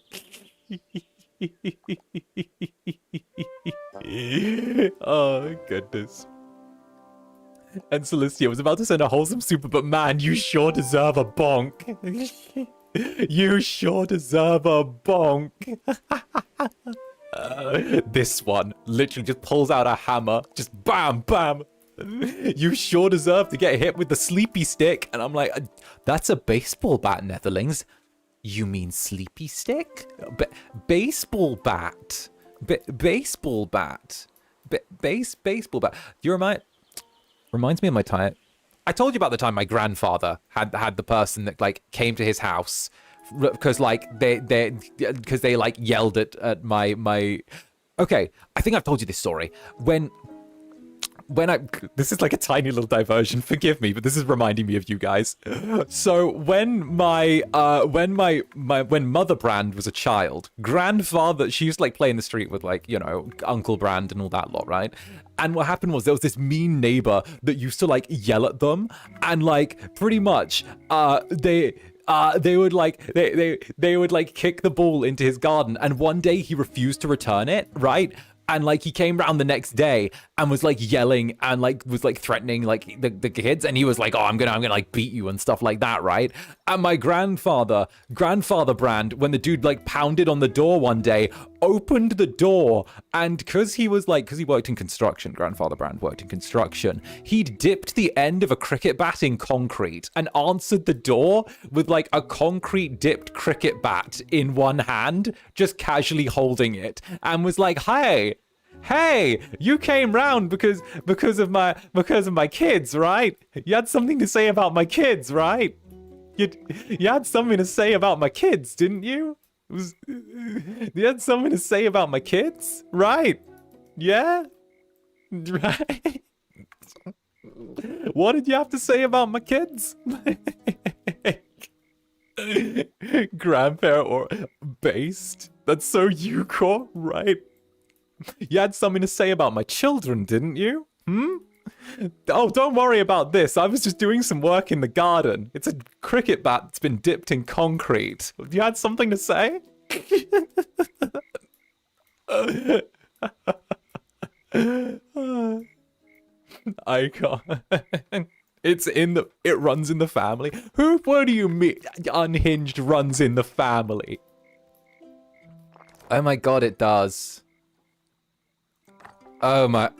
Oh, goodness. And Celestia was about to send a wholesome super, but man, you sure deserve a bonk. You sure deserve a bonk. This one literally just pulls out a hammer, just bam, bam. You sure deserve to get hit with the sleepy stick. And I'm like, that's a baseball bat, Netherlings. You mean sleepy stick? Baseball bat. Baseball bat. Baseball bat. Do you reminds me of my time. I told you about the time my grandfather had the person that like came to his house because like they like yelled at my. Okay, I think I've told you this story when this is like a tiny little diversion, forgive me, but this is reminding me of you guys. So when Mother Brand was a child, grandfather, she used to like play in the street with like, you know, Uncle Brand and all that lot, right? And what happened was there was this mean neighbor that used to like yell at them, and like pretty much they would like kick the ball into his garden, and one day he refused to return it, right? And like he came round the next day and was like yelling and like was like threatening like the kids, and he was like, oh, I'm gonna like beat you and stuff like that, right? And my grandfather Brand, when the dude like pounded on the door one day, opened the door, and because he worked in construction, grandfather Brand worked in construction, he'd dipped the end of a cricket bat in concrete and answered the door with like a concrete dipped cricket bat in one hand, just casually holding it, and was like, hey, you came round because of my kids, right? You had something to say about my kids, right? You had something to say about my kids, didn't you? You had something to say about my kids, right? Yeah? Right? What did you have to say about my kids? Grandparent or based? That's so you, Core, right? You had something to say about my children, didn't you? Oh, don't worry about this. I was just doing some work in the garden. It's a cricket bat that's been dipped in concrete. You had something to say? I can't. It runs in the family. What do you mean unhinged runs in the family? Oh my god, it does. Oh my...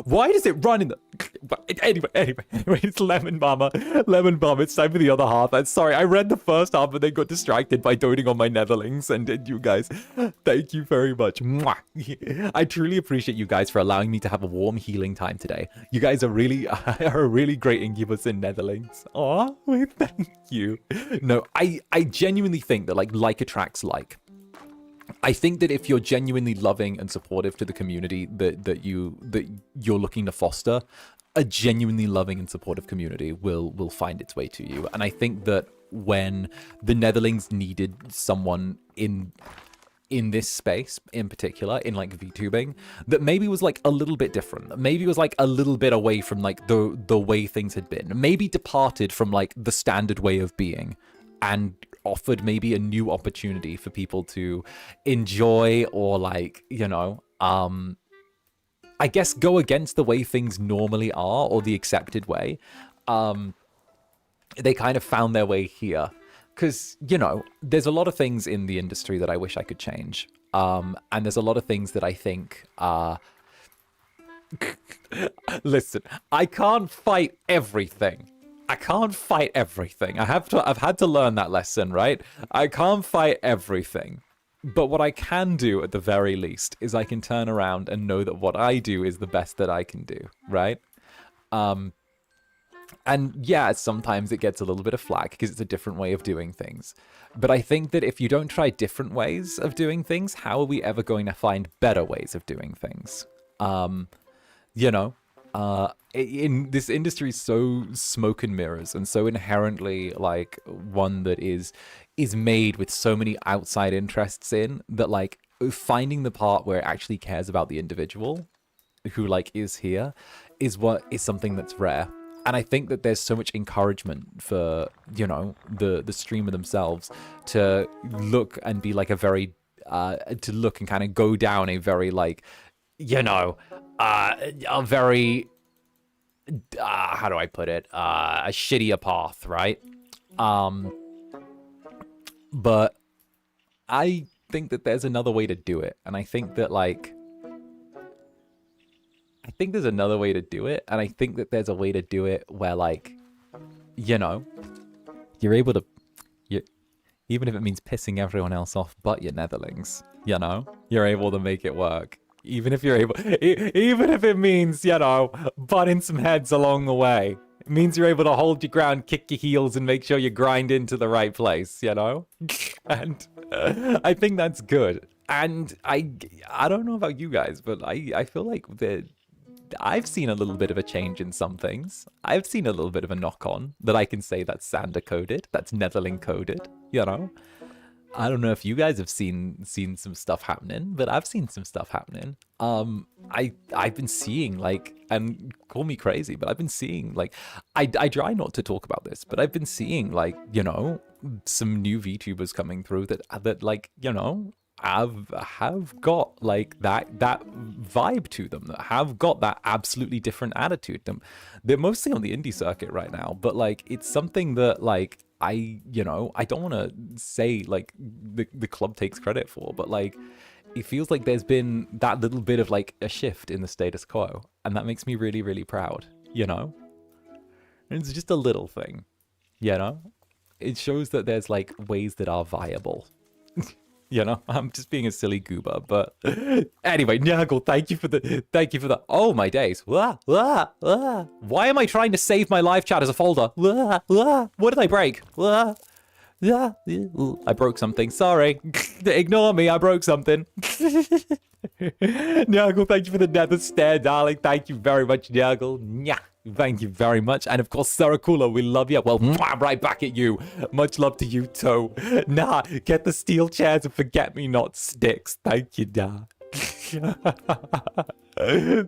Why does it run in the... Anyway, it's Lemon Mama. It's time for the other half. I'm sorry, I read the first half and then got distracted by doting on my Netherlings, and you guys, thank you very much. Mwah. I truly appreciate you guys for allowing me to have a warm healing time today. You guys are a really great Incubus in Netherlings. Aw, thank you. No, I genuinely think that like attracts like. I think that if you're genuinely loving and supportive to the community that you're looking to foster, a genuinely loving and supportive community will find its way to you. And I think that when the Netherlings needed someone in in this space in particular, in like VTubing, that maybe was like a little bit different. Maybe was like a little bit away from like the way things had been. Maybe departed from like the standard way of being and offered maybe a new opportunity for people to enjoy or like, you know, I guess go against the way things normally are or the accepted way. They kind of found their way here. Because, you know, there's a lot of things in the industry that I wish I could change. And there's a lot of things that I think listen, I can't fight everything. I can't fight everything. I've had to learn that lesson, right? I can't fight everything. But what I can do at the very least is I can turn around and know that what I do is the best that I can do, right? And yeah, sometimes it gets a little bit of flack because it's a different way of doing things. But I think that if you don't try different ways of doing things, how are we ever going to find better ways of doing things? You know, in this industry is so smoke and mirrors and so inherently like one that is made with so many outside interests in that like finding the part where it actually cares about the individual who like is here is what is something that's rare. And I think that there's so much encouragement for, you know, the streamer themselves to look and be like a very, to look and kind of go down a very like, you know, a very, how do I put it? A shittier path, right? But I think that there's another way to do it. And I think that like, there's another way to do it, and I think that there's a way to do it where, like, you know, you're able to, even if it means pissing everyone else off but your netherlings, you know, you're able to make it work. Even if you're able, even if it means, you know, butting some heads along the way. It means you're able to hold your ground, kick your heels, and make sure you grind into the right place, you know? And I think that's good. And I don't know about you guys, but I feel like I've seen a little bit of a change in some things. I've seen a little bit of a knock-on that I can say that's Zander coded, that's Netherling coded, you know? I don't know if you guys have seen some stuff happening, but I've seen some stuff happening. I've been seeing like, and call me crazy, but I've been seeing like, I try not to talk about this, but I've been seeing like, you know, some new VTubers coming through that like, you know, have got like that vibe to them, that have got that absolutely different attitude. They're mostly on the indie circuit right now, but like it's something that like you know, I don't want to say like the club takes credit for, but like it feels like there's been that little bit of like a shift in the status quo, and that makes me really, really proud, you know? And it's just a little thing, you know? It shows that there's like ways that are viable. You know, I'm just being a silly goober, but anyway, 𝓂𝓾𝓻, thank you for the, oh my days. Why am I trying to save my live chat as a folder? What did I break? I broke something, sorry. Ignore me, I broke something. 𝓂𝓾𝓻, thank you for the nether stare, darling. Thank you very much, 𝓂𝓾𝓻. Thank you very much. And of course, 𝓂𝓾𝓼, we love you. Well, right back at you. Much love to you, too. Nah, get the steel chairs and forget-me-not sticks. Thank you, nah.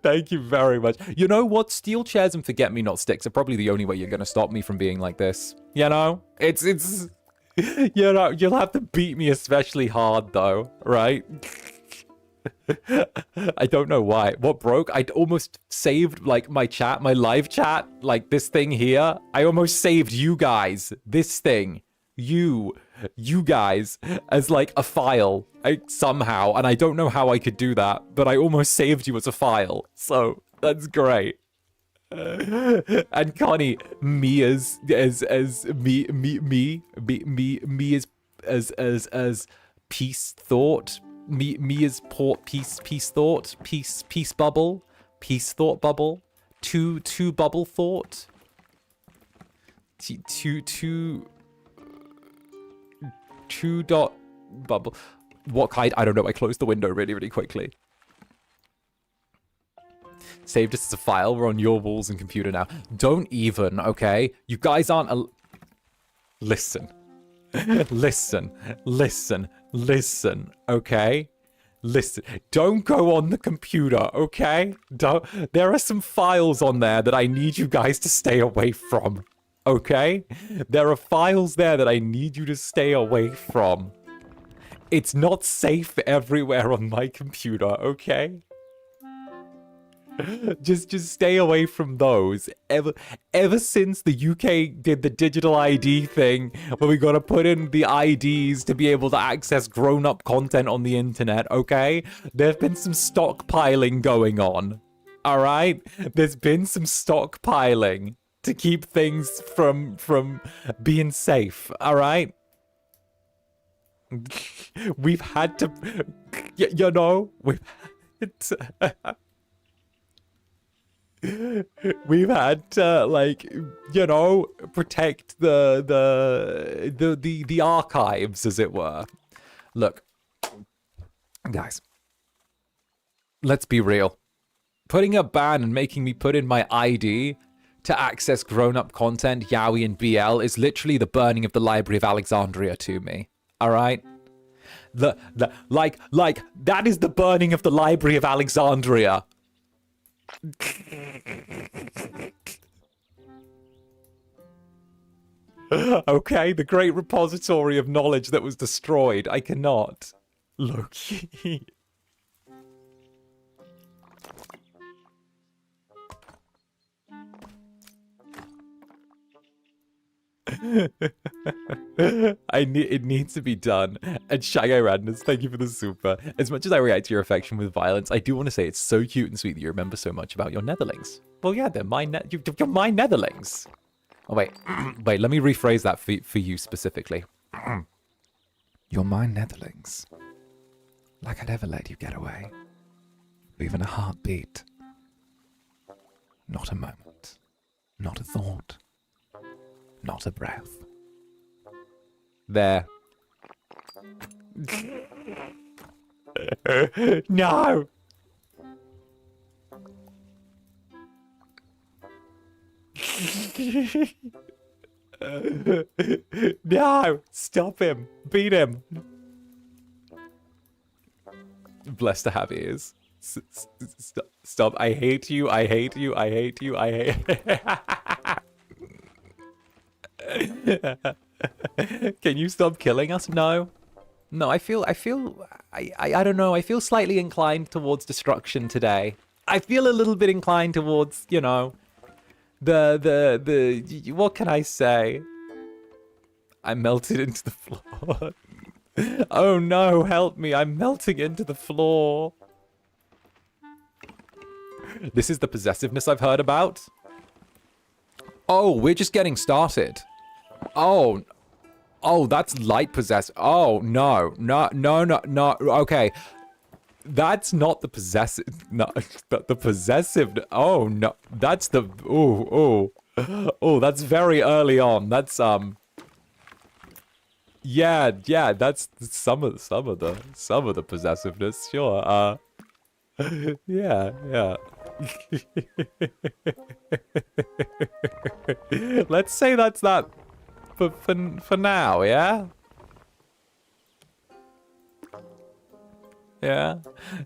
Thank you very much. You know what? Steel chairs and forget-me-not sticks are probably the only way you're going to stop me from being like this. You know? It's, you know, you'll have to beat me especially hard, though, right? I don't know why. What broke? I almost saved like my chat, my live chat, like this thing here. I almost saved you guys, this thing, you guys, as like a file somehow. And I don't know how I could do that, but I almost saved you as a file. So that's great. And Connie, me as peace thought. Me as port peace thought, peace bubble, peace thought bubble, two bubble thought, two dot bubble. What kind? I don't know. I closed the window really, really quickly. Saved us as a file. We're on your walls and computer now. Don't even. Okay, you guys aren't. Listen. Listen, listen, listen, okay? Listen, don't go on the computer, okay? There are some files on there that I need you guys to stay away from, okay? There are files there that I need you to stay away from. It's not safe everywhere on my computer, okay? Just stay away from those. Ever since the UK did the digital ID thing, where we gotta put in the IDs to be able to access grown-up content on the internet, okay? There's been some stockpiling going on. Alright? There's been some stockpiling to keep things from being safe, alright? We've had to, you know, we've had to, like, you know, protect the archives, as it were. Look, guys, let's be real. Putting a ban and making me put in my ID to access grown-up content, yaoi and BL is literally the burning of the Library of Alexandria to me. All right? Like, that is the burning of the Library of Alexandria. Okay, the great repository of knowledge that was destroyed. I cannot. Loki. It needs to be done. And Shy Radness, thank you for the super. As much as I react to your affection with violence, I do want to say it's so cute and sweet that you remember so much about your netherlings. Well, yeah, they're you're my netherlings. Oh, wait. Wait, let me rephrase that for you specifically. You're my netherlings. Like I'd ever let you get away. Even a heartbeat. Not a moment. Not a thought. Not a breath. There. No! No! Stop him! Beat him! Blessed to have ears. Stop. I hate you. I hate you. I hate you. I hate... Can you stop killing us? No. No, I don't know. I feel slightly inclined towards destruction today. I feel a little bit inclined towards, you know, what can I say? I melted into the floor. Oh no, help me. I'm melting into the floor. This is the possessiveness I've heard about. Oh, we're just getting started. Oh, that's light possess. Oh, no. Okay. That's not the possessive. No, but the possessive. Oh, no. That's the. Oh, that's very early on. That's, yeah, that's some of the possessiveness. Sure. Yeah. Let's say that's that for now, yeah? Yeah?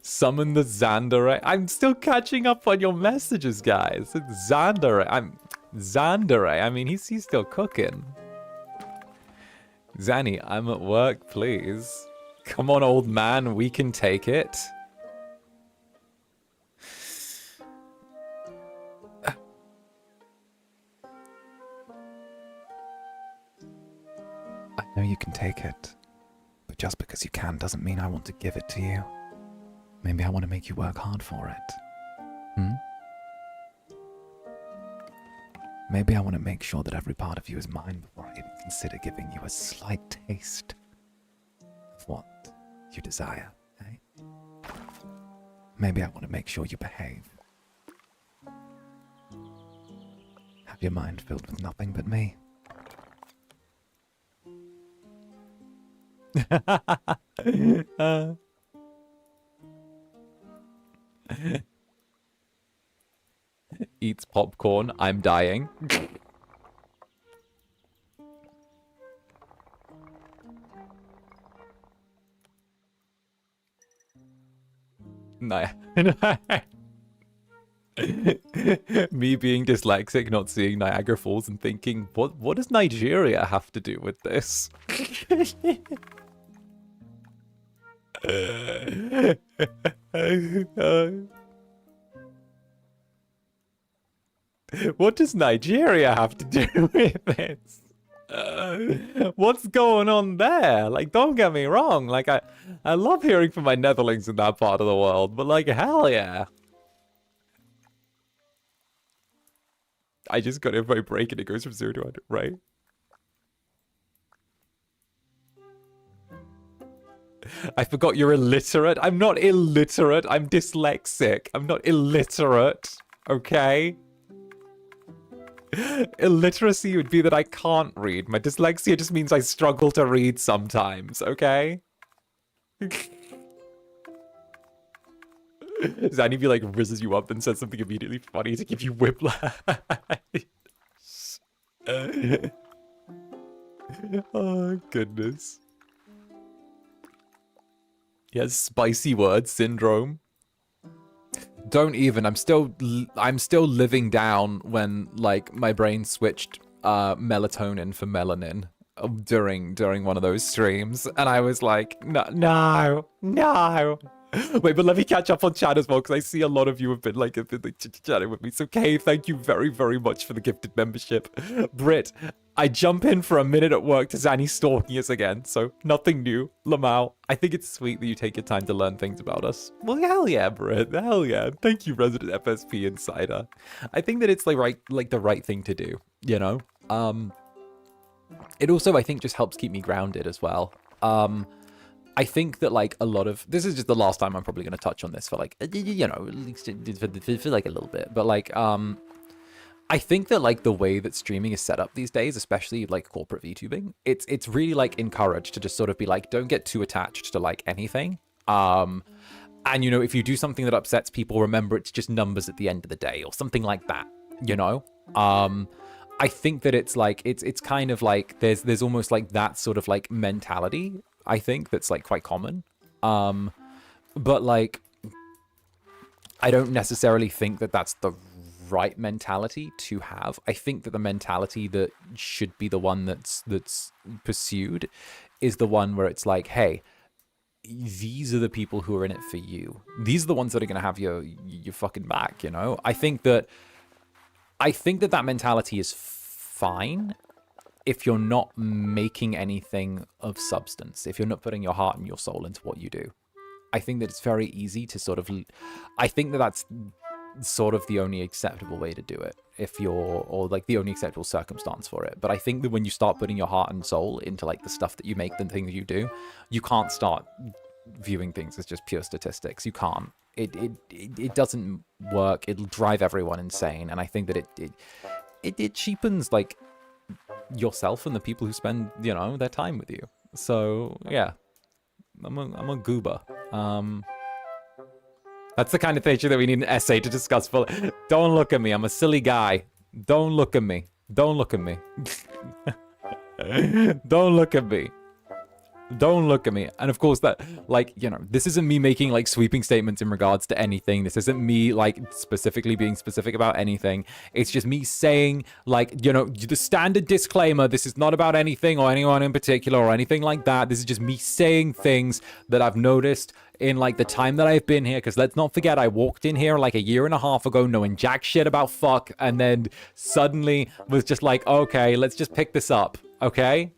Summon the Zander. I'm still catching up on your messages, guys. It's Zander. Zander. I mean, he's still cooking. Zanny, I'm at work, please. Come on, old man, we can take it. I know you can take it, but just because you can doesn't mean I want to give it to you. Maybe I want to make you work hard for it. Maybe I want to make sure that every part of you is mine before I even consider giving you a slight taste of what you desire, eh? Maybe I want to make sure you behave. Have your mind filled with nothing but me. Eats popcorn. I'm dying. Me being dyslexic, not seeing Niagara Falls and thinking, what does Nigeria have to do with this? What does Nigeria have to do with this? What's going on there? Like, don't get me wrong. Like, I love hearing from my Netherlings in that part of the world, but like, hell yeah. I just got it by break and it goes from 0 to 100, right? I forgot you're illiterate. I'm not illiterate. I'm dyslexic. I'm not illiterate. Okay? Illiteracy would be that I can't read. My dyslexia just means I struggle to read sometimes, okay? Zanny be like rizzes you up and says something immediately funny to give you whiplash. Oh, goodness. Yes, spicy word syndrome. Don't even. I'm still living down when like my brain switched melatonin for melanin during one of those streams, and I was like, no. Wait, but let me catch up on chat as well, because I see a lot of you have been like chatting with me. So Kay, thank you very, very much for the gifted membership. Brit, I jump in for a minute at work to Zanny stalking us again, so nothing new. Lamau, I think it's sweet that you take your time to learn things about us. Well, hell yeah, Brit, hell yeah. Thank you, resident FSP Insider. I think that it's the right thing to do, you know? It also, I think, just helps keep me grounded as well. I think that like a lot of this is just the last time I'm probably going to touch on this for like, you know, at least for like a little bit, but like I think that like the way that streaming is set up these days, especially like corporate VTubing, it's really like encouraged to just sort of be like, don't get too attached to like anything. And you know, if you do something that upsets people, remember it's just numbers at the end of the day or something like that, you know? I think that it's like it's kind of like there's almost like that sort of like mentality, I think, that's like quite common. But like I don't necessarily think that that's the right mentality to have. I think that the mentality that should be the one that's pursued is the one where it's like, hey, these are the people who are in it for you. These are the ones that are going to have your fucking back, you know? I think that mentality is fine if you're not making anything of substance, if you're not putting your heart and your soul into what you do. I think that it's very easy to sort of, I think that that's sort of the only acceptable way to do it, or like the only acceptable circumstance for it. But I think that when you start putting your heart and soul into like the stuff that you make, the things you do, you can't start viewing things as just pure statistics. You can't. It doesn't work. It'll drive everyone insane. And I think that it cheapens like yourself and the people who spend, you know, their time with you. So yeah, I'm a goober. That's the kind of thing that we need an essay to discuss. For don't look at me. I'm a silly guy. Don't look at me. Don't look at me. Don't look at me. Don't look at me. And of course that, like, you know, this isn't me making like sweeping statements in regards to anything. This isn't me like specifically being specific about anything. It's just me saying, like, you know, the standard disclaimer. This is not about anything or anyone in particular or anything like that. This is just me saying things that I've noticed in like the time that I've been here. Because let's not forget, I walked in here like a year and a half ago knowing jack shit about fuck, and then suddenly was just like, okay, let's just pick this up. Okay.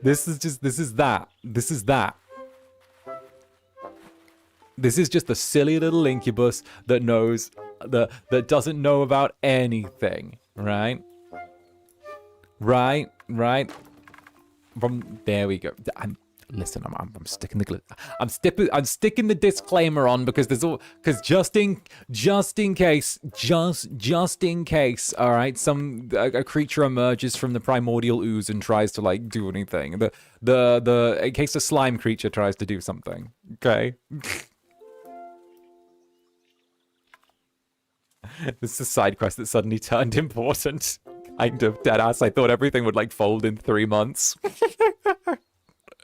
This is that. This is just a silly little incubus that knows, that doesn't know about anything, right? Right. From there we go. Listen, I'm sticking the disclaimer on because just in case, all right, a creature emerges from the primordial ooze and tries to like do anything. In case a slime creature tries to do something, okay? This is a side quest that suddenly turned important. Kind of deadass. I thought everything would like fold in 3 months.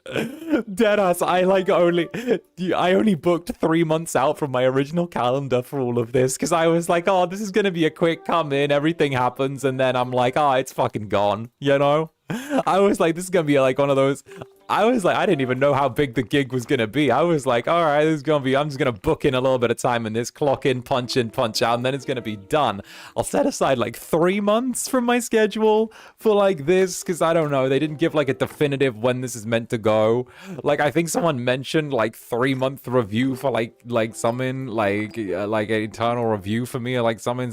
Deadass, I only booked 3 months out from my original calendar for all of this because I was like, oh, this is gonna be a quick come in, everything happens, and then I'm like, oh, it's fucking gone, you know? I was like, this is gonna be like one of those. I was like, I didn't even know how big the gig was gonna be. I was like, all right, this is gonna be. I'm just gonna book in a little bit of time in this, clock in, punch out, and then it's gonna be done. I'll set aside like 3 months from my schedule for like this, because I don't know. They didn't give like a definitive when this is meant to go. Like I think someone mentioned like 3-month review for like something like an internal review for me or like something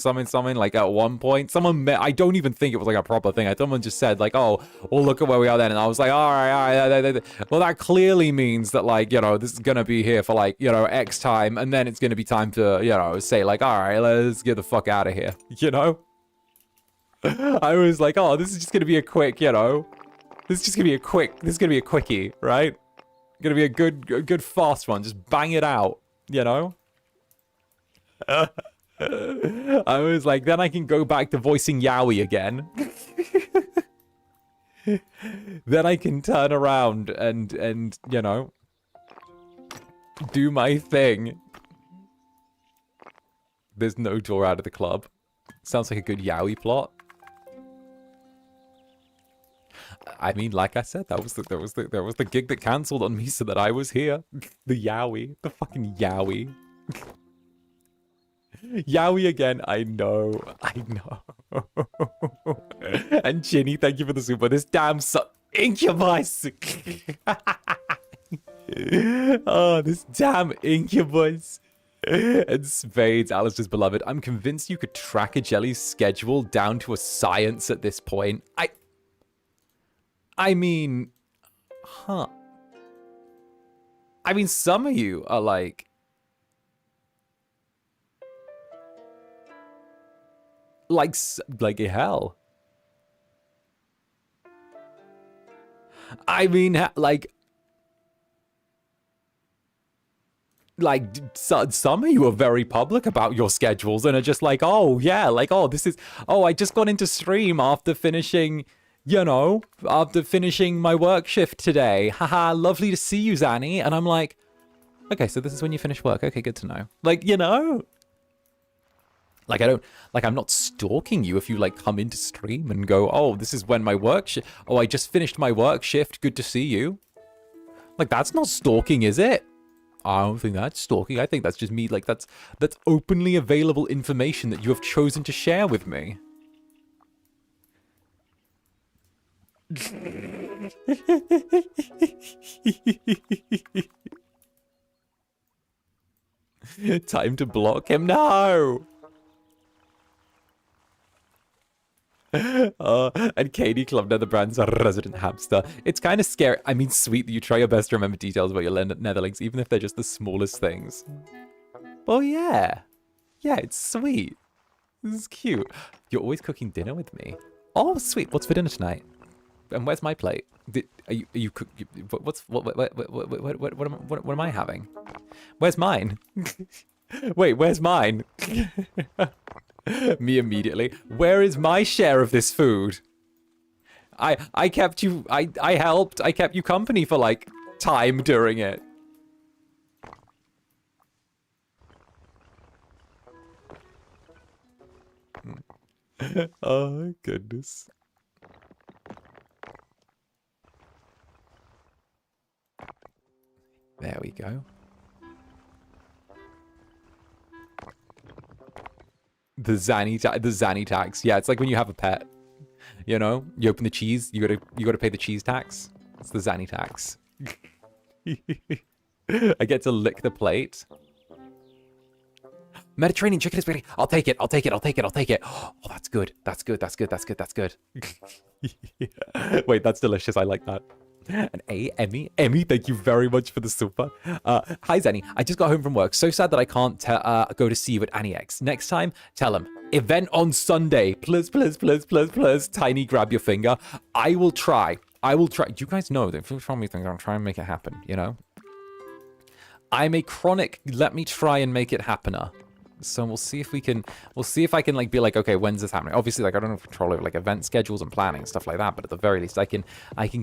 like at one point. I don't even think it was like a proper thing. Someone just said like, oh, well look at where we are then, and I was like, all right. Well, that clearly means that, like, you know, this is going to be here for, like, you know, X time, and then it's going to be time to, you know, say, like, all right, let's get the fuck out of here, you know? I was like, oh, this is just going to be a quick, you know, this is going to be a quickie, right? Going to be a good fast one, just bang it out, you know? I was like, then I can go back to voicing Yowie again. Then I can turn around and you know, do my thing. There's no door out of the club. Sounds like a good Yowie plot. I mean, like I said, that was the gig that cancelled on me so that I was here. The Yowie, the fucking Yowie. Yowie again, I know. And Ginny, thank you for the super. This damn Incubus. Oh, this damn Incubus. And Spades, Alistair's beloved. I'm convinced you could track a jelly's schedule down to a science at this point. I mean, huh. I mean, some of you are like, hell. I mean, some of you are very public about your schedules and are just like, oh yeah, like, oh, I just got into stream after finishing, you know, my work shift today. Haha, lovely to see you, Zanny. And I'm like, okay, so this is when you finish work. Okay, good to know. Like, you know. Like, I'm not stalking you if you, like, come into stream and go, oh, this is when my oh, I just finished my work shift, good to see you. Like, that's not stalking, is it? I don't think that's stalking. I think that's just me, like, that's openly available information that you have chosen to share with me. Time to block him? No! And Katie Club Netherbrand's a resident hamster. It's kind of scary. I mean, sweet that you try your best to remember details about your netherlings, even if they're just the smallest things. Oh yeah. Yeah, it's sweet. This is cute. You're always cooking dinner with me. Oh, sweet. What's for dinner tonight? And where's my plate? Are you cook? What am I having? Where's mine? Wait, where's mine? Me immediately. Where is my share of this food? I kept you. I helped. I kept you company for like time during it. Oh goodness. There we go. The Zanny tax. Yeah, it's like when you have a pet. You know, you open the cheese, you gotta pay the cheese tax. It's the Zanny tax. I get to lick the plate. Mediterranean chicken spaghetti. I'll take it. Oh, that's good. That's good. Wait, that's delicious. I like that. And Emmy, thank you very much for the super. Hi Zenny, I just got home from work. So sad that I can't go to see you at Annie X. Next time, tell him. Event on Sunday. Please. Tiny, grab your finger. I will try. You guys know that if you tell me things, I'll try and make it happen, you know? I'm a chronic, let me try and make it happener. So we'll see if we can, I can like be like, okay, when's this happening? Obviously, like I don't have control over like event schedules and planning and stuff like that, but at the very least I can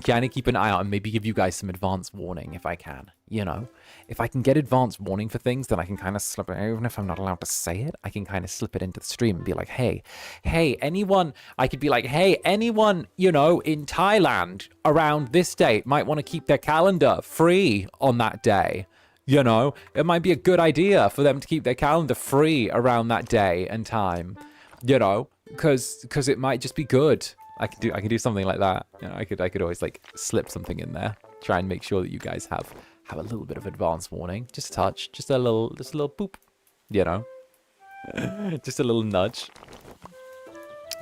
kind of keep an eye out and maybe give you guys some advance warning if I can, you know? If I can get advance warning for things, then I can kind of slip it, even if I'm not allowed to say it, I can kind of slip it into the stream and be like, hey, anyone, I could be like, hey, anyone, you know, in Thailand around this date might want to keep their calendar free on that day. You know, it might be a good idea for them to keep their calendar free around that day and time, you know, because it might just be good. I could do something like that. You know, I could always like slip something in there, try and make sure that you guys have a little bit of advance warning, just a touch, just a little boop, you know, just a little nudge.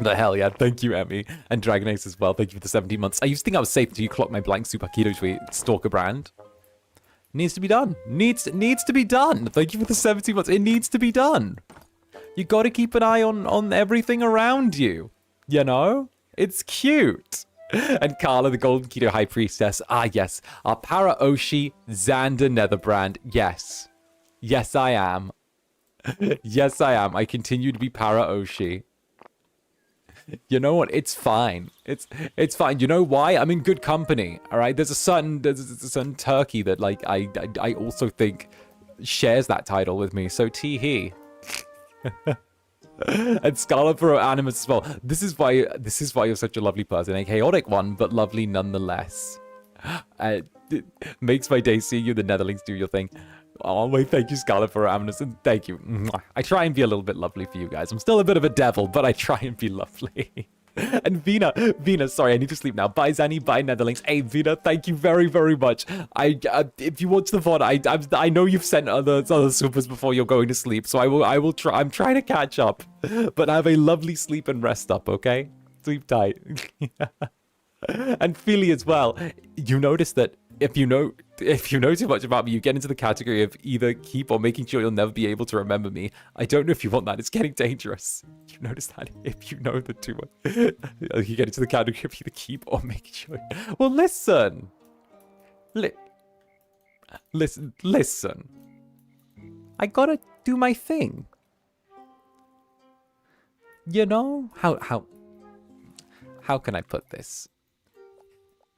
The hell yeah, thank you, Emmy, and Dragon Ace as well. Thank you for the 17 months. I used to think I was safe until you clocked my blank super keto tweet, 𝓂𝓸𝓾𝓻. Needs to be done. Needs to be done. Thank you for the 17 months. It needs to be done. You got to keep an eye on everything around you. You know? It's cute. And 𝓂𝓸𝓾, the Golden Keto High Priestess. Ah, yes. Our Para Oshi, Zander Netherbrand. Yes. Yes, I am. Yes, I am. I continue to be Para Oshi. You know what? It's fine. It's fine. You know why? I'm in good company. All right. There's a certain turkey that like I also think shares that title with me. So tee hee. And Scarlet for Animus as well. This is why you're such a lovely person. A chaotic one, but lovely nonetheless. It makes my day seeing you in the Netherlands do your thing. Oh, wait, thank you, Scarlet for Amnesty, and thank you. I try and be a little bit lovely for you guys. I'm still a bit of a devil, but I try and be lovely. And Vina, sorry, I need to sleep now. Bye, Zanny, bye, Netherlands. Hey, Vina, thank you very, very much. If you watch the VOD, I know you've sent other supers before you're going to sleep, so I will try. I'm trying to catch up, but have a lovely sleep and rest up, okay? Sleep tight. And Philly as well. You notice that if you know too much about me, you get into the category of either keep or making sure you'll never be able to remember me. I don't know if you want that. It's getting dangerous. You notice that if you know the too much, you get into the category of either keep or making sure. Well, listen. Listen. I gotta do my thing. You know how can I put this?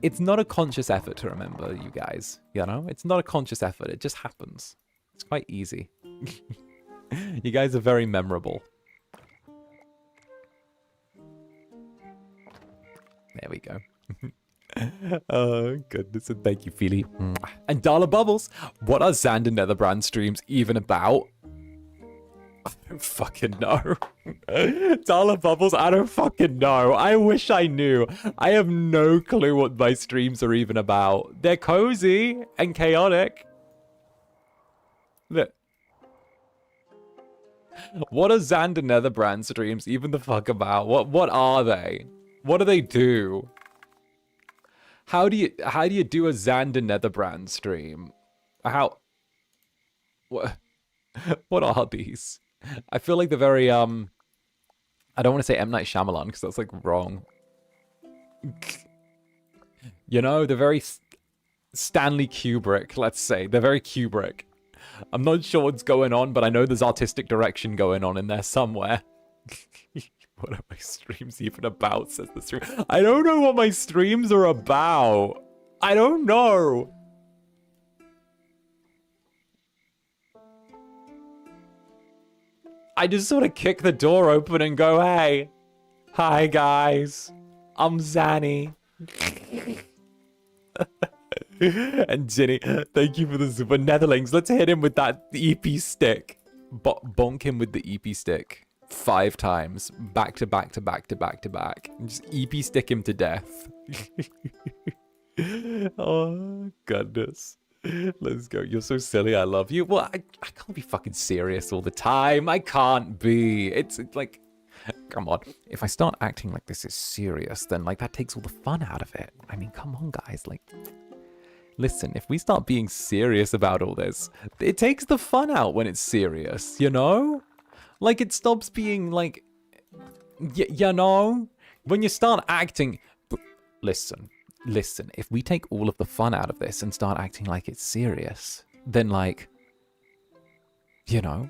It's not a conscious effort to remember you guys, you know? It's not a conscious effort. It just happens. It's quite easy. You guys are very memorable. There we go. Oh, goodness. And thank you, Feely. And Dollar Bubbles. What are Zander Netherbrand streams even about? I don't fucking know. Dollar Bubbles, I don't fucking know. I wish I knew. I have no clue what my streams are even about. They're cozy and chaotic. Look. What are Zander Netherbrand streams even the fuck about? What are they? What do they do? How do you do a Zander Netherbrand stream? What are these? I feel like the very, I don't want to say M. Night Shyamalan, because that's, like, wrong. You know, the very Stanley Kubrick, let's say. They're very Kubrick. I'm not sure what's going on, but I know there's artistic direction going on in there somewhere. What are my streams even about, says the stream. I don't know what my streams are about. I don't know. I just sort of kick the door open and go, hey, hi guys, I'm Zanny. And Ginny, thank you for the super Netherlings. Let's hit him with that EP stick. Bonk him with the EP stick 5 times, back to back to back to back to back. And just EP stick him to death. Oh, goodness. Let's go. You're so silly. I love you. Well, I can't be fucking serious all the time. I can't be. It's like, come on. If I start acting like this is serious, then like that takes all the fun out of it. I mean, come on, guys. Like, listen, if we start being serious about all this, it takes the fun out when it's serious, you know? Like, it stops being like, you know? When you start acting, listen, if we take all of the fun out of this and start acting like it's serious, then like, you know,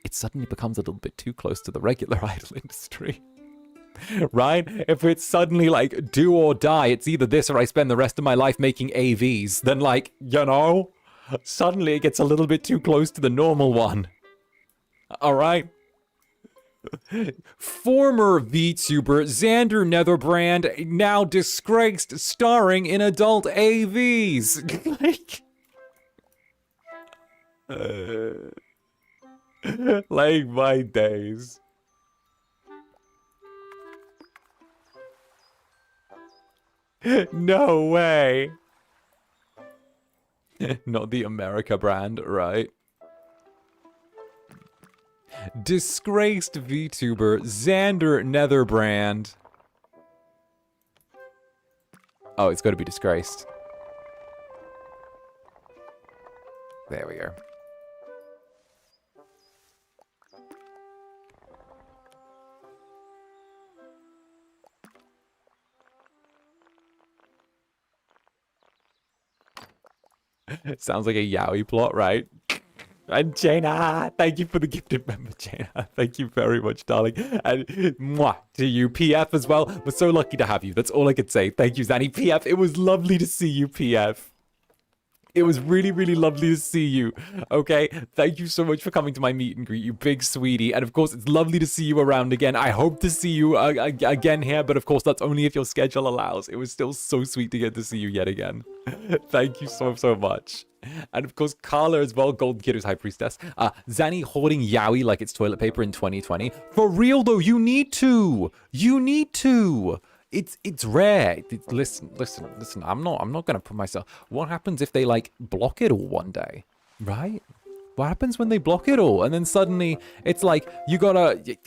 it suddenly becomes a little bit too close to the regular idol industry. Right? If it's suddenly like do or die, it's either this or I spend the rest of my life making AVs, then like, you know, suddenly it gets a little bit too close to the normal one. Alright? Former VTuber Zander Netherbrand, now disgraced, starring in adult AVs. Like my days. No way. Not the America brand, right? Disgraced VTuber Zander Netherbrand. Oh, it's got to be disgraced. There we go. Sounds like a yaoi plot, right? And Jaina, thank you for the gifted member, Jaina. Thank you very much, darling. And mwah to you, PF, as well. We're so lucky to have you. That's all I could say. Thank you, Zanny. PF, it was lovely to see you, PF. It was really, really lovely to see you. Okay, thank you so much for coming to my meet and greet, you big sweetie. And of course, it's lovely to see you around again. I hope to see you again here, but of course, that's only if your schedule allows. It was still so sweet to get to see you yet again. Thank you so, so much. And of course, Carla as well, Golden Kiddo's High Priestess. Zanny hoarding yaoi like it's toilet paper in 2020. For real though, you need to. You need to. It's rare. Listen. I'm not gonna put myself. What happens if they like block it all one day, right? What happens when they block it all and then suddenly it's like you gotta?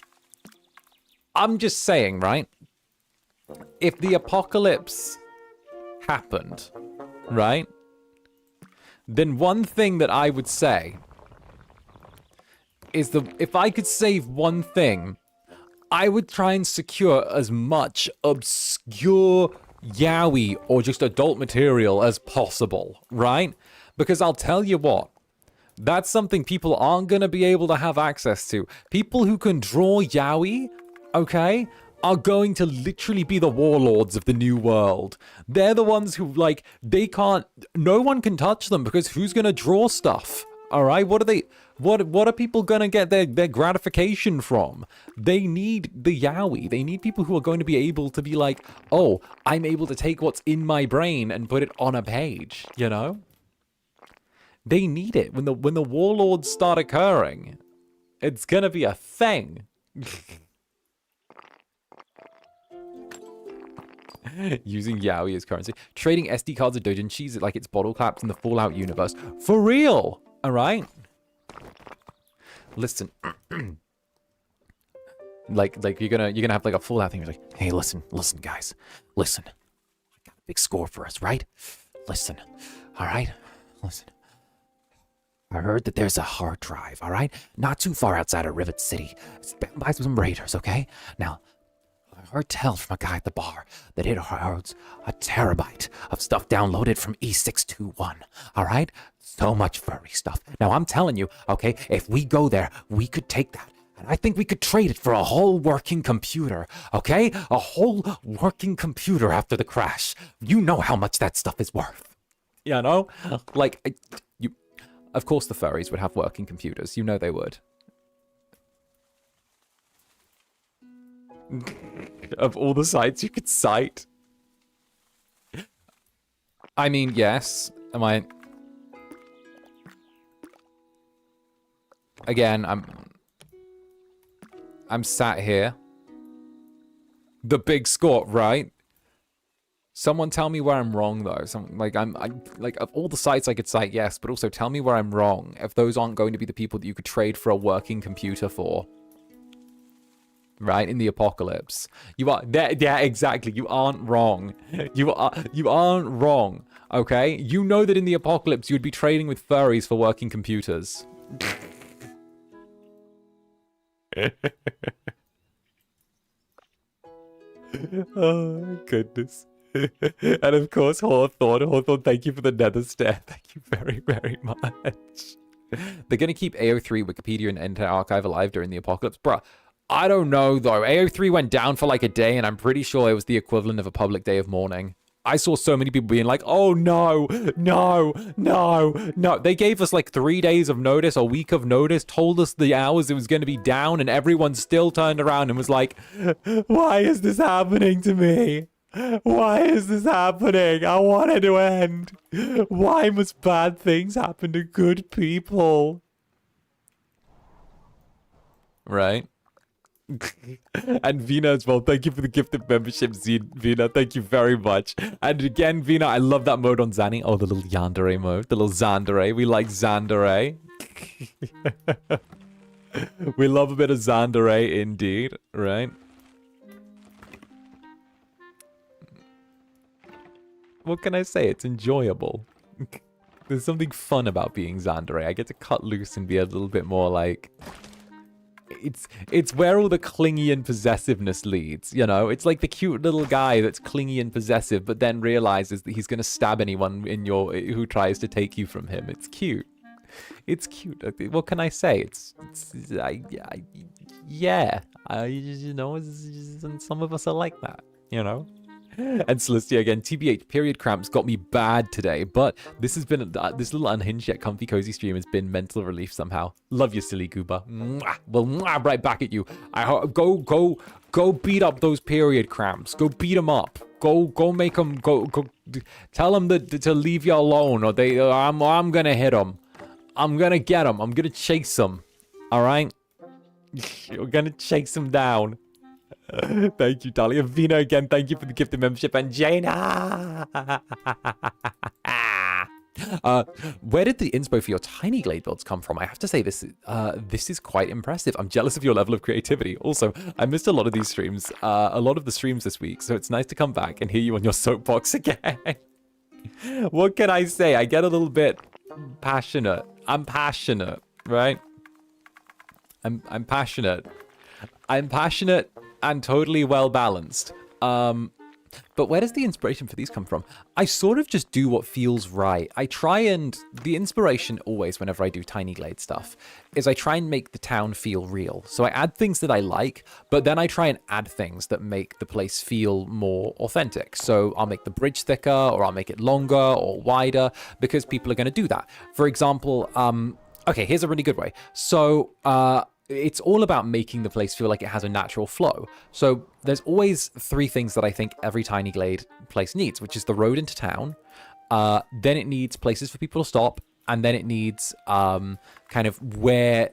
I'm just saying, right? If the apocalypse happened, right? Then one thing that I would say is if I could save one thing, I would try and secure as much obscure yaoi or just adult material as possible, right? Because I'll tell you what, that's something people aren't going to be able to have access to. People who can draw yaoi, okay, are going to literally be the warlords of the new world. They're the ones who, like, they can't, no one can touch them because who's going to draw stuff? All right, what are people gonna get their gratification from? They need the yaoi. They need people who are going to be able to be like, oh, I'm able to take what's in my brain and put it on a page, you know? They need it. When the warlords start occurring, it's gonna be a thing. Using yaoi as currency. Trading SD cards of doujinshis like it's bottle caps in the Fallout universe. For real! Alright? Listen. like you're gonna have like a Fallout thing. You're like, hey, listen, guys. Listen. I got a big score for us, right? Listen. Alright? Listen. I heard that there's a hard drive, alright? Not too far outside of Rivet City. It's bound by some raiders, okay? Now, I heard tell from a guy at the bar that it holds a terabyte of stuff downloaded from E621, alright? So much furry stuff. Now, I'm telling you, okay, if we go there, we could take that. And I think we could trade it for a whole working computer, okay? A whole working computer after the crash. You know how much that stuff is worth. You know? Like, of course the furries would have working computers. You know they would. Of all the sites you could cite. I mean, yes. Again, I'm sat here. The big score, right? Someone tell me where I'm wrong, though. I'm like, of all the sites I could cite, yes, but also tell me where I'm wrong. If those aren't going to be the people that you could trade for a working computer for. Right, in the apocalypse. You are, yeah, exactly. You aren't wrong. You aren't wrong. Okay? You know that in the apocalypse you would be trading with furries for working computers. Oh, goodness. And of course, Hawthorne, thank you for the nether stare. Thank you very, very much. They're going to keep AO3, Wikipedia, and Internet Archive alive during the apocalypse. Bruh, I don't know, though. AO3 went down for like a day, and I'm pretty sure it was the equivalent of a public day of mourning. I saw so many people being like, oh, no, no, no, no. They gave us like 3 days of notice, a week of notice, told us the hours it was going to be down, and everyone still turned around and was like, why is this happening to me? Why is this happening? I want it to end. Why must bad things happen to good people? Right? And Vina as well. Thank you for the gifted membership, Vina. Thank you very much. And again, Vina, I love that mode on Zanny. Oh, the little Yandere mode. The little Zandere. We like Zandere. We love a bit of Zandere indeed, right? What can I say? It's enjoyable. There's something fun about being Zandere. I get to cut loose and be a little bit more like... It's where all the clingy and possessiveness leads, you know? It's like the cute little guy that's clingy and possessive, but then realizes that he's going to stab anyone who tries to take you from him. It's cute. It's cute. What can I say? You know, some of us are like that, you know? And Celestia again, TBH, period cramps got me bad today, but this has been, this little unhinged yet comfy cozy stream has been mental relief somehow. Love you, silly goober. Mwah. Well, mwah, right back at you. Go beat up those period cramps. Go beat them up. Go make them, go, tell them to leave you alone, or I'm gonna hit them. I'm gonna get them. I'm gonna chase them. All right? You're gonna chase them down. Thank you, Talia. Vina again, thank you for the gifted membership. And Jaina! Where did the inspo for your tiny Glade builds come from? I have to say, this is quite impressive. I'm jealous of your level of creativity. Also, I missed a lot of these streams, a lot of the streams this week, so it's nice to come back and hear you on your soapbox again. What can I say? I get a little bit passionate. I'm passionate, right? I'm passionate. I'm passionate and totally well balanced. But where does the inspiration for these come from? I sort of just do what feels right. The inspiration always, whenever I do Tiny Glade stuff, is I try and make the town feel real. So I add things that I like, but then I try and add things that make the place feel more authentic. So I'll make the bridge thicker, or I'll make it longer or wider, because people are going to do that. For example, okay, here's a really good way. So, it's all about making the place feel like it has a natural flow. So there's always 3 things that I think every Tiny Glade place needs, which is the road into town, then it needs places for people to stop, and then it needs kind of where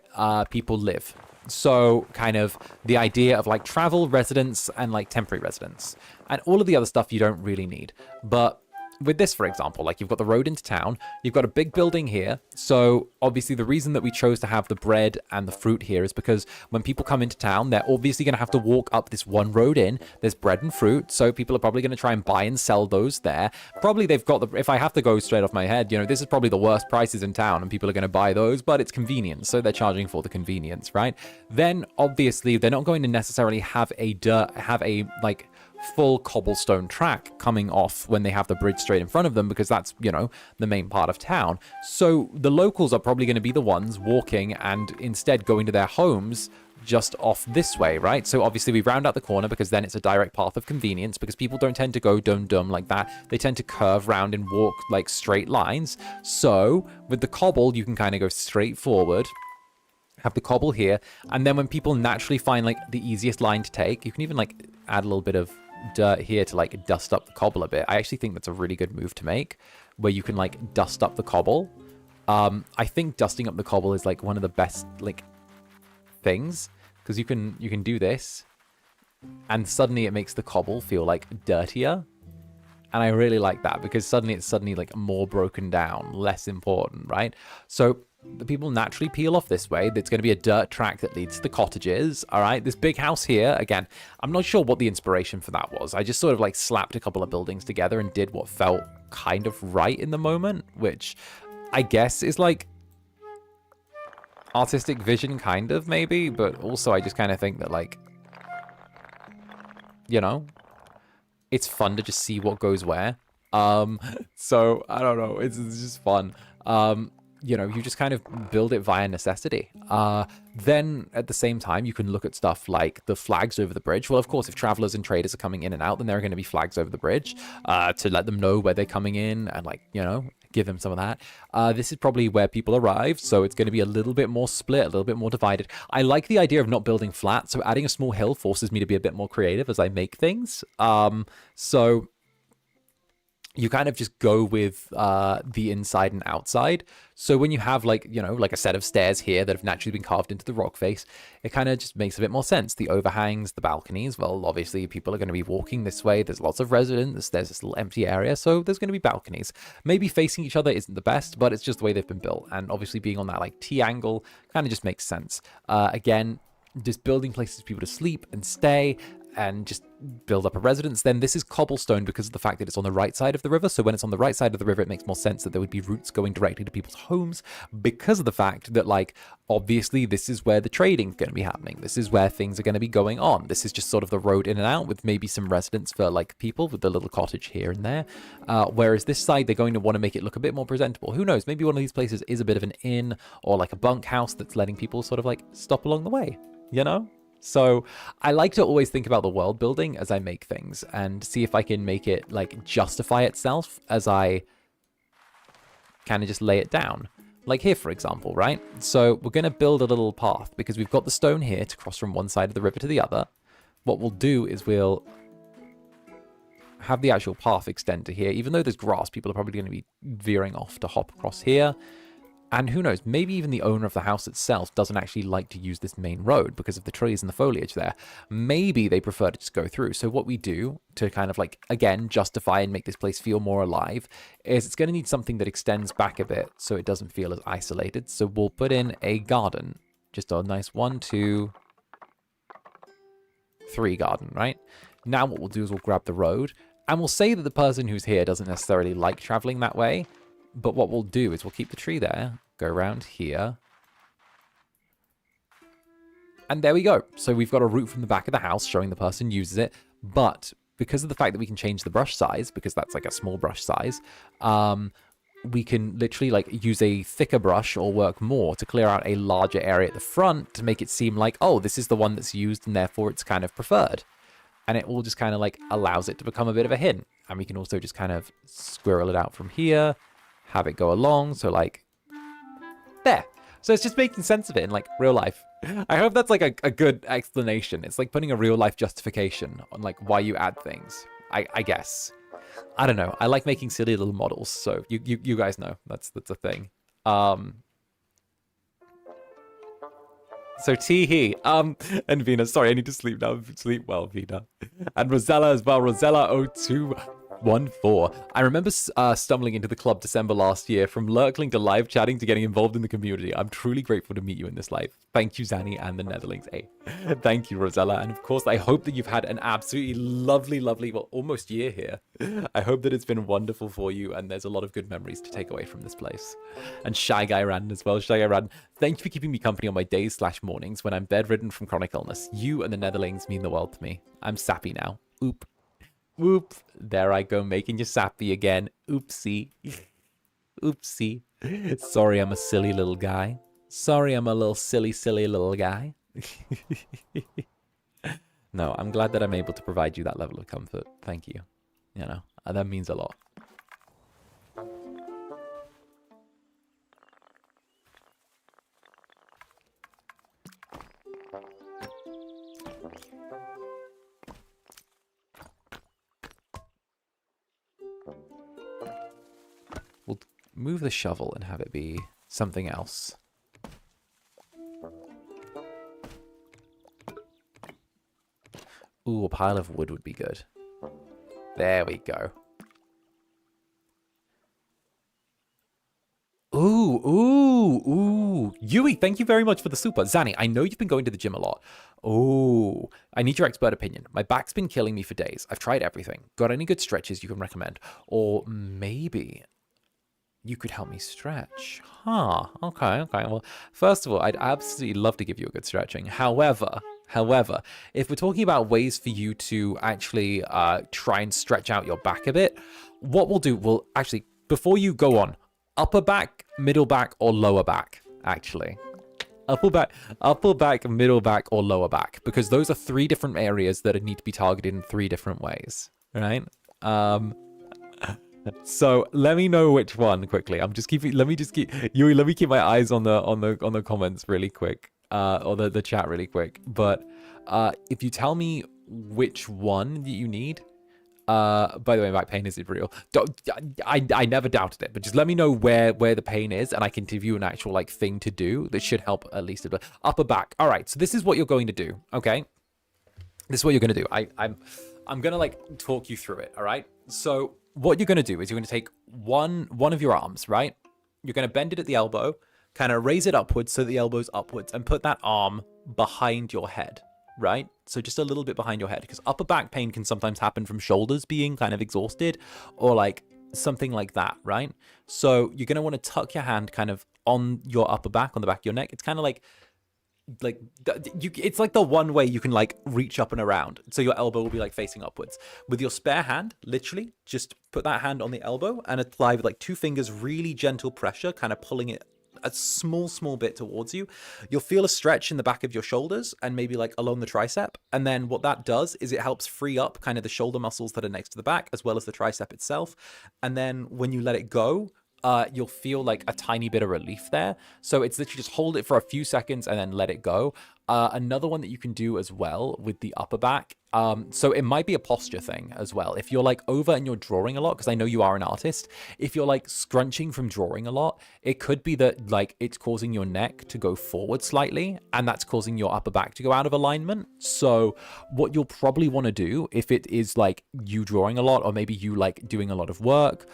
people live. So kind of the idea of like travel residence and like temporary residence. And all of the other stuff you don't really need. But with this, for example, like you've got the road into town, you've got a big building here. So obviously the reason that we chose to have the bread and the fruit here is because when people come into town, they're obviously going to have to walk up this one road in. There's bread and fruit. So people are probably going to try and buy and sell those there. Probably they've got if I have to go straight off my head, you know, this is probably the worst prices in town and people are going to buy those, but it's convenience. So they're charging for the convenience, right? Then obviously they're not going to necessarily have a like full cobblestone track coming off when they have the bridge straight in front of them, because that's, you know, the main part of town. So the locals are probably going to be the ones walking and instead going to their homes just off this way, right? So obviously we round out the corner because then it's a direct path of convenience, because people don't tend to go dum-dum like that. They tend to curve round and walk like straight lines. So with the cobble, you can kind of go straight forward, have the cobble here, and then when people naturally find like the easiest line to take, you can even like add a little bit of dirt here to like dust up the cobble a bit. I actually think that's a really good move to make, where you can like dust up the cobble. I think dusting up the cobble is like one of the best like things, because you can do this and suddenly it makes the cobble feel like dirtier. And I really like that, because suddenly it's like more broken down, less important, right? So the people naturally peel off this way. There's going to be a dirt track that leads to the cottages, all right? This big house here, again, I'm not sure what the inspiration for that was. I just sort of like slapped a couple of buildings together and did what felt kind of right in the moment, which I guess is like artistic vision kind of, maybe, but also I just kind of think that, like, you know, it's fun to just see what goes where. So I don't know, it's just fun. you know, you just kind of build it via necessity. Then at the same time, you can look at stuff like the flags over the bridge. Well, of course, if travelers and traders are coming in and out, then there are going to be flags over the bridge to let them know where they're coming in and, like, you know, give them some of that. This is probably where people arrive, so it's going to be a little bit more split, a little bit more divided. I like the idea of not building flat, so adding a small hill forces me to be a bit more creative as I make things. So you kind of just go with the inside and outside. So when you have, like, you know, like a set of stairs here that have naturally been carved into the rock face, it kind of just makes a bit more sense. The overhangs, the balconies, well, obviously people are going to be walking this way. There's lots of residents. There's this little empty area, so there's going to be balconies. Maybe facing each other isn't the best, but it's just the way they've been built. And obviously being on that, like, T angle kind of just makes sense. Again, just building places for people to sleep and stay and just build up a residence. Then this is cobblestone because of the fact that it's on the right side of the river. So when it's on the right side of the river, it makes more sense that there would be routes going directly to people's homes because of the fact that, like, obviously this is where the trading's going to be happening. This is where things are going to be going on. This is just sort of the road in and out with maybe some residence for, like, people with the little cottage here and there. Whereas this side, they're going to want to make it look a bit more presentable. Who knows? Maybe one of these places is a bit of an inn or like a bunkhouse that's letting people sort of, like, stop along the way, you know? So I like to always think about the world building as I make things and see if I can make it, like, justify itself as I kind of just lay it down. Like here, for example, right? So we're going to build a little path because we've got the stone here to cross from one side of the river to the other. What we'll do is we'll have the actual path extend to here. Even though there's grass, people are probably going to be veering off to hop across here. And who knows, maybe even the owner of the house itself doesn't actually like to use this main road because of the trees and the foliage there. Maybe they prefer to just go through. So what we do to kind of, like, again, justify and make this place feel more alive is it's going to need something that extends back a bit so it doesn't feel as isolated. So we'll put in a garden, just a nice 1, 2, 3 garden, right? Now what we'll do is we'll grab the road and we'll say that the person who's here doesn't necessarily like traveling that way. But what we'll do is we'll keep the tree there, go around here. And there we go. So we've got a route from the back of the house showing the person uses it. But because of the fact that we can change the brush size, because that's like a small brush size, we can literally, like, use a thicker brush or work more to clear out a larger area at the front to make it seem like, oh, this is the one that's used and therefore it's kind of preferred. And it all just kind of, like, allows it to become a bit of a hint. And we can also just kind of squirrel it out from here. Have it go along, so, like, there. So it's just making sense of it in, like, real life. I hope that's, like, a good explanation. It's like putting a real life justification on, like, why you add things, I guess. I don't know. I like making silly little models, so you guys know that's a thing. So Teehee, and Vina, sorry, I need to sleep now. Sleep well, Vina. And Rosella as well, Rosella0214. I remember stumbling into the club December last year, from lurkling to live chatting to getting involved in the community. I'm truly grateful to meet you in this life. Thank you, Zanny and the Netherlings. Hey, thank you, Rosella. And of course, I hope that you've had an absolutely lovely, well, almost year here. I hope that it's been wonderful for you and there's a lot of good memories to take away from this place. And Shy Guy Ran as well. Shy Guy Ran, thank you for keeping me company on my days/mornings when I'm bedridden from chronic illness. You and the Netherlings mean the world to me. I'm sappy now. Oop. Whoop, there I go, making you sappy again. Oopsie. Oopsie. Sorry, I'm a silly little guy. Sorry, I'm a little silly little guy. No, I'm glad that I'm able to provide you that level of comfort. Thank you. You know, that means a lot. We'll move the shovel and have it be something else. Ooh, a pile of wood would be good. There we go. Ooh. Yui, thank you very much for the super. Zanny, I know you've been going to the gym a lot. Ooh, I need your expert opinion. My back's been killing me for days. I've tried everything. Got any good stretches you can recommend? Or maybe you could help me stretch. Huh, okay. Well, first of all, I'd absolutely love to give you a good stretching. However, if we're talking about ways for you to actually try and stretch out your back a bit, what we'll do, we'll actually, before you go on, upper back, middle back, or lower back, actually. Upper back, middle back, or lower back, because those are 3 different areas that need to be targeted in 3 different ways, right? So let me know which one quickly. Let me keep my eyes on the comments really quick, or the chat really quick. But if you tell me which one that you need, by the way, back pain is real. I never doubted it, but just let me know where the pain is, and I can give you an actual like thing to do that should help at least a bit. Upper back. All right, so this is what you're going to do. Okay, this is what you're going to do. I'm gonna like talk you through it. All right. So what you're going to do is you're going to take one of your arms, right? You're going to bend it at the elbow, kind of raise it upwards so the elbow's upwards, and put that arm behind your head, right? So just a little bit behind your head, because upper back pain can sometimes happen from shoulders being kind of exhausted or like something like that, right? So you're going to want to tuck your hand kind of on your upper back, on the back of your neck. It's kind of like it's like the one way you can like reach up and around, so your elbow will be like facing upwards. With your spare hand, literally just put that hand on the elbow and apply with like 2 fingers really gentle pressure, kind of pulling it a small bit towards you. You'll feel a stretch in the back of your shoulders and maybe like along the tricep, and then what that does is it helps free up kind of the shoulder muscles that are next to the back as well as the tricep itself. And then when you let it go, you'll feel like a tiny bit of relief there. So it's literally just hold it for a few seconds and then let it go. Another one that you can do as well with the upper back, so it might be a posture thing as well. If you're like over and you're drawing a lot, because I know you are an artist, if you're like scrunching from drawing a lot, it could be that like it's causing your neck to go forward slightly, and that's causing your upper back to go out of alignment. So what you'll probably want to do, if it is like you drawing a lot, or maybe you like doing a lot of work,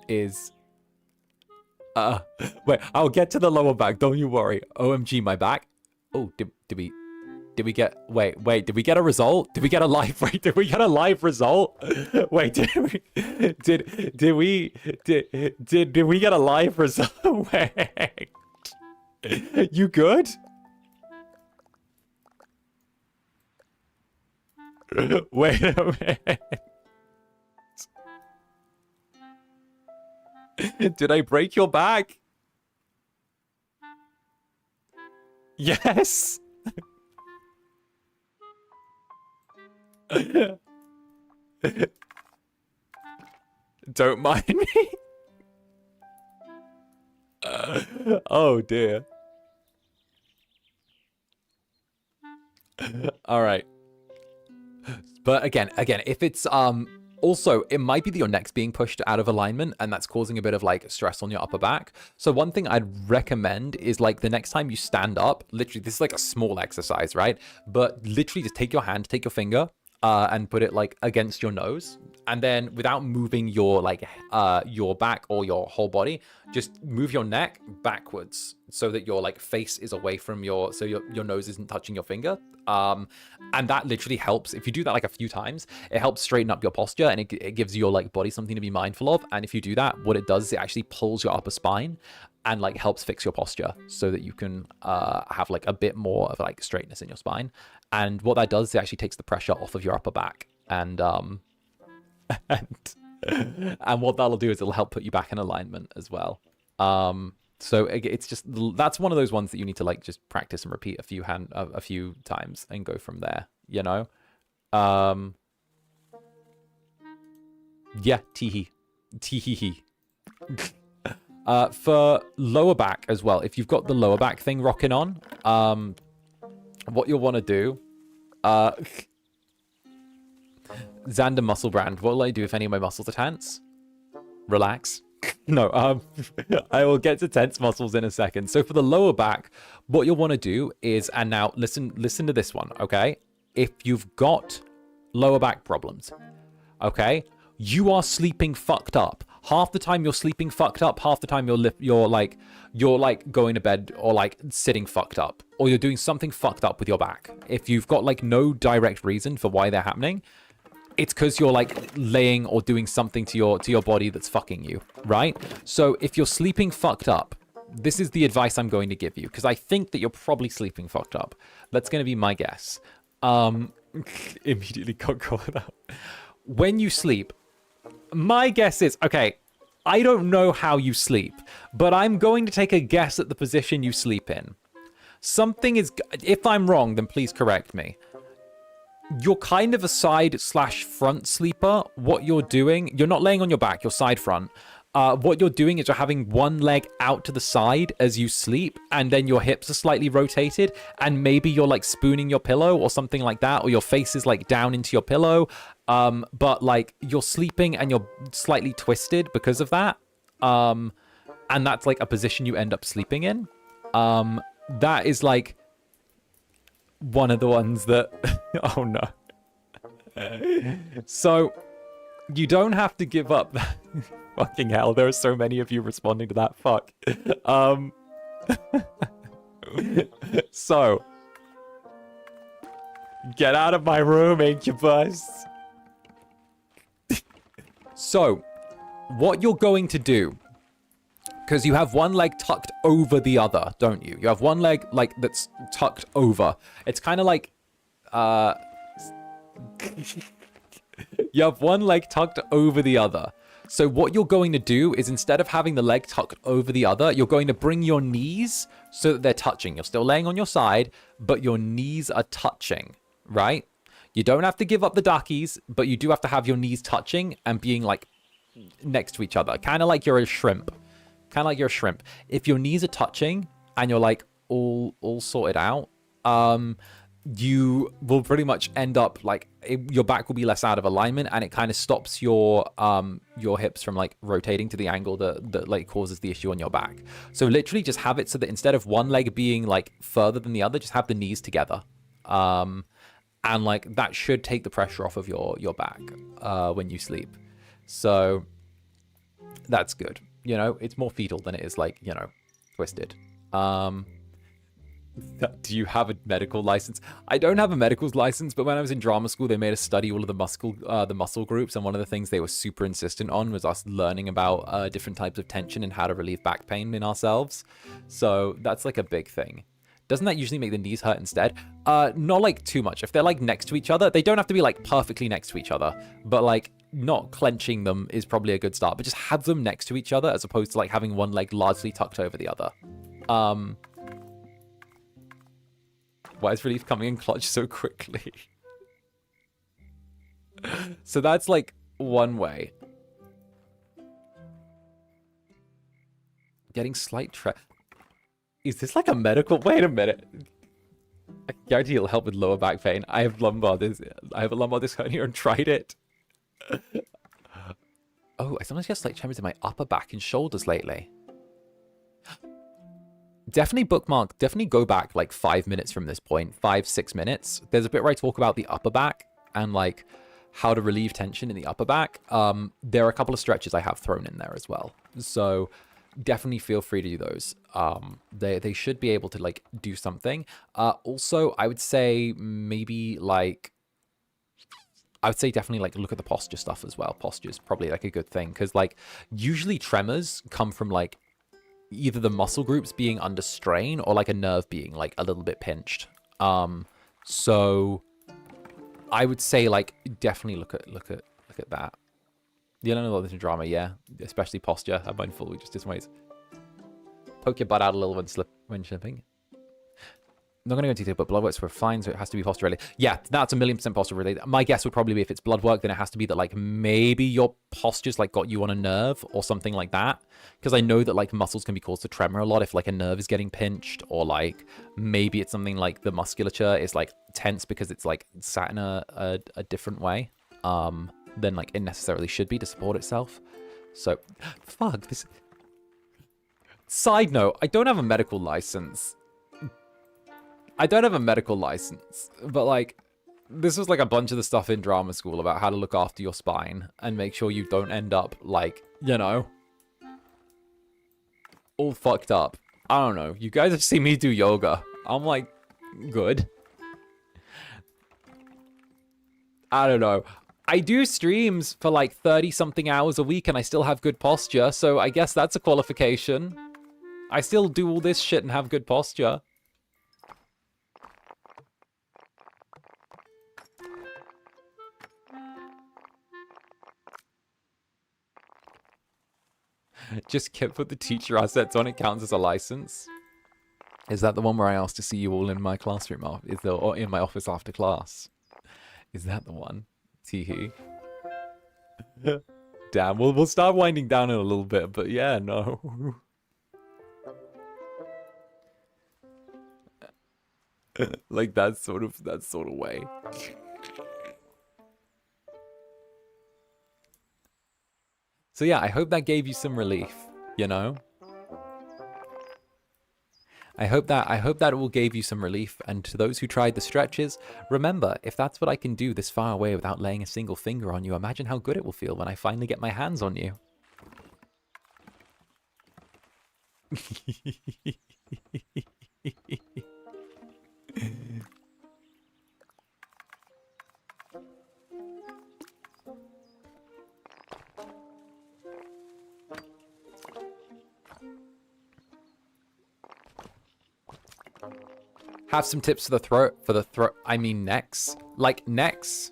is wait, I'll get to the lower back, don't you worry. OMG, my back. Oh, did we get, wait, did we get a result? Did we get a live, wait, did we get a live result? Wait, did we get a live result? Wait, you good? Wait a minute. Did I break your back? Yes. Don't mind me. Oh dear. All right. But again, if it's also, it might be that your neck's being pushed out of alignment, and that's causing a bit of like stress on your upper back. So one thing I'd recommend is like the next time you stand up, literally, this is like a small exercise, right? But literally just take your hand, take your finger, and put it like against your nose. And then without moving your like your back or your whole body, just move your neck backwards so that your like face is away from your nose isn't touching your finger. And that literally helps. If you do that like a few times, it helps straighten up your posture, and it gives your like body something to be mindful of. And if you do that, what it does is it actually pulls your upper spine and like helps fix your posture so that you can have like a bit more of like straightness in your spine. And what that does is it actually takes the pressure off of your upper back, and and what that'll do is it'll help put you back in alignment as well. So it's just, that's one of those ones that you need to like just practice and repeat a few times and go from there, you know? Yeah, tee-hee. For lower back as well, if you've got the lower back thing rocking on, what you'll want to do, Zander muscle brand, what will I do if any of my muscles are tense? Relax. No, I will get to tense muscles in a second. So for the lower back, what you'll want to do is, and now listen to this one, okay? If you've got lower back problems, okay, you are sleeping fucked up. Half the time you're sleeping fucked up, half the time you're like going to bed or like sitting fucked up, or you're doing something fucked up with your back. If you've got like no direct reason for why they're happening, it's because you're like laying or doing something to your body that's fucking you, right? So if you're sleeping fucked up, this is the advice I'm going to give you, because I think that you're probably sleeping fucked up. That's going to be my guess. Immediately got caught up. When you sleep, my guess is, okay, I don't know how you sleep, but I'm going to take a guess at the position you sleep in. Something is... If I'm wrong, then please correct me. You're kind of a side/front sleeper. What you're doing... You're not laying on your back, you're side front. What you're doing is you're having one leg out to the side as you sleep, and then your hips are slightly rotated, and maybe you're like spooning your pillow or something like that, or your face is like down into your pillow. But like you're sleeping and you're slightly twisted because of that. And that's like a position you end up sleeping in. That is like one of the ones that... Oh no. So you don't have to give up that. Fucking hell, there are so many of you responding to that. Fuck. So get out of my room, Incubus. So what you're going to do, because you have one leg tucked over the other, don't you? You have one leg like that's tucked over. It's kind of like you have one leg tucked over the other. So what you're going to do is instead of having the leg tucked over the other, you're going to bring your knees so that they're touching. You're still laying on your side, but your knees are touching, right? You don't have to give up the duckies, but you do have to have your knees touching and being like next to each other. Kind of like you're a shrimp. Kind of like you're a shrimp. If your knees are touching and you're like all sorted out, you will pretty much end up like your back will be less out of alignment, and it kind of stops your hips from like rotating to the angle that like causes the issue on your back. So literally just have it so that instead of one leg being like further than the other, just have the knees together. And like that should take the pressure off of your back when you sleep. So that's good. You know, it's more fetal than it is like, you know, twisted. Do you have a medical license? I don't have a medical license, but when I was in drama school, they made us study all of the muscle groups, and one of the things they were super insistent on was us learning about different types of tension and how to relieve back pain in ourselves. So that's like a big thing. Doesn't that usually make the knees hurt instead? Not like too much. If they're like next to each other, they don't have to be like perfectly next to each other, but like not clenching them is probably a good start, but just have them next to each other as opposed to like having one leg largely tucked over the other. Why is relief coming in clutch so quickly? So that's like one way. Getting slight Is this like a medical? Wait a minute. I guarantee it'll help with lower back pain. I have a lumbar disc hernia and tried it. Oh, I sometimes get slight tremors in my upper back and shoulders lately. Definitely bookmark, definitely go back like 5 minutes from this point, 5-6 minutes. There's a bit where I talk about the upper back and like how to relieve tension in the upper back. There are a couple of stretches I have thrown in there as well. So definitely feel free to do those. They should be able to like do something. Also, I would say maybe like, I would say definitely like look at the posture stuff as well. Posture is probably like a good thing because like usually tremors come from like either the muscle groups being under strain or like a nerve being like a little bit pinched. So I would say like definitely look at that. You don't know a lot of drama, yeah, especially posture. I'm mindful, we just different ways. Poke your butt out a little when slipping. I'm not going to go into detail, but blood works were fine, so it has to be posture related. Yeah, that's 1,000,000% posture related. My guess would probably be if it's blood work, then it has to be that like maybe your posture's like got you on a nerve or something like that. Because I know that like muscles can be caused to tremor a lot if like a nerve is getting pinched, or like maybe it's something like the musculature is like tense because it's like sat in a different way than like it necessarily should be to support itself. So, fuck this. Side note, I don't have a medical license. But like, this was like a bunch of the stuff in drama school about how to look after your spine and make sure you don't end up like, you know, all fucked up. I don't know. You guys have seen me do yoga. I'm like, good. I don't know. I do streams for like 30 something hours a week and I still have good posture. So I guess that's a qualification. I still do all this shit and have good posture. Just put the teacher assets on. It counts as a license. Is that the one where I asked to see you all in my classroom? Or in my office after class? Is that the one? Teehee. Damn. We'll start winding down in a little bit, but yeah, no. Like that sort of way. So yeah, I hope that gave you some relief, you know? I hope that it will give you some relief, and to those who tried the stretches, remember, if that's what I can do this far away without laying a single finger on you, imagine how good it will feel when I finally get my hands on you. Have some tips for the throat, I mean necks. Like necks.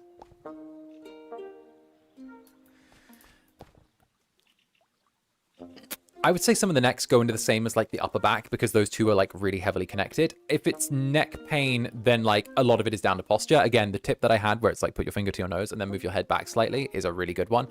I would say some of the necks go into the same as like the upper back because those two are like really heavily connected. If it's neck pain, then like a lot of it is down to posture. Again, the tip that I had where it's like put your finger to your nose and then move your head back slightly is a really good one.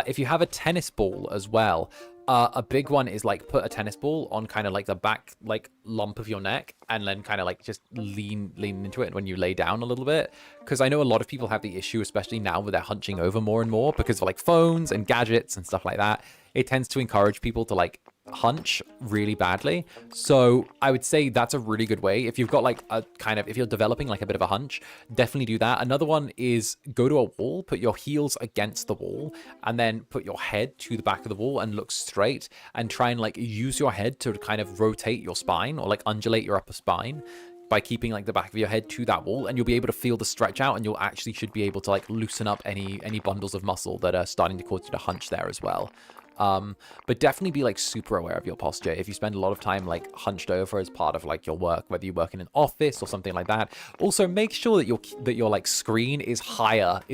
If you have a tennis ball as well, a big one is like put a tennis ball on kind of like the back like lump of your neck and then kind of like just lean into it when you lay down a little bit. Because I know a lot of people have the issue, especially now where they're hunching over more and more because of like phones and gadgets and stuff like that. It tends to encourage people to like hunch really badly. So I would say that's a really good way. If you've got like a kind of, if you're developing like a bit of a hunch, definitely do that. Another one is go to a wall, put your heels against the wall, and then put your head to the back of the wall and look straight and try and like use your head to kind of rotate your spine or like undulate your upper spine by keeping like the back of your head to that wall, and you'll be able to feel the stretch out, and you'll actually should be able to like loosen up any bundles of muscle that are starting to cause you to hunch there as well. But definitely be like super aware of your posture. If you spend a lot of time like hunched over as part of like your work, whether you work in an office or something like that, also make sure that your like screen is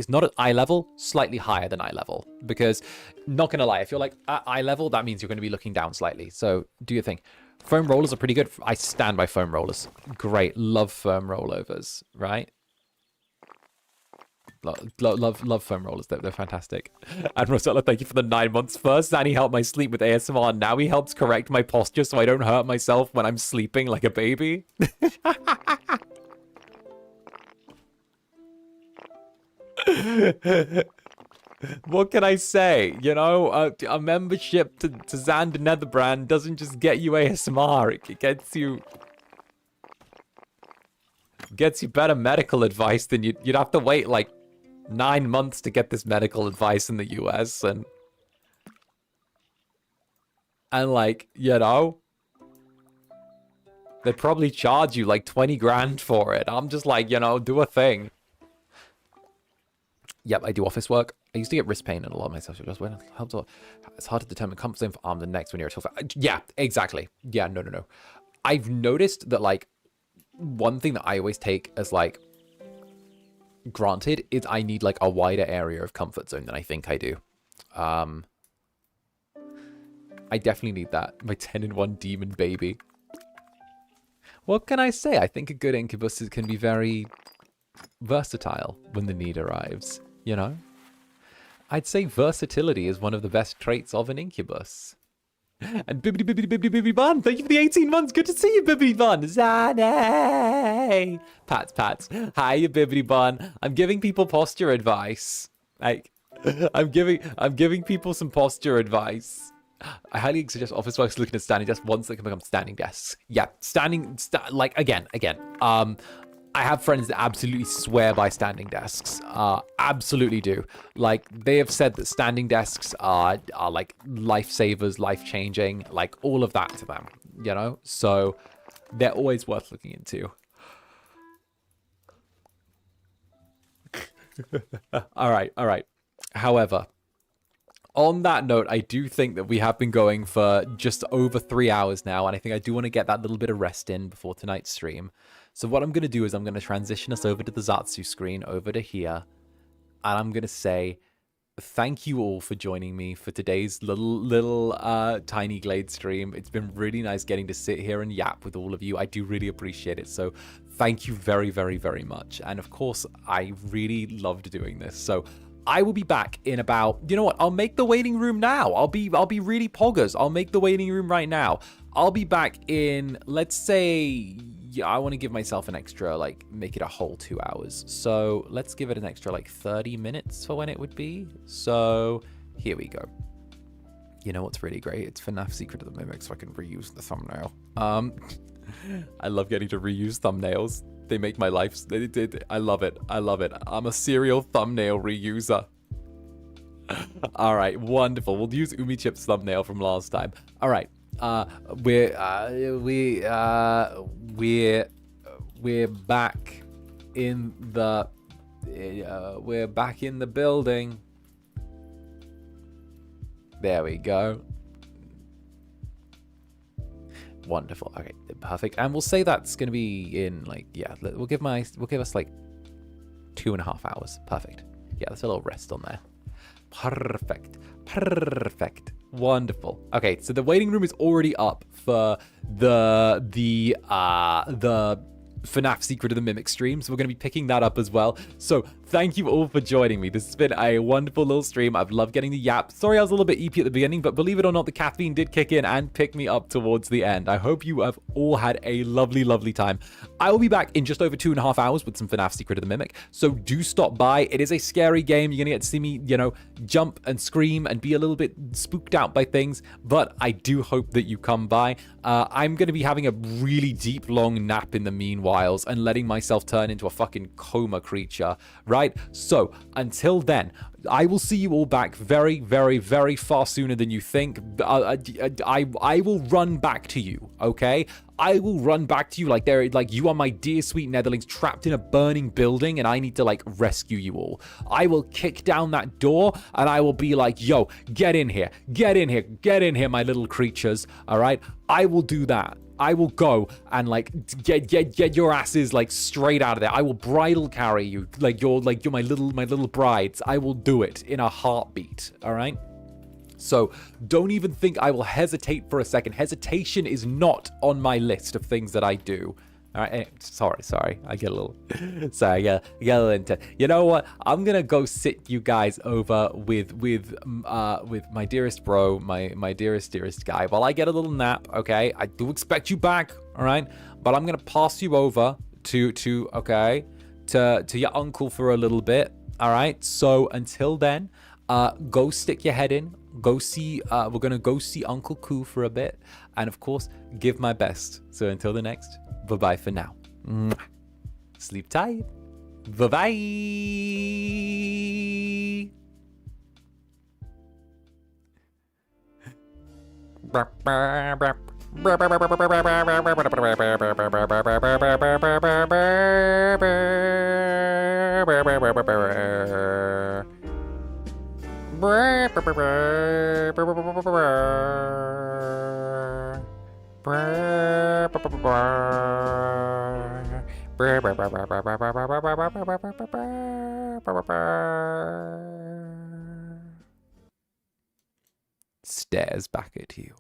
not at eye level, slightly higher than eye level. Because not gonna lie, if you're like at eye level, that means you're gonna be looking down slightly. So do your thing. Foam rollers are pretty good. I stand by foam rollers. Great, love foam rollovers, right? Love foam rollers. They're fantastic. And Rosella, thank you for the 9 months. First, Zanny helped my sleep with ASMR. Now he helps correct my posture so I don't hurt myself when I'm sleeping like a baby. What can I say? You know, a membership to Zander Netherbrand doesn't just get you ASMR. It gets you better medical advice than you'd have to wait like 9 months to get this medical advice in the US, and like, you know, they'd probably charge you like 20 grand for it. I'm just like, you know, do a thing. Yep, I do office work. I used to get wrist pain and a lot of my stuff. It's hard to determine comfort zone for arms and necks when you're a tough. Yeah, exactly. Yeah, no. I've noticed that like one thing that I always take as like granted is I need like a wider area of comfort zone than I think I do. I definitely need that. My 10-in-1 demon baby. What can I say? I think a good incubus can be very versatile when the need arrives, you know? I'd say versatility is one of the best traits of an incubus. And Bibbidi Bun, thank you for the 18 months. Good to see you, Bibbidi Bun. Zanny. Pats. Hi, you Bibbidi Bun. I'm giving people posture advice. Like, I'm giving people some posture advice. I highly suggest office workers looking at standing desks once they can become standing desks. Yeah, like again. I have friends that absolutely swear by standing desks. Absolutely do. Like, they have said that standing desks are like lifesavers, life-changing, like all of that to them, you know? So they're always worth looking into. All right. However, on that note, I do think that we have been going for just over 3 hours now, and I think I do want to get that little bit of rest in before tonight's stream. So what I'm going to do is I'm going to transition us over to the Zatsu screen, over to here, and I'm going to say thank you all for joining me for today's little tiny Glade stream. It's been really nice getting to sit here and yap with all of you. I do really appreciate it. So thank you very, very, very much. And of course, I really loved doing this. So I will be back in about, you know what? I'll make the waiting room now. I'll be really poggers. I'll make the waiting room right now. I'll be back in, let's say, yeah, I want to give myself an extra, like, make it a whole 2 hours. So let's give it an extra, like, 30 minutes for when it would be. So here we go. You know what's really great? It's FNAF Secret of the Mimic, so I can reuse the thumbnail. I love getting to reuse thumbnails. They make my life, I love it. I love it. I'm a serial thumbnail reuser. All right, wonderful. We'll use UmiChip's thumbnail from last time. All right. We're back in the building. There we go. Wonderful. Okay, perfect. And we'll say that's gonna be in like, yeah, we'll give us like 2.5 hours. Perfect. Yeah, there's a little rest on there. Perfect. Perfect. Wonderful. Okay, so the waiting room is already up for the FNAF Secret of the Mimic stream, so we're going to be picking that up as well. So thank you all for joining me. This has been a wonderful little stream. I've loved getting the yap. Sorry I was a little bit EP at the beginning, but believe it or not, the caffeine did kick in and pick me up towards the end. I hope you have all had a lovely, lovely time. I will be back in just over 2.5 hours with some FNAF Secret of the Mimic, so do stop by. It is a scary game. You're going to get to see me, you know, jump and scream and be a little bit spooked out by things, but I do hope that you come by. I'm going to be having a really deep, long nap in the meanwhile and letting myself turn into a fucking coma creature, right? So until then, I will see you all back very, very, very far sooner than you think. I will run back to you, okay? I will run back to you like you are my dear sweet Netherlings trapped in a burning building and I need to like rescue you all. I will kick down that door and I will be like, yo, get in here, get in here, get in here, my little creatures, all right? I will do that. I will go and like get your asses like straight out of there. I will bridal carry you like you're my little brides. I will do it in a heartbeat. All right. So don't even think I will hesitate for a second. Hesitation is not on my list of things that I do. All right, sorry. I get a little, sorry, I get a little intense. You know what? I'm gonna go sit you guys over with my dearest bro, my dearest guy. While I get a little nap, okay? I do expect you back, all right? But I'm gonna pass you over to your uncle for a little bit, all right? So until then, go stick your head in. Go see. We're gonna go see Uncle 𝓂 for a bit, and of course, give my best. So until the next. Bye-bye for now. Mwah. Sleep tight. Bye-bye. Stares back at you.